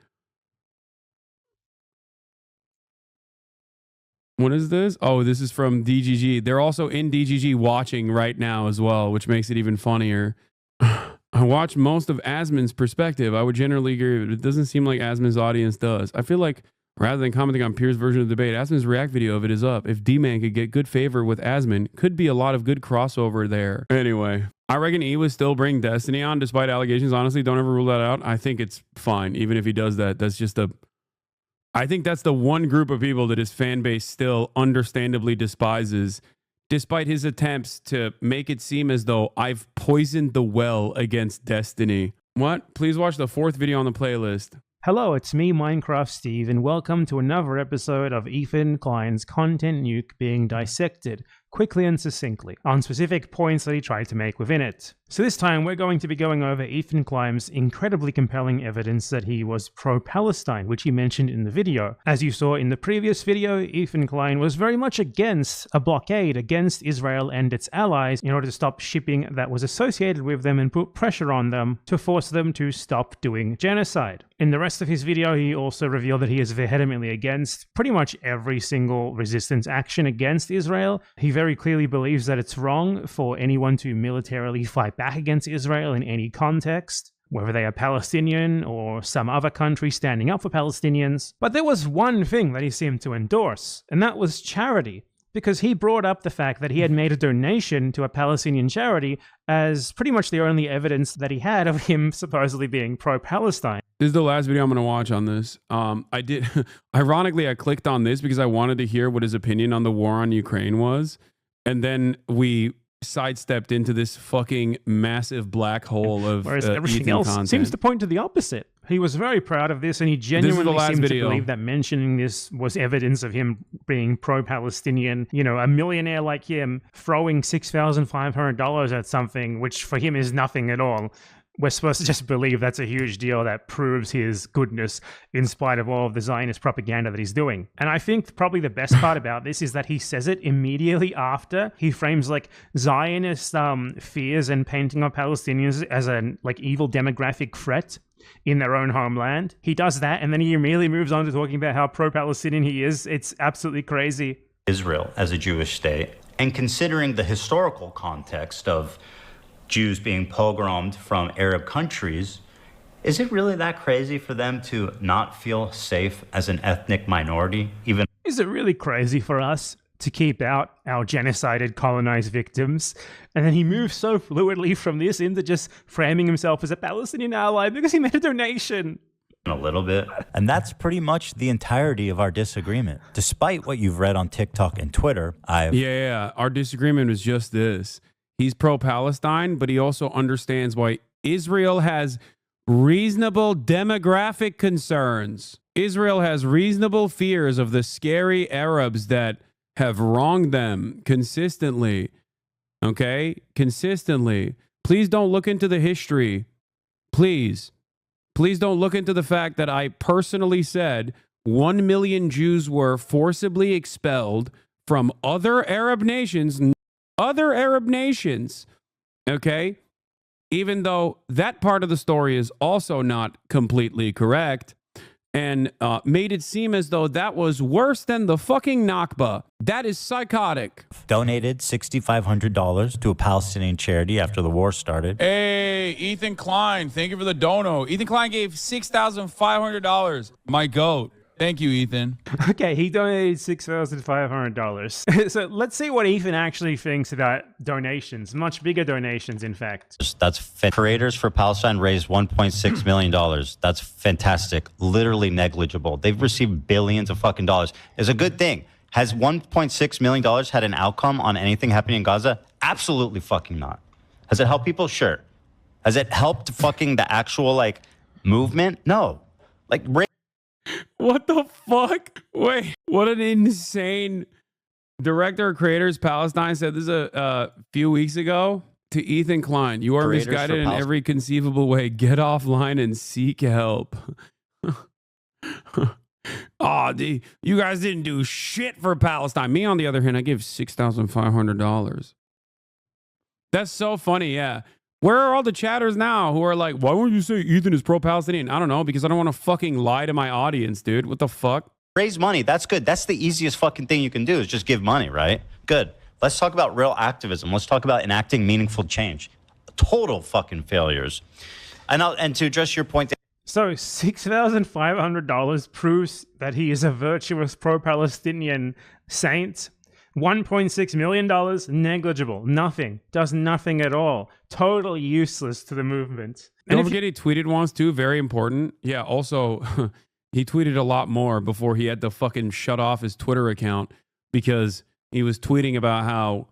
S1: What is this? Oh, this is from DGG. They're also in DGG watching right now as well, which makes it even funnier. I watched most of Asmon's perspective. I would generally agree, but it doesn't seem like Asmon's audience does. I feel like rather than commenting on Pierre's version of the debate, Asmon's react video of it is up. If D-Man could get good favor with Asmon, could be a lot of good crossover there. Anyway, I reckon E would still bring Destiny on despite allegations. Honestly, don't ever rule that out. I think it's fine. Even if he does that, I think that's the one group of people that his fan base still understandably despises, despite his attempts to make it seem as though I've poisoned the well against Destiny. What? Please watch the 4th video on the playlist.
S2: Hello, it's me, Minecraft Steve, and welcome to another episode of Ethan Klein's Content Nuke being dissected, quickly and succinctly, on specific points that he tried to make within it. So this time we're going to be going over Ethan Klein's incredibly compelling evidence that he was pro-Palestine, which he mentioned in the video. As you saw in the previous video, Ethan Klein was very much against a blockade against Israel and its allies in order to stop shipping that was associated with them and put pressure on them to force them to stop doing genocide. In the rest of his video, he also revealed that he is vehemently against pretty much every single resistance action against Israel. He very clearly believes that it's wrong for anyone to militarily fight back against Israel in any context. whether they are Palestinian or some other country standing up for Palestinians. But there was one thing that he seemed to endorse, and that was charity, because he brought up the fact that he had made a donation to a Palestinian charity as pretty much the only evidence that he had of him supposedly being pro-Palestine.
S1: This is the last video I'm going to watch on this. Ironically, I clicked on this because I wanted to hear what his opinion on the war on Ukraine was. And then we sidestepped into this fucking massive black hole of
S2: Whereas everything
S1: Ethan
S2: else
S1: content.
S2: seems to point to the opposite. He was very proud of this, and he genuinely seemed to believe that mentioning this was evidence of him being pro-Palestinian. You know, a millionaire like him throwing $6,500 at something, which for him is nothing at all. We're supposed to just believe that's a huge deal that proves his goodness in spite of all of the Zionist propaganda that he's doing. And I think probably the best part about this is that he says it immediately after he frames like Zionist fears and painting of Palestinians as a like evil demographic threat in their own homeland. He does that, and then he immediately moves on to talking about how pro-Palestinian he is. It's absolutely crazy.
S3: Israel as a Jewish state, and considering the historical context of Jews being pogromed from Arab countries, is it really that crazy for them to not feel safe as an ethnic minority?
S2: Is it really crazy for us to keep out our genocided colonized victims? And then he moves so fluidly from this into just framing himself as a Palestinian ally because he made a donation.
S3: A little bit.
S5: And that's pretty much the entirety of our disagreement. Despite what you've read on TikTok and Twitter,
S1: our disagreement was just this. He's pro-Palestine, but he also understands why Israel has reasonable demographic concerns. Israel has reasonable fears of the scary Arabs that have wronged them consistently. Okay? Consistently. Please don't look into the history. Please. Please don't look into the fact that I personally said 1 million Jews were forcibly expelled from other Arab nations, okay? Even though that part of the story is also not completely correct, and made it seem as though that was worse than the fucking Nakba. That is psychotic.
S5: Donated $6,500 to a Palestinian charity after the war started.
S11: Hey, Ethan Klein, thank you for the dono. Ethan Klein gave $6,500. My goat. Thank you, Ethan.
S2: Okay, he donated $6,500. So let's see what Ethan actually thinks about donations. Much bigger donations, in fact.
S3: Creators for Palestine raised $1.6 million. That's fantastic. Literally negligible. They've received billions of fucking dollars. It's a good thing. Has $1.6 million had an outcome on anything happening in Gaza? Absolutely fucking not. Has it helped people? Sure. Has it helped fucking the actual, like, movement? No. Like,
S1: what the fuck? Wait, what an insane director of creators Palestine said this a few weeks ago to Ethan Klein. You are misguided in every conceivable way. Get offline and seek help. You guys didn't do shit for Palestine. Me, on the other hand, I give $6,500. That's so funny, yeah. Where are all the chatters now who are like, why won't you say Ethan is pro-Palestinian? I don't know, because I don't want to fucking lie to my audience, dude. What the fuck?
S3: Raise money. That's good. That's the easiest fucking thing you can do is just give money, right? Good. Let's talk about real activism. Let's talk about enacting meaningful change. Total fucking failures. And to address your point.
S2: So $6,500 proves that he is a virtuous pro-Palestinian saint. $1.6 million, negligible, nothing, does nothing at all, totally useless to the movement.
S1: Don't forget he tweeted once too, very important. Yeah, also, he tweeted a lot more before he had to fucking shut off his Twitter account because he was tweeting about how,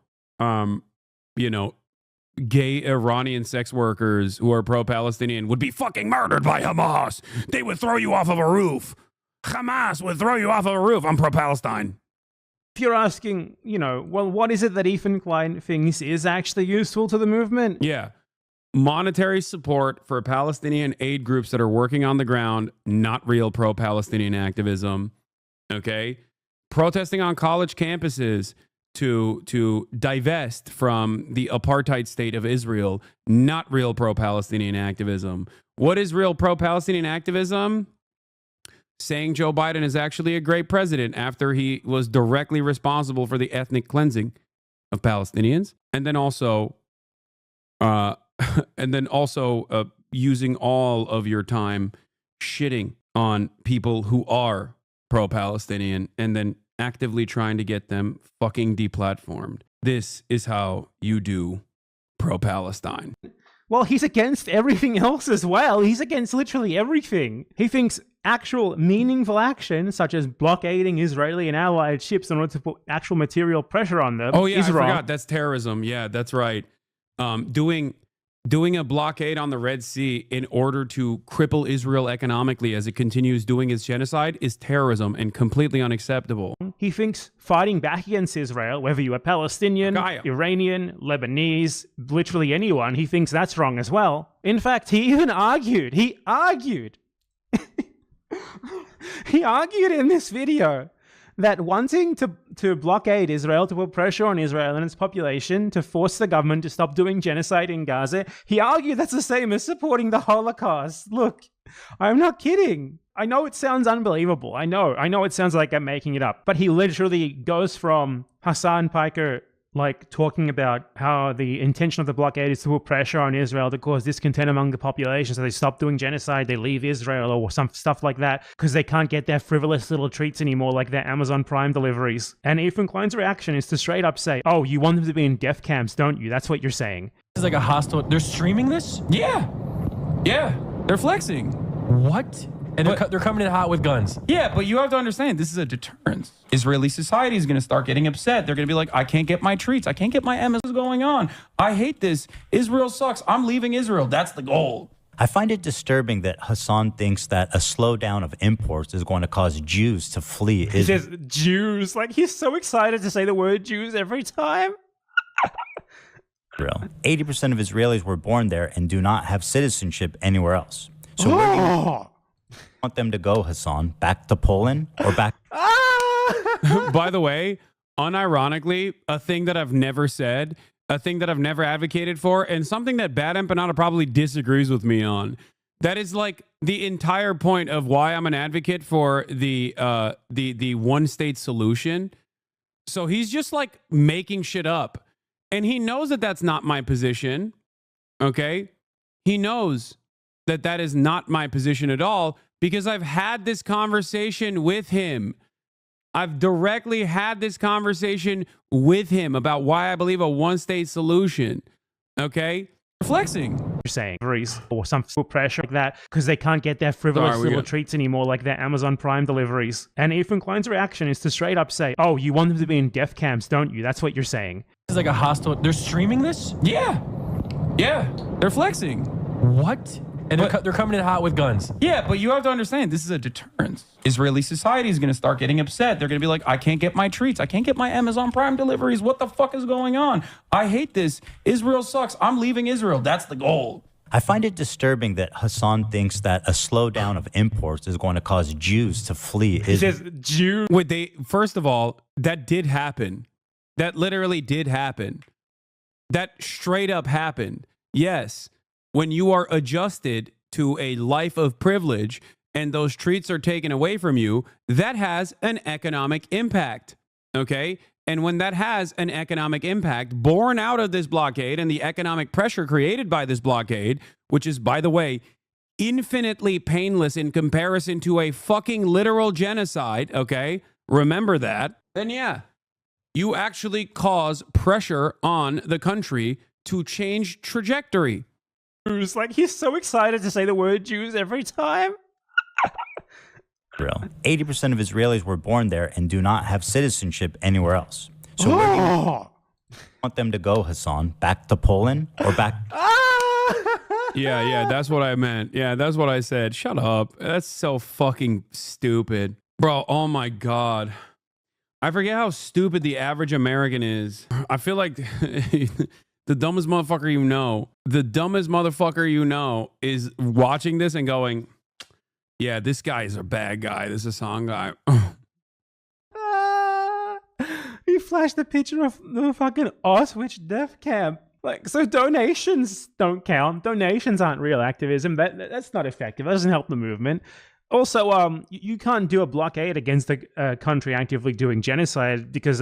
S1: gay Iranian sex workers who are pro-Palestinian would be fucking murdered by Hamas. They would throw you off of a roof. Hamas would throw you off of a roof. I'm pro-Palestine.
S2: If you're asking, well, what is it that Ethan Klein thinks is actually useful to the movement?
S1: Yeah. Monetary support for Palestinian aid groups that are working on the ground, not real pro-Palestinian activism. Okay? Protesting on college campuses to divest from the apartheid state of Israel, not real pro-Palestinian activism. What is real pro-Palestinian activism? Saying Joe Biden is actually a great president after he was directly responsible for the ethnic cleansing of Palestinians, and then also using all of your time shitting on people who are pro-Palestinian and then actively trying to get them fucking deplatformed. This is how you do pro-Palestine.
S2: Well, he's against everything else as well. He's against literally everything. He thinks actual meaningful action, such as blockading Israeli and allied ships in order to put actual material pressure on them,
S1: oh yeah,
S2: is
S1: I
S2: wrong.
S1: forgot. That's terrorism. Yeah, that's right. Doing a blockade on the Red Sea in order to cripple Israel economically as it continues doing its genocide is terrorism and completely unacceptable.
S2: He thinks fighting back against Israel, whether you are Palestinian, Iranian, Lebanese, literally anyone, he thinks that's wrong as well. In fact, he even argued. He argued in this video that wanting to blockade Israel, to put pressure on Israel and its population, to force the government to stop doing genocide in Gaza, he argued that's the same as supporting the Holocaust. Look, I'm not kidding. I know it sounds unbelievable. I know it sounds like I'm making it up. But he literally goes from Hasan Piker like talking about how the intention of the blockade is to put pressure on Israel to cause discontent among the population, so they stop doing genocide, they leave Israel or some stuff like that because they can't get their frivolous little treats anymore like their Amazon Prime deliveries. And Ethan Klein's reaction is to straight up say, oh, you want them to be in death camps, don't you? That's what you're saying.
S12: This is like a hostile... They're streaming this?
S11: Yeah. They're flexing.
S12: What? And they're coming in hot with guns.
S11: Yeah, but you have to understand, this is a deterrence. Israeli society is going to start getting upset. They're going to be like, I can't get my treats. I can't get my M's. What's going on? I hate this. Israel sucks. I'm leaving Israel. That's the goal.
S5: I find it disturbing that Hasan thinks that a slowdown of imports is going to cause Jews to flee Israel.
S2: He says Jews. Like, he's so excited to say the word Jews every time.
S5: 80% of Israelis were born there and do not have citizenship anywhere else. So where do you want them to go, Hasan? Back to Poland or back?
S1: By the way, unironically, a thing that I've never said, a thing that I've never advocated for, and something that BadEmpanada probably disagrees with me on. That is like the entire point of why I'm an advocate for the one-state solution. So he's just like making shit up. And he knows that that's not my position. Okay? He knows that that is not my position at all, because I've had this conversation with him. I've directly had this conversation with him about why I believe a one-state solution. Okay?
S11: Flexing.
S2: You're saying or some pressure like that because they can't get their frivolous little treats anymore like their Amazon Prime deliveries. And Ethan Klein's reaction is to straight up say, oh, you want them to be in death camps, don't you? That's what you're saying.
S12: This is like a hostile... They're streaming this?
S11: Yeah. They're flexing.
S12: What? And they're coming in hot with guns.
S11: Yeah, but you have to understand, this is a deterrence. Israeli society is going to start getting upset. They're going to be like, I can't get my treats. I can't get my Amazon Prime deliveries. What the fuck is going on? I hate this. Israel sucks. I'm leaving Israel. That's the goal.
S5: I find it disturbing that Hasan thinks that a slowdown of imports is going to cause Jews to flee Israel.
S2: He says Jews.
S1: Wait, first of all, that did happen. That literally did happen. That straight up happened. Yes. When you are adjusted to a life of privilege and those treats are taken away from you, that has an economic impact, okay? And when that has an economic impact born out of this blockade and the economic pressure created by this blockade, which is, by the way, infinitely painless in comparison to a fucking literal genocide, okay? Remember that. Then yeah, you actually cause pressure on the country to change trajectory.
S2: Like, he's so excited to say the word Jews every time.
S5: 80% of Israelis were born there and do not have citizenship anywhere else. So where do you want them to go, Hasan? Back to Poland or back?
S1: Yeah, that's what I meant. Yeah, that's what I said. Shut up. That's so fucking stupid. Bro, oh my God. I forget how stupid the average American is. I feel like... The dumbest motherfucker you know, is watching this and going, yeah, this guy is a bad guy. This is a song guy.
S2: He flashed the picture of the fucking Auschwitz death camp. Like, so donations don't count. Donations aren't real activism. That's not effective. That doesn't help the movement. Also, you can't do a blockade against a country actively doing genocide because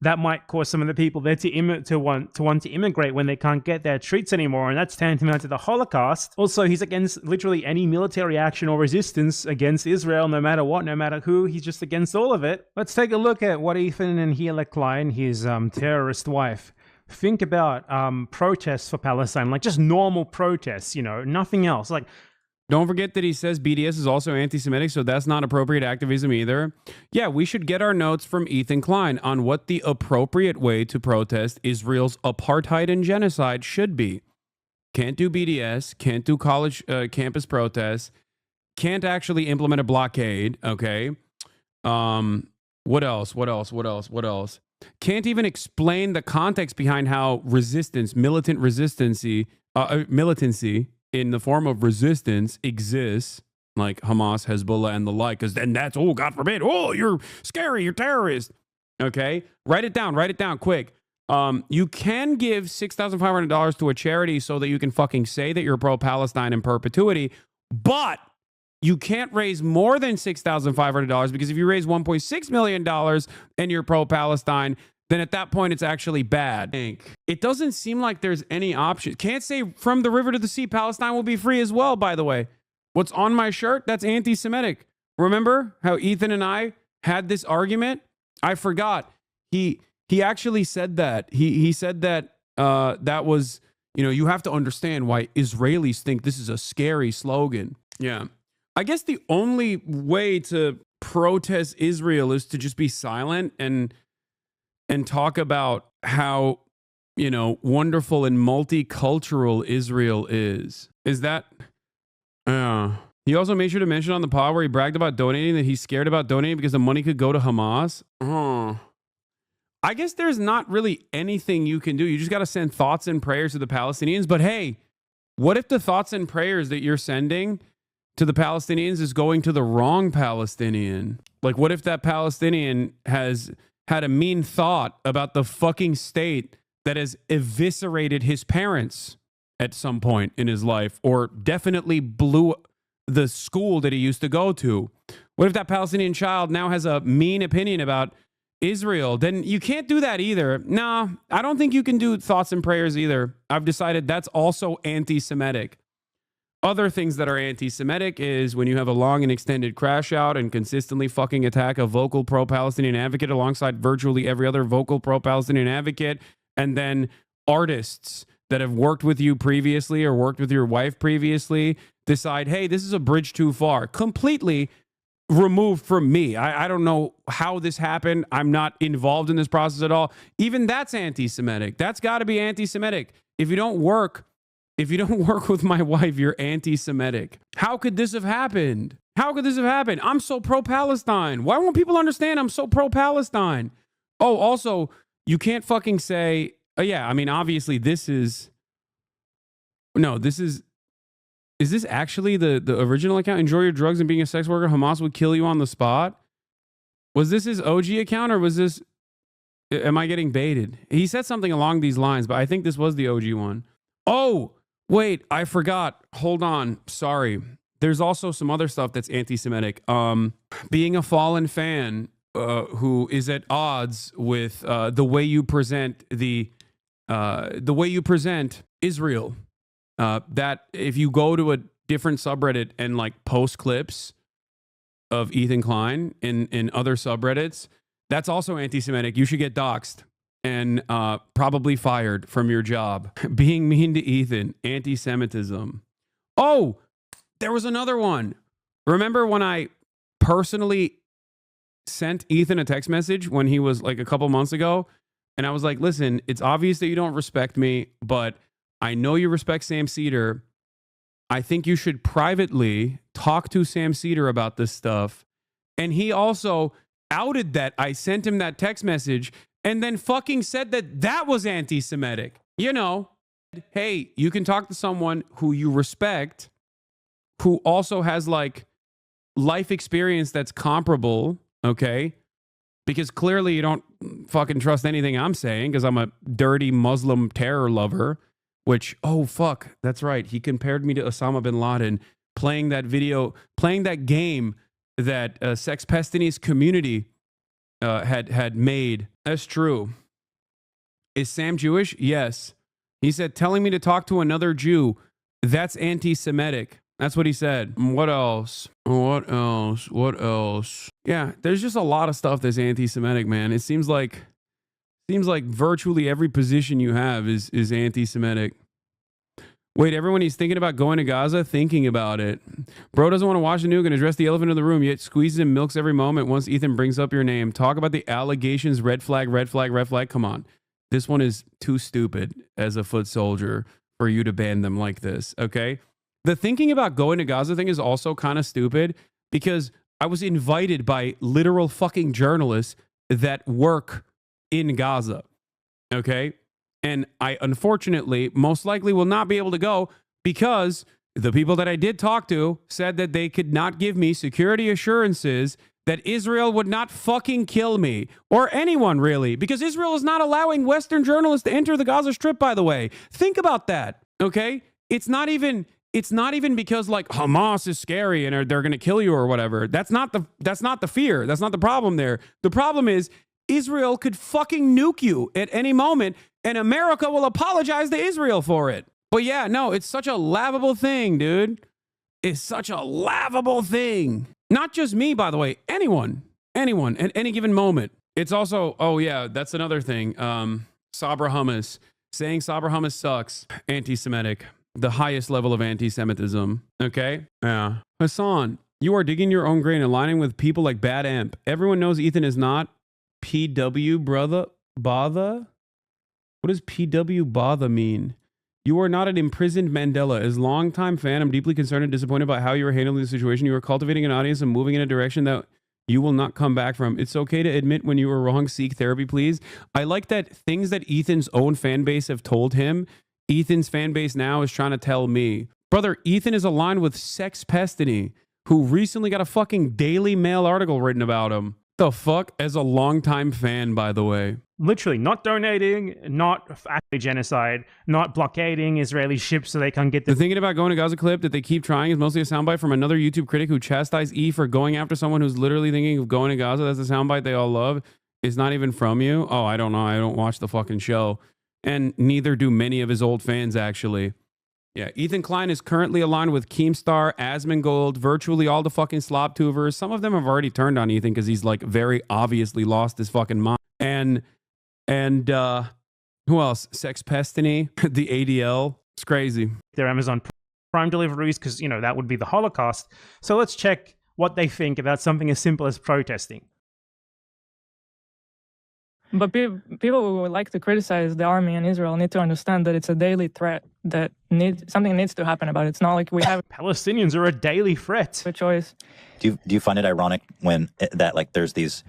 S2: that might cause some of the people there to want to immigrate when they can't get their treats anymore, and that's tantamount to the Holocaust. Also, he's against literally any military action or resistance against Israel, no matter what, no matter who. He's just against all of it. Let's take a look at what Ethan and Hila Klein, his terrorist wife, think about protests for Palestine, like just normal protests, you know, nothing else. Like,
S1: don't forget that he says BDS is also anti-Semitic, so that's not appropriate activism either. Yeah, we should get our notes from Ethan Klein on what the appropriate way to protest Israel's apartheid and genocide should be. Can't do BDS, can't do college campus protests, can't actually implement a blockade, okay? What else? Can't even explain the context behind how militancy in the form of resistance exists, like Hamas, Hezbollah, and the like, because then that's, oh, God forbid, oh, you're scary, you're terrorist. Okay? Write it down quick. You can give $6,500 to a charity so that you can fucking say that you're pro-Palestine in perpetuity, but you can't raise more than $6,500 because if you raise $1.6 million and you're pro-Palestine, then at that point, it's actually bad. It doesn't seem like there's any option. Can't say from the river to the sea, Palestine will be free as well, by the way. What's on my shirt? That's anti-Semitic. Remember how Ethan and I had this argument? I forgot. He actually said that. He said that that was, you know, you have to understand why Israelis think this is a scary slogan. Yeah. I guess the only way to protest Israel is to just be silent and talk about how, you know, wonderful and multicultural Israel is. Is that... he also made sure to mention on the pod where he bragged about donating that he's scared about donating because the money could go to Hamas. I guess there's not really anything you can do. You just got to send thoughts and prayers to the Palestinians. But hey, what if the thoughts and prayers that you're sending to the Palestinians is going to the wrong Palestinian? Like, what if that Palestinian has had a mean thought about the fucking state that has eviscerated his parents at some point in his life, or definitely blew the school that he used to go to? What if that Palestinian child now has a mean opinion about Israel? Then you can't do that either. Nah, I don't think you can do thoughts and prayers either. I've decided that's also anti-Semitic. Other things that are anti-Semitic is when you have a long and extended crash out and consistently fucking attack a vocal pro-Palestinian advocate alongside virtually every other vocal pro-Palestinian advocate, and then artists that have worked with you previously or worked with your wife previously decide, hey, this is a bridge too far. Completely removed from me. I don't know how this happened. I'm not involved in this process at all. Even that's anti-Semitic. That's got to be anti-Semitic. If you don't work with my wife, you're anti-Semitic. How could this have happened? I'm so pro-Palestine. Why won't people understand I'm so pro-Palestine? Oh, also, you can't fucking say, oh, yeah, I mean, obviously is this actually the original account? Enjoy your drugs and being a sex worker. Hamas would kill you on the spot. Was this his OG account or was this, am I getting baited? He said something along these lines, but I think this was the OG one. Oh, wait, I forgot. Hold on. Sorry. There's also some other stuff that's anti-Semitic. Being a fallen fan who is at odds with the way you present Israel. That if you go to a different subreddit and like post clips of Ethan Klein in other subreddits, that's also anti-Semitic. You should get doxxed and probably fired from your job. Being mean to Ethan, anti-Semitism. Oh, there was another one. Remember when I personally sent Ethan a text message when he was like a couple months ago? And I was like, listen, it's obvious that you don't respect me, but I know you respect Sam Cedar. I think you should privately talk to Sam Cedar about this stuff. And he also outed that I sent him that text message and then fucking said that that was anti-Semitic. You know, hey, you can talk to someone who you respect, who also has like life experience that's comparable, okay? Because clearly you don't fucking trust anything I'm saying because I'm a dirty Muslim terror lover, which, oh, fuck, that's right. He compared me to Osama bin Laden playing that game that Sex Pestinies community had made. That's true. Is Sam Jewish? Yes. He said, telling me to talk to another Jew. That's anti-Semitic. That's what he said. What else? What else? What else? Yeah, there's just a lot of stuff that's anti-Semitic, man. It seems like virtually every position you have is anti-Semitic. Wait, everyone he's thinking about going to Gaza, thinking about it. Bro doesn't want to watch the nuke and address the elephant in the room, yet squeezes and milks every moment once Ethan brings up your name. Talk about the allegations, red flag, red flag, red flag. Come on. This one is too stupid as a foot soldier for you to ban them like this, okay? The thinking about going to Gaza thing is also kind of stupid because I was invited by literal fucking journalists that work in Gaza, okay? And I unfortunately most likely will not be able to go because the people that I did talk to said that they could not give me security assurances that Israel would not fucking kill me or anyone really, because Israel is not allowing Western journalists to enter the Gaza Strip, by the way. Think about that, okay? It's not even because like Hamas is scary and they're going to kill you or whatever. That's not the fear. That's not the problem there. The problem is Israel could fucking nuke you at any moment and America will apologize to Israel for it. But yeah, no, it's such a laughable thing, dude. It's such a laughable thing. Not just me, by the way. Anyone at any given moment. It's also, oh yeah, that's another thing. Sabra hummus. Saying Sabra hummus sucks. Anti-Semitic. The highest level of anti-Semitism. Okay? Yeah. Hasan, you are digging your own grave and aligning with people like BadEmp. Everyone knows Ethan is not PW brother bother. What does PW bother mean? You are not an imprisoned Mandela. As longtime fan, I'm deeply concerned and disappointed about how you are handling the situation. You are cultivating an audience and moving in a direction that you will not come back from. It's okay to admit when you were wrong. Seek therapy, please. I like that things that Ethan's own fan base have told him, Ethan's fan base now is trying to tell me. Brother, Ethan is aligned with Sex Pestiny, who recently got a fucking Daily Mail article written about him. The fuck? As a longtime fan, by the way.
S2: Literally, not donating, not actually genocide, not blockading Israeli ships so they can't get
S1: the thinking about going to Gaza clip that they keep trying is mostly a soundbite from another YouTube critic who chastised E for going after someone who's literally thinking of going to Gaza. That's a soundbite they all love. It's not even from you. Oh, I don't know. I don't watch the fucking show. And neither do many of his old fans, actually. Yeah, Ethan Klein is currently aligned with Keemstar, Asmongold, virtually all the fucking Slobtubers. Some of them have already turned on Ethan because he's like very obviously lost his fucking mind. And who else? Sex Pestiny, the ADL. It's crazy.
S2: Their Amazon Prime deliveries because, you know, that would be the Holocaust. So let's check what they think about something as simple as protesting.
S6: But people who would like to criticize the army in Israel need to understand that it's a daily threat that something needs to happen about it. It's not like we have
S2: Palestinians are a daily threat.
S6: A choice.
S5: Do you find it ironic when there's these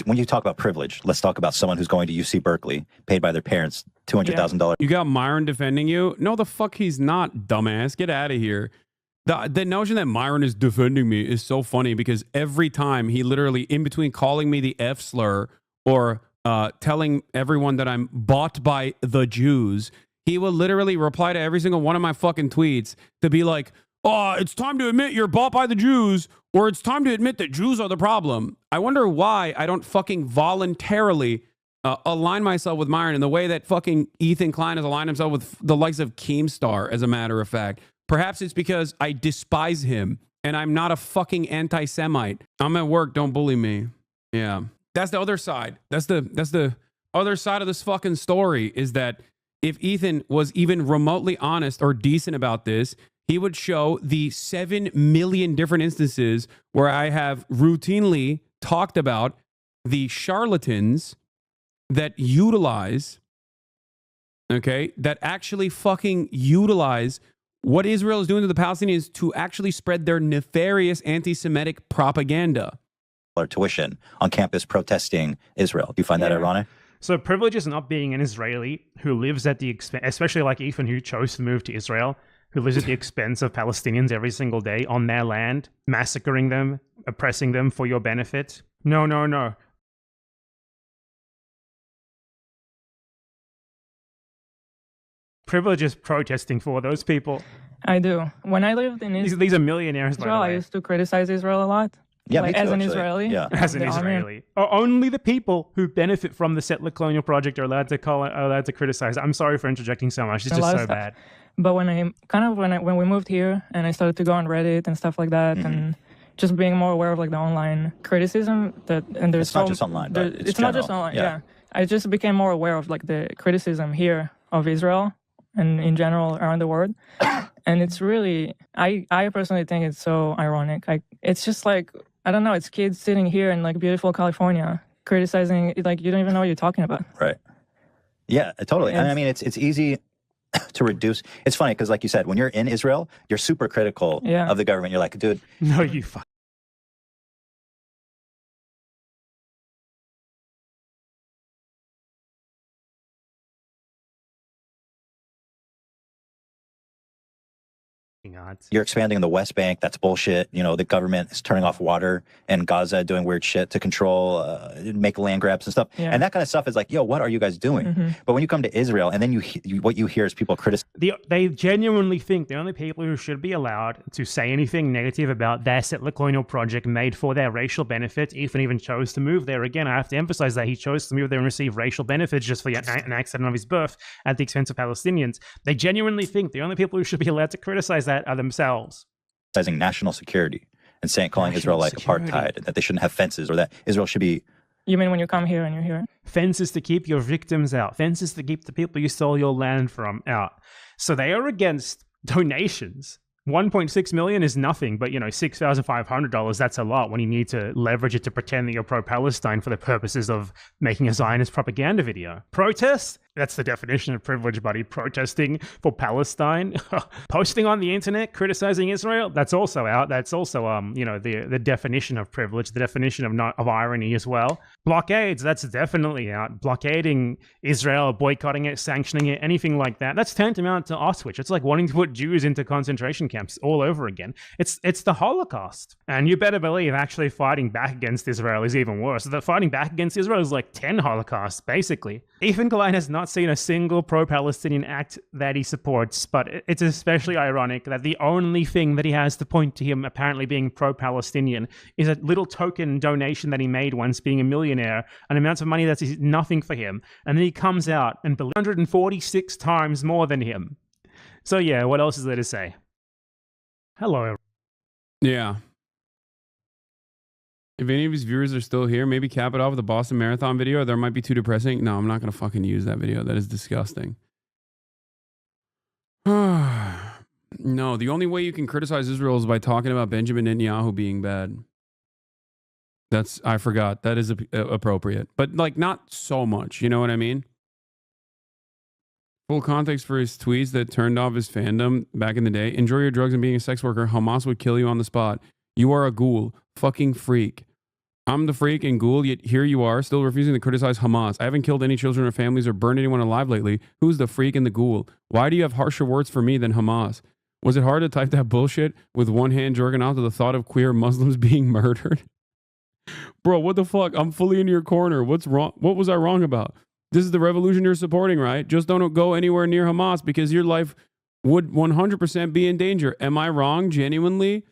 S5: when you talk about privilege? Let's talk about someone who's going to UC Berkeley, paid by their parents $200,000.
S1: You got Myron defending you? No, the fuck he's not, dumbass. Get out of here. The notion that Myron is defending me is so funny because every time he literally, in between calling me the F slur or telling everyone that I'm bought by the Jews, he will literally reply to every single one of my fucking tweets to be like, oh, it's time to admit you're bought by the Jews, or it's time to admit that Jews are the problem. I wonder why I don't fucking voluntarily align myself with Myron in the way that fucking Ethan Klein has aligned himself with the likes of Keemstar, as a matter of fact. Perhaps it's because I despise him and I'm not a fucking anti-Semite. I'm at work, don't bully me. Yeah. That's the other side. That's the other side of this fucking story is that if Ethan was even remotely honest or decent about this, he would show the 7 million different instances where I have routinely talked about the charlatans that utilize, that actually fucking utilize what Israel is doing to the Palestinians to actually spread their nefarious anti-Semitic propaganda.
S5: Tuition on campus protesting Israel. Do you find that ironic?
S2: So privilege is not being an Israeli who lives at the expense, especially like Ethan, who chose to move to Israel, who lives at the expense of Palestinians every single day on their land, massacring them, oppressing them for your benefit. No, no, no. Privilege is protesting for those people.
S6: I do. When I lived in Israel,
S2: these are millionaires.
S6: I used to criticize Israel a lot.
S5: Yeah,
S6: like
S5: me too,
S6: as an
S5: actually.
S6: Israeli.
S5: Yeah.
S2: As an
S6: the army.
S2: Israeli, only the people who benefit from the settler colonial project are allowed to criticize. I'm sorry for interjecting so much. It's
S6: A
S2: just
S6: lot of
S2: so
S6: stuff.
S2: bad.
S6: But when we moved here and I started to go on Reddit and stuff like that, and just being more aware of like the online criticism and there's
S5: It's not just online, but it's
S6: not just
S5: general.
S6: online.
S5: Yeah.
S6: Yeah, I just became more aware of like the criticism here of Israel and in general around the world, and it's really I personally think it's so ironic. It's just like I don't know. It's kids sitting here in like beautiful California criticizing like you don't even know what you're talking about.
S5: Right. Yeah, totally. And I mean, it's easy to reduce. It's funny because, like you said, when you're in Israel, you're super critical of the government. You're like, dude,
S2: no, you fuck.
S5: you're expanding the West Bank. That's bullshit. You know, the government is turning off water in Gaza, doing weird shit to control, make land grabs and stuff.
S6: Yeah.
S5: And that kind of stuff is like, yo, what are you guys doing? But when you come to Israel and then what you hear is people criticize.
S2: They genuinely think the only people who should be allowed to say anything negative about their settler colonial project made for their racial benefit, even chose to move there. Again, I have to emphasize that he chose to move there and receive racial benefits just for an accident of his birth at the expense of Palestinians. They genuinely think the only people who should be allowed to criticize that are themselves.
S5: Criticizing national security and calling Israel like apartheid, that they shouldn't have fences, or that Israel should be.
S6: You mean when you come here and you're here?
S2: Fences to keep your victims out. Fences to keep the people you stole your land from out. So they are against donations. 1.6 million is nothing, but $6,500, that's a lot when you need to leverage it to pretend that you're pro-Palestine for the purposes of making a Zionist propaganda video. Protest? That's the definition of privilege, buddy. Protesting for Palestine. Posting on the internet, criticizing Israel, that's also out. That's also, the definition of privilege, the definition of irony as well. Blockades, that's definitely out. Blockading Israel, boycotting it, sanctioning it, anything like that. That's tantamount to Auschwitz. It's like wanting to put Jews into concentration camps all over again. It's the Holocaust. And you better believe actually fighting back against Israel is even worse. The fighting back against Israel is like 10 Holocausts, basically. Ethan Klein has not seen a single pro-Palestinian act that he supports, but it's especially ironic that the only thing that he has to point to him apparently being pro-Palestinian is a little token donation that he made once being a millionaire, an amount of money that's nothing for him, and then he comes out and believes 146 times more than him. So yeah, what else is there to say? Hello.
S1: Yeah. If any of his viewers are still here, maybe cap it off with a Boston Marathon video. There might be too depressing. No, I'm not going to fucking use that video. That is disgusting. No, the only way you can criticize Israel is by talking about Benjamin Netanyahu being bad. I forgot. That is appropriate. But like not so much. You know what I mean? Full context for his tweets that turned off his fandom back in the day. Enjoy your drugs and being a sex worker. Hamas would kill you on the spot. You are a ghoul. Fucking freak. I'm the freak and ghoul, yet here you are, still refusing to criticize Hamas. I haven't killed any children or families or burned anyone alive lately. Who's the freak and the ghoul? Why do you have harsher words for me than Hamas? Was it hard to type that bullshit with one hand jerking off to the thought of queer Muslims being murdered? Bro, what the fuck? I'm fully in your corner. What's wrong? What was I wrong about? This is the revolution you're supporting, right? Just don't go anywhere near Hamas because your life would 100% be in danger. Am I wrong, genuinely?